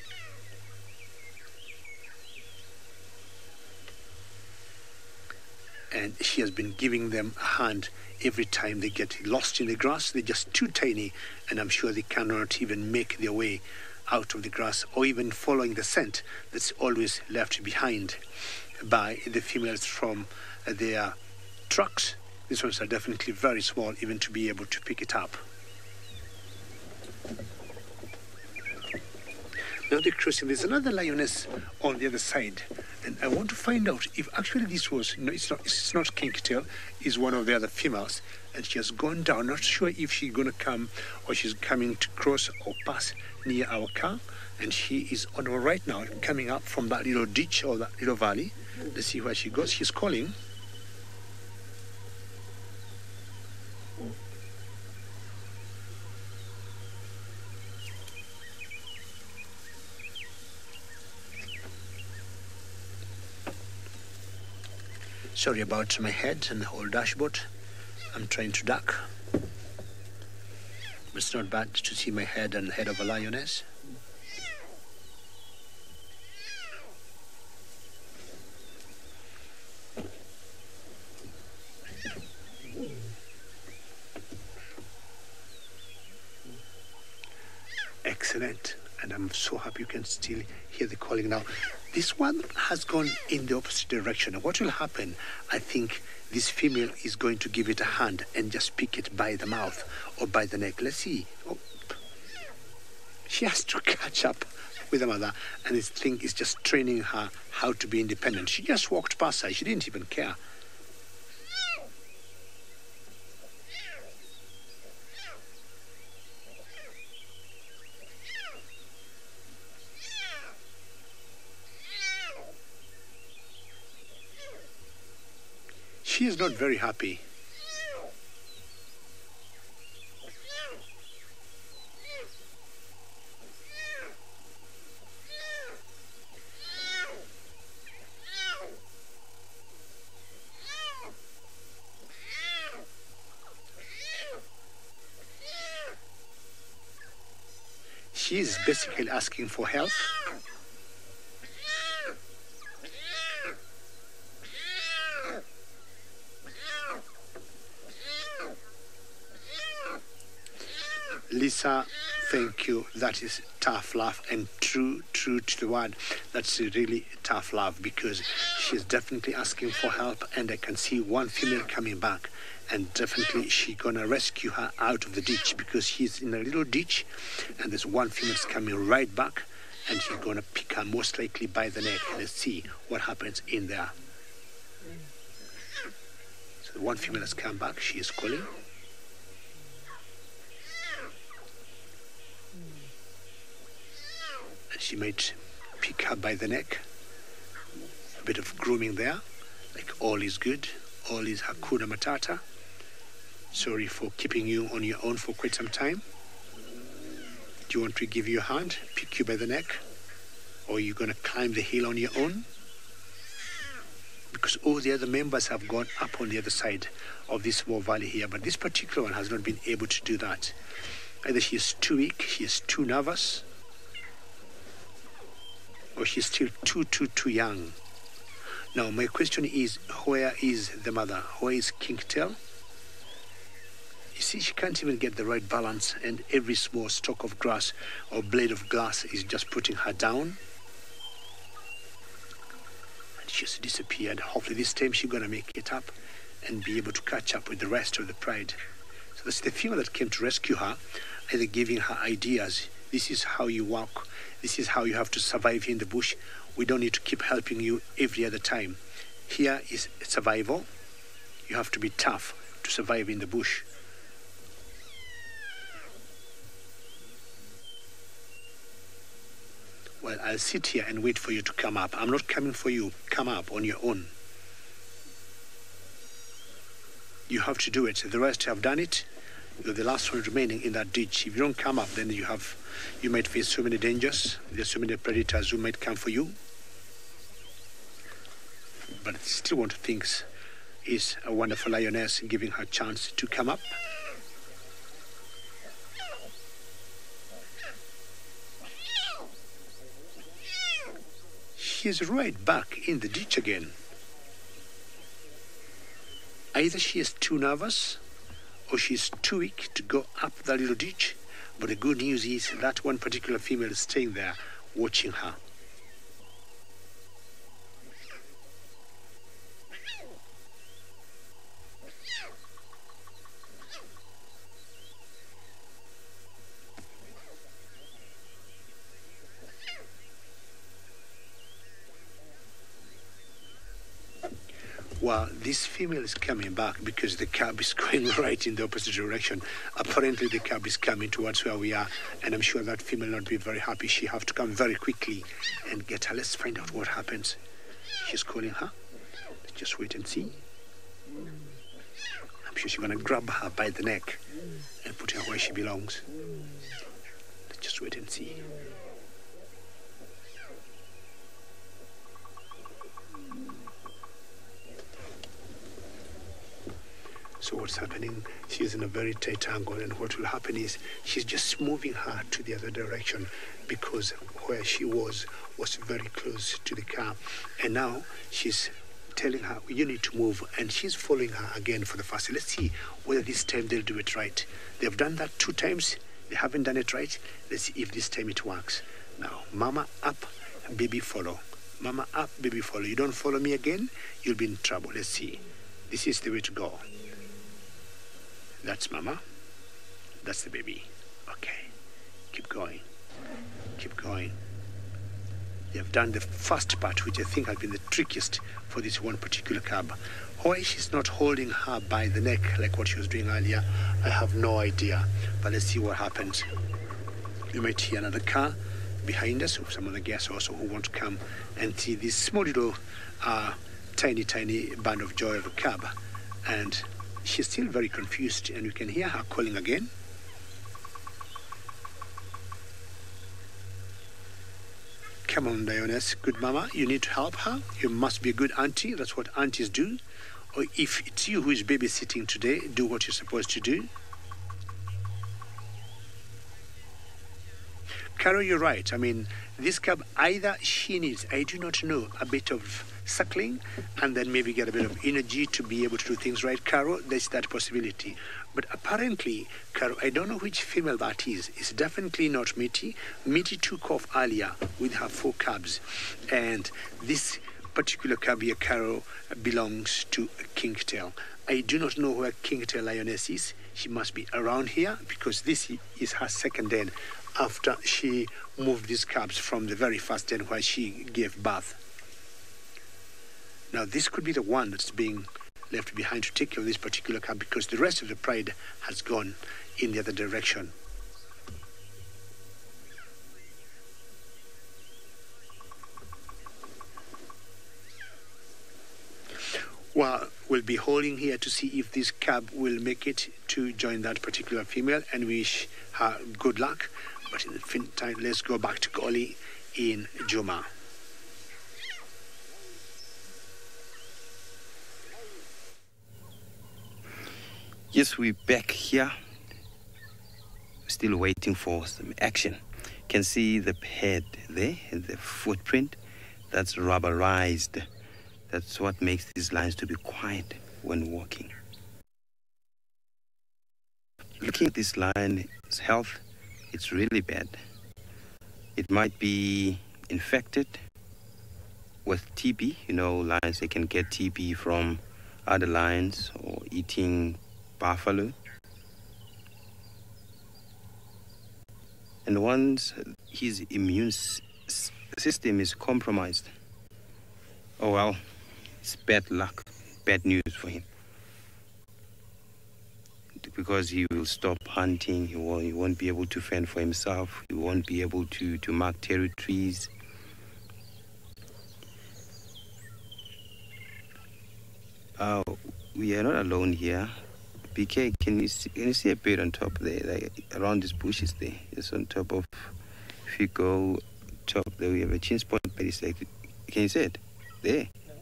And she has been giving them a hand every time they get lost in the grass. They're just too tiny, and I'm sure they cannot even make their way out of the grass or even following the scent that's always left behind by the females from their trucks. These ones are definitely very small even to be able to pick it up. Now they're crossing. There's another lioness on the other side, and I want to find out if actually this was, no, it's not Kingtail, it's one of the other females, and she has gone down. Not sure if she's going to come or she's coming to cross or pass near our car, and she is on her right now, coming up from that little ditch or that little valley. Let's see where she goes. She's calling. Sorry about my head and the whole dashboard. I'm trying to duck. But it's not bad to see my head and the head of a lioness. Excellent. And I'm so happy you can still hear the calling now. This one has gone in the opposite direction. And what will happen, I think this female is going to give it a hand and just pick it by the mouth or by the neck. Let's see. Oh. She has to catch up with the mother, and this thing is just training her how to be independent. She just walked past her. She didn't even care. She is not very happy. She is basically asking for help. Lisa, thank you. That is tough love and true to the word. That's a really tough love, because she's definitely asking for help, and I can see one female coming back, and definitely she's gonna rescue her out of the ditch, because she's in a little ditch and there's one female coming right back, and she's gonna pick her most likely by the neck. Let's see what happens in there. So The one female has come back. She is calling. And she might pick her by the neck. A bit of grooming there. Like all is good. All is Hakuna Matata. Sorry for keeping you on your own for quite some time. Do you want to give you a hand, pick you by the neck? Or are you going to climb the hill on your own? Because all the other members have gone up on the other side of this small valley here, but this particular one has not been able to do that. Either she is too weak, she is too nervous, or she's still too young. Now, my question is, where is the mother? Where is Kingtail? You see, she can't even get the right balance, and every small stalk of grass or blade of grass is just putting her down. And she's disappeared. Hopefully this time she's going to make it up and be able to catch up with the rest of the pride. So that's the female that came to rescue her, either giving her ideas. This is how you walk. This is how you have to survive here in the bush. We don't need to keep helping you every other time. Here is survival. You have to be tough to survive in the bush. Well, I'll sit here and wait for you to come up. I'm not coming for you. Come up on your own. You have to do it. The rest have done it. You're the last one remaining in that ditch. If you don't come up, then you might face so many dangers. There's so many predators who might come for you. But I still want to think is a wonderful lioness giving her a chance to come up. She's right back in the ditch again. Either she is too nervous or she's too weak to go up the little ditch. But the good news is that one particular female is staying there watching her. Well, this female is coming back because the cab is going right in the opposite direction. Apparently, the cab is coming towards where we are, and I'm sure that female will not be very happy. She have to come very quickly and get her. Let's find out what happens. She's calling her. Let's just wait and see. I'm sure she's going to grab her by the neck and put her where she belongs. Let's just wait and see. So what's happening, she's in a very tight angle, and what will happen is she's just moving her to the other direction because where she was very close to the car. And now she's telling her, you need to move, and she's following her again for the first. Let's see whether this time they'll do it right. They've done that 2 times. They haven't done it right. Let's see if this time it works. Now, mama up, baby follow. Mama up, baby follow. You don't follow me again, you'll be in trouble. Let's see. This is the way to go. That's mama. That's the baby. Okay. Keep going. Keep going. They have done the first part, which I think has been the trickiest for this one particular cab. Why she's not holding her by the neck like what she was doing earlier, I have no idea. But let's see what happens. You might hear another car behind us, or some other guests also who want to come and see this small little tiny band of joy of a cab. And she's still very confused, and you can hear her calling again. Come on, Lioness, good mama, you need to help her. You must be a good auntie. That's what aunties do. Or if it's you who is babysitting today, do what you're supposed to do. Carol, you're right. I mean, this cab, either she needs, I do not know, a bit of suckling and then maybe get a bit of energy to be able to do things right. Carol, there's that possibility. But apparently, Carol, I don't know which female that is. It's definitely not Mitty. Mitty took off earlier with her 4 cabs. And this particular cab here, Carol, belongs to Kingtail. I do not know where Kingtail Lioness is. She must be around here because this is her second den after she moved these cabs from the very first den where she gave birth. Now, this could be the one that's being left behind to take care of this particular cub because the rest of the pride has gone in the other direction. Well, we'll be holding here to see if this cub will make it to join that particular female and wish her good luck. But in the meantime, let's go back to Goli in Juma. Yes, we're back here. Still waiting for some action. You can see the head there, the footprint. That's rubberized. That's what makes these lions to be quiet when walking. Looking at this lion's health, it's really bad. It might be infected with TB. You know, lions, they can get TB from other lions or eating buffalo. And once his immune system is compromised, oh well, it's bad luck, bad news for him. Because he will stop hunting, he won't be able to fend for himself, he won't be able to mark territories. We are not alone here. BK, can you see a bird on top there, like around these bushes there? It's on top of, if you go top there, we have a chin spot, but it's like, can you see it? There. No.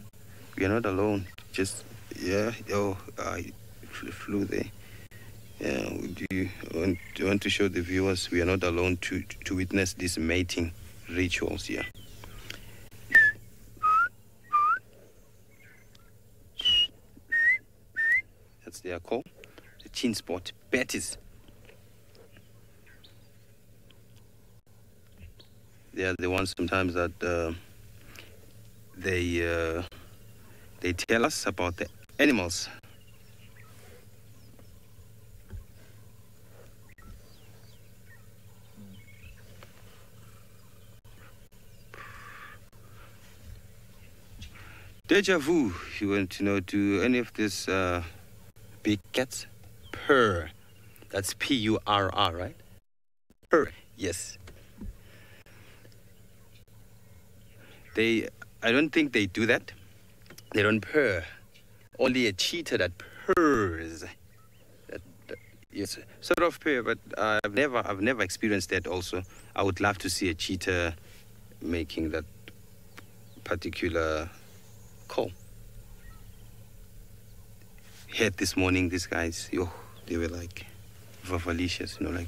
We are not alone. Just, yeah, it flew there. Yeah, do you want to show the viewers we are not alone to witness these mating rituals here? That's their call. The chin spot betties. They are the ones sometimes that they tell us about the animals. Deja vu, you want to know, do any of these big cats purr? That's P-U-R-R, right? Purr, yes. I don't think they do that. They don't purr. Only a cheetah that purrs. Yes, sort of purr, but I've never experienced that also. I would love to see a cheetah making that particular call. Heard this morning, these guys, they were like vavalicious, you know, like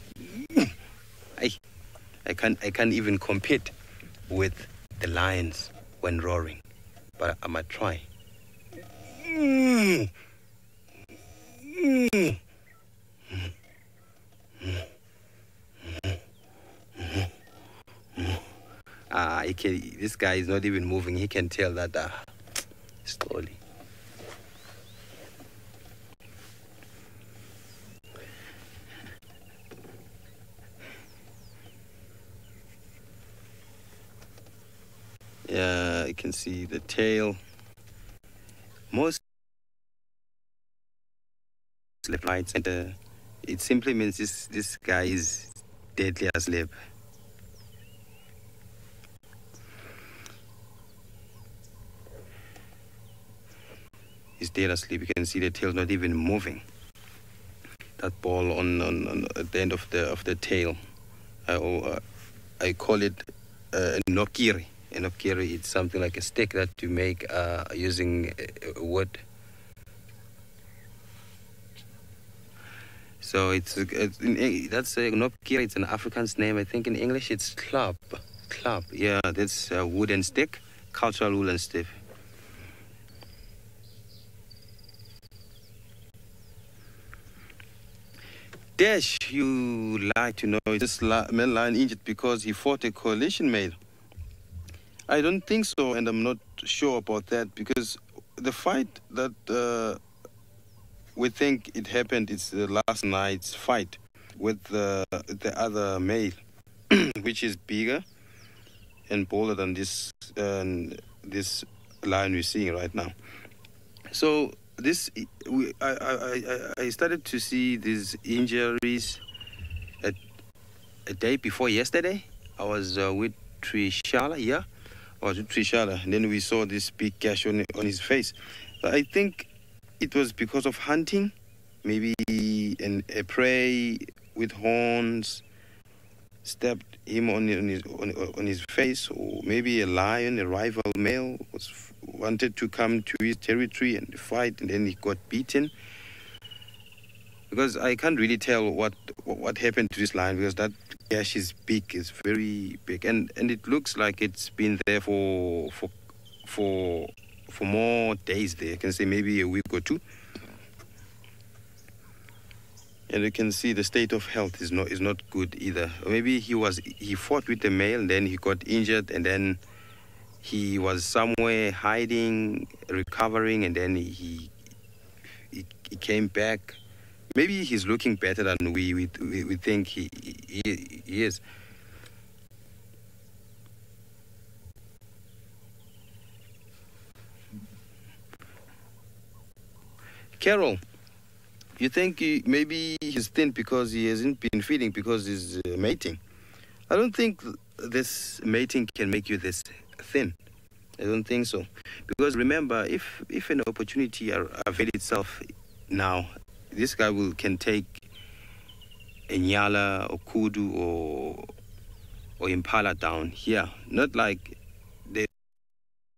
I can't even compete with the lions when roaring, but I might try. This guy is not even moving. He can tell that slowly. Yeah, you can see the tail. Most slip lights, and it simply means this guy is deadly asleep. He's dead asleep. You can see the tail not even moving. That ball on at the end of the tail. I call it a nokiri. A nokiri, it's something like a stick that you make using wood. So that's a nokiri. It's an Afrikaans name. I think in English it's club. Club. Yeah, that's a wooden stick, cultural wooden stick. Dash, you like to know this male lion injured because he fought a coalition male? I don't think so, and I'm not sure about that, because the fight that we think it happened is the last night's fight with the other male, which is bigger and bolder than this lion we're seeing right now. So I started to see these injuries a day before yesterday. I was with Trishala, yeah. I was with Trishala, and then we saw this big gash on his face. I think it was because of hunting, maybe a prey with horns stabbed him on his face, or maybe a lion, a rival male, wanted to come to his territory and fight, and then he got beaten. Because I can't really tell what happened to this lion, because that gash is big, it's very big, and it looks like it's been there for more days there. I can say maybe a week or two. And you can see the state of health is not good either. Or maybe he fought with the male, and then he got injured, and then he was somewhere hiding, recovering, and then he came back. Maybe he's looking better than we think he is. Carol, you think maybe he's thin because he hasn't been feeding, because he's mating? I don't think this mating can make you this thin. I don't think so. Because remember, if an opportunity avails itself now, this guy can take a nyala or kudu or impala down here. Not like they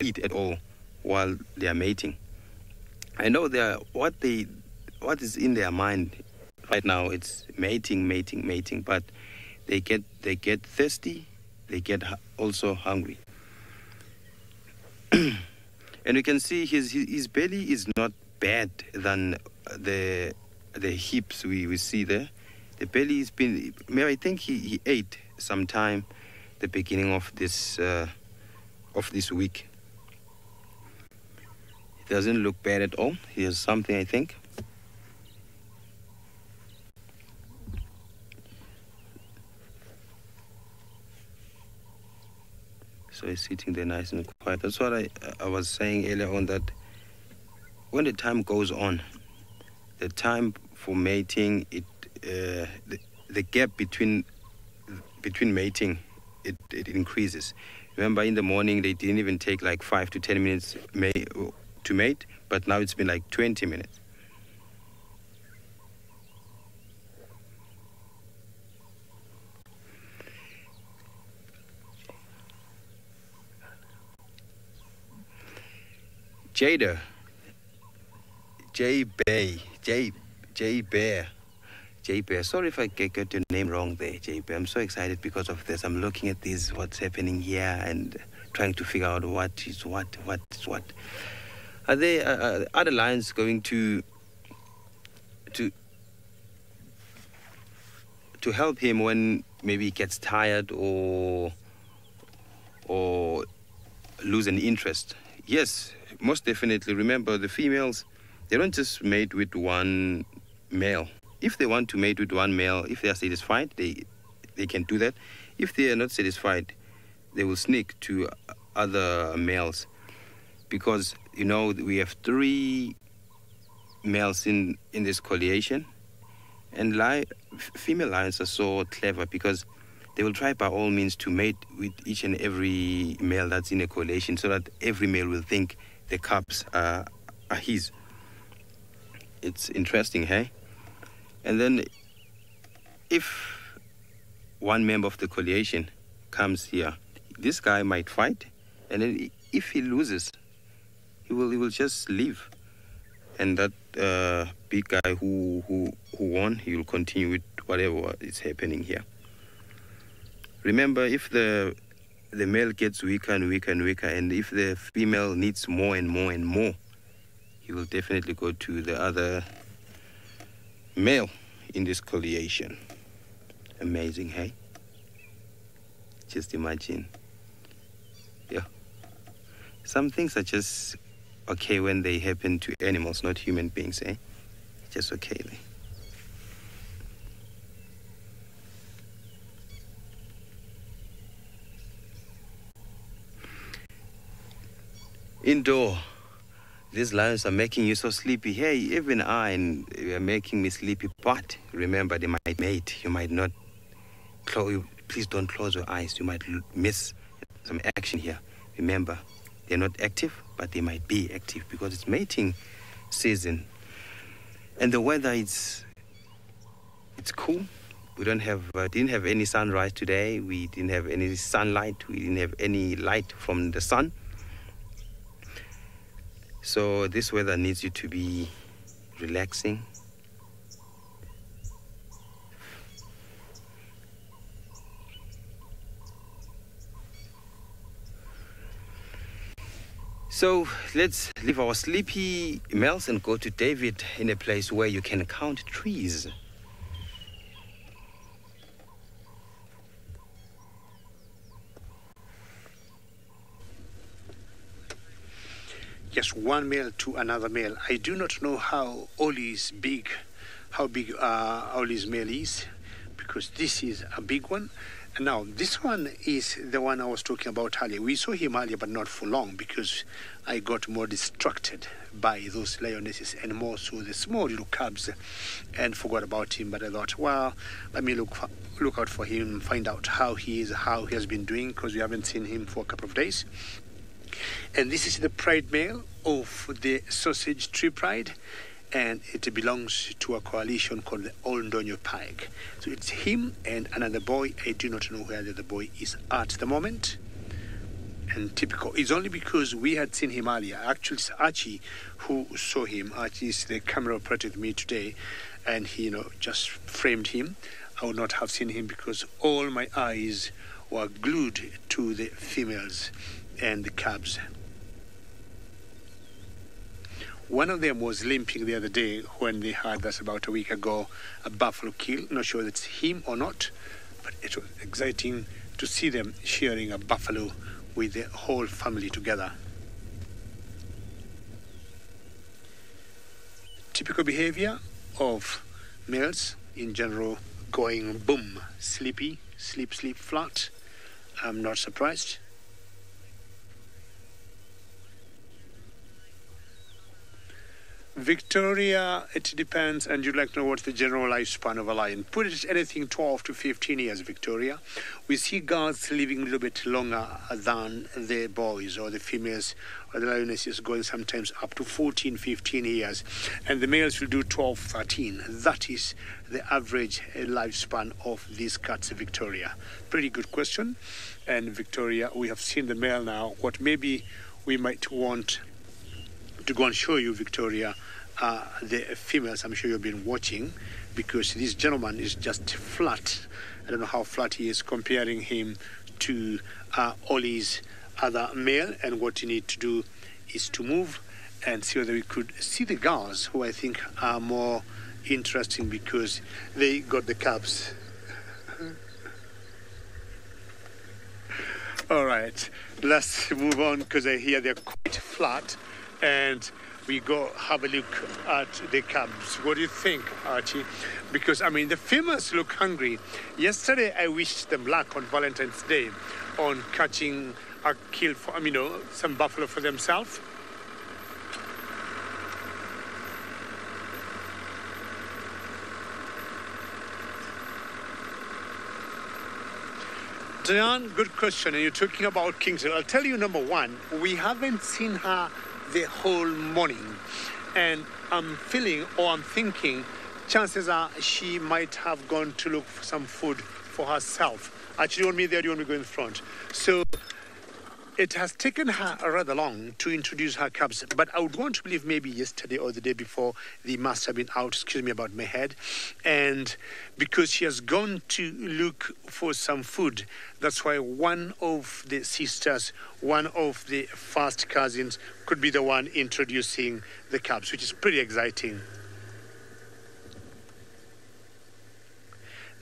eat at all while they are mating. I know what is in their mind right now. It's mating, but they get thirsty. They get also hungry. And you can see his belly is not bad than the hips we see there. The belly has been, I think he ate sometime the beginning of this week. It doesn't look bad at all. He has something, I think. So he's sitting there nice and quiet. That's what I was saying earlier on, that when the time goes on, the time for mating, the gap between mating, it increases. Remember, in the morning they didn't even take like 5 to 10 minutes to mate, but now it's been like 20 minutes. Jada, J Bear. Sorry if I get your name wrong there, J Bear. I'm so excited because of this. I'm looking at this, what's happening here, and trying to figure out what is what. Are there other lions going to help him when maybe he gets tired or lose an interest? Yes, most definitely. Remember, the females, they don't just mate with one male. If they want to mate with one male, if they are satisfied, they can do that. If they are not satisfied, they will sneak to other males. Because, you know, we have 3 males in this coalition. And female lions are so clever, because they will try by all means to mate with each and every male that's in a coalition, so that every male will think the cubs are his. It's interesting, hey? And then if one member of the coalition comes here, this guy might fight, and then if he loses, he will just leave. And that big guy who won, he will continue with whatever is happening here. Remember, if the male gets weaker and weaker and weaker, and if the female needs more and more and more, he will definitely go to the other male in this coalition. Amazing, hey? Just imagine. Yeah. Some things are just okay when they happen to animals, not human beings, eh? Just okay. Indoor. these lions are making you so sleepy. Hey, even I, and are making me sleepy. But remember, they might mate. You might not close. Please don't close your eyes. You might miss some action here. Remember, they're not active, but they might be active because it's mating season. And the weather, it's cool. We didn't have any sunrise today. We didn't have any sunlight. We didn't have any light from the sun. So this weather needs you to be relaxing. So let's leave our sleepy males and go to David in a place where you can count trees. Yes, one male to another male. I do not know how Ollie's big, Ollie's male is, because this is a big one. And now, this one is the one I was talking about earlier. We saw him earlier, but not for long, because I got more distracted by those lionesses and more so the small little cubs, and forgot about him. But I thought, well, let me look out for him, find out how he is, how he has been doing, because we haven't seen him for a couple of days. And this is the pride male of the Sausage Tree Pride, and it belongs to a coalition called the Oldonyo Pike. So it's him and another boy. I do not know where the other boy is at the moment. And typical, it's only because we had seen him earlier. Actually, it's Archie who saw him. Archie is the camera operator with me today, and he, just framed him. I would not have seen him because all my eyes were glued to the females and the cubs. One of them was limping the other day when they had us about a week ago a buffalo kill. Not sure that's him or not, but it was exciting to see them sharing a buffalo with the whole family together. Typical behavior of males in general, going boom, sleepy, sleep flat. I'm not surprised. Victoria, it depends, and you'd like to know what's the general lifespan of a lion. Put it at anything 12 to 15 years, Victoria. We see girls living a little bit longer than the boys or the females or the lionesses, going sometimes up to 14, 15 years. And the males will do 12, 13. That is the average lifespan of these cats, Victoria. Pretty good question. And Victoria, we have seen the male now. What maybe we might want to go and show you, Victoria, the females. I'm sure you've been watching, because this gentleman is just flat. I don't know how flat he is, comparing him to Ollie's other male. And what you need to do is to move and see whether we could see the girls, who I think are more interesting because they got the cubs. All right, let's move on, because I hear they're quite flat. And we go have a look at the cubs. What do you think, Archie? Because, the females look hungry. Yesterday, I wished them luck on Valentine's Day on catching a kill for, some buffalo for themselves. Diane, good question. And you're talking about Kingston. I'll tell you, number one, we haven't seen her the whole morning, and I'm thinking chances are she might have gone to look for some food for herself. Actually, you want me there, you want me to go in front? So it has taken her rather long to introduce her cubs, but I would want to believe maybe yesterday or the day before they must have been out, excuse me about my head, and because she has gone to look for some food, that's why one of the sisters, one of the first cousins, could be the one introducing the cubs, which is pretty exciting.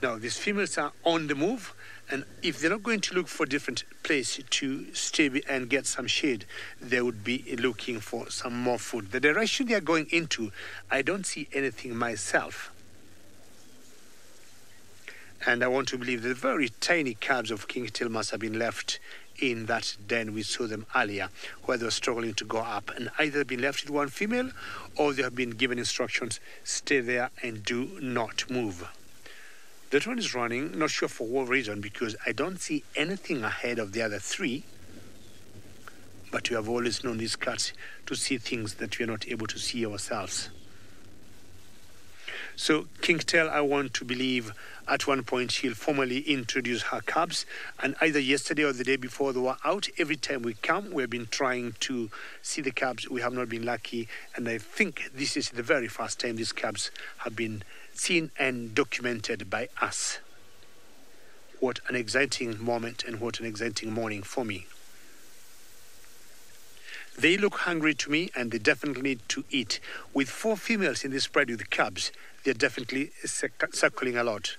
Now, these females are on the move, and if they're not going to look for a different place to stay and get some shade, they would be looking for some more food. The direction they are going into, I don't see anything myself. And I want to believe the very tiny cubs of King Till must have been left in that den we saw them earlier, where they were struggling to go up, and either been left with one female or they have been given instructions, stay there and do not move. That one is running, not sure for what reason, because I don't see anything ahead of the other three. But we have always known these cats to see things that we are not able to see ourselves. So Kingtail, I want to believe at one point she'll formally introduce her cubs, and either yesterday or the day before they were out. Every time we come, we've been trying to see the cubs. We have not been lucky, and I think this is the very first time these cubs have been seen and documented by us. What an exciting moment and what an exciting morning for me. They look hungry to me, and they definitely need to eat. With 4 females in this spread with the cubs, they're definitely circling a lot.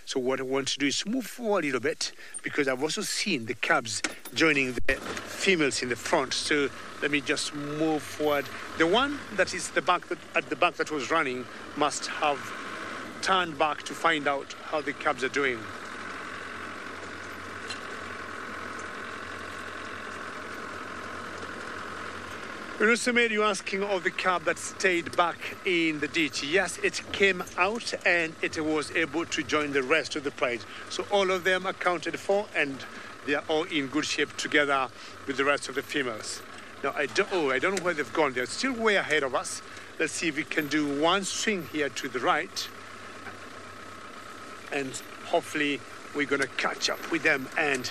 So what I want to do is move forward a little bit, because I've also seen the cubs joining the females in the front. So let me just move forward. The one that is at the back that was running must have turned back to find out how the cubs are doing. Rusumir, you asking of the cub that stayed back in the ditch. Yes, it came out and it was able to join the rest of the pride. So all of them accounted for, and they are all in good shape together with the rest of the females. Now, I don't know where they've gone. They're still way ahead of us. Let's see if we can do one swing here to the right. And hopefully we're going to catch up with them. And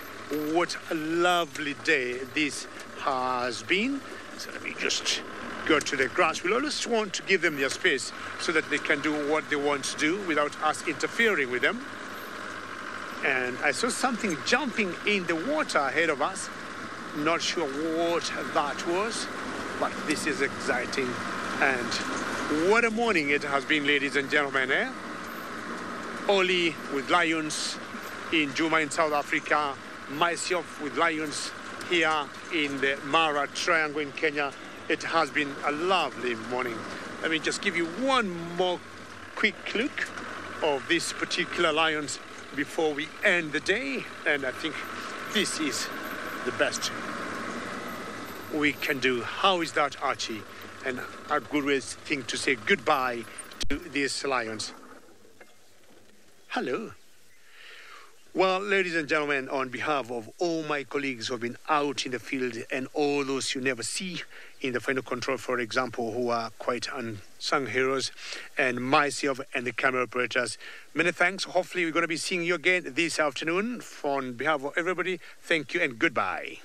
what a lovely day this has been. So let me just go to the grass. We'll always want to give them their space so that they can do what they want to do without us interfering with them. And I saw something jumping in the water ahead of us. Not sure what that was, but this is exciting. And what a morning it has been, ladies and gentlemen, eh? Oli with lions in Juma in South Africa, myself with lions here in the Mara Triangle in Kenya. It has been a lovely morning. Let me just give you one more quick look of these particular lions before we end the day. And I think this is the best we can do. How is that, Archie? And a good thing to say goodbye to these lions. Hello. Well, ladies and gentlemen, on behalf of all my colleagues who have been out in the field and all those you never see in the final control, for example, who are quite unsung heroes, and myself and the camera operators, many thanks. Hopefully we're going to be seeing you again this afternoon. On behalf of everybody, thank you and goodbye.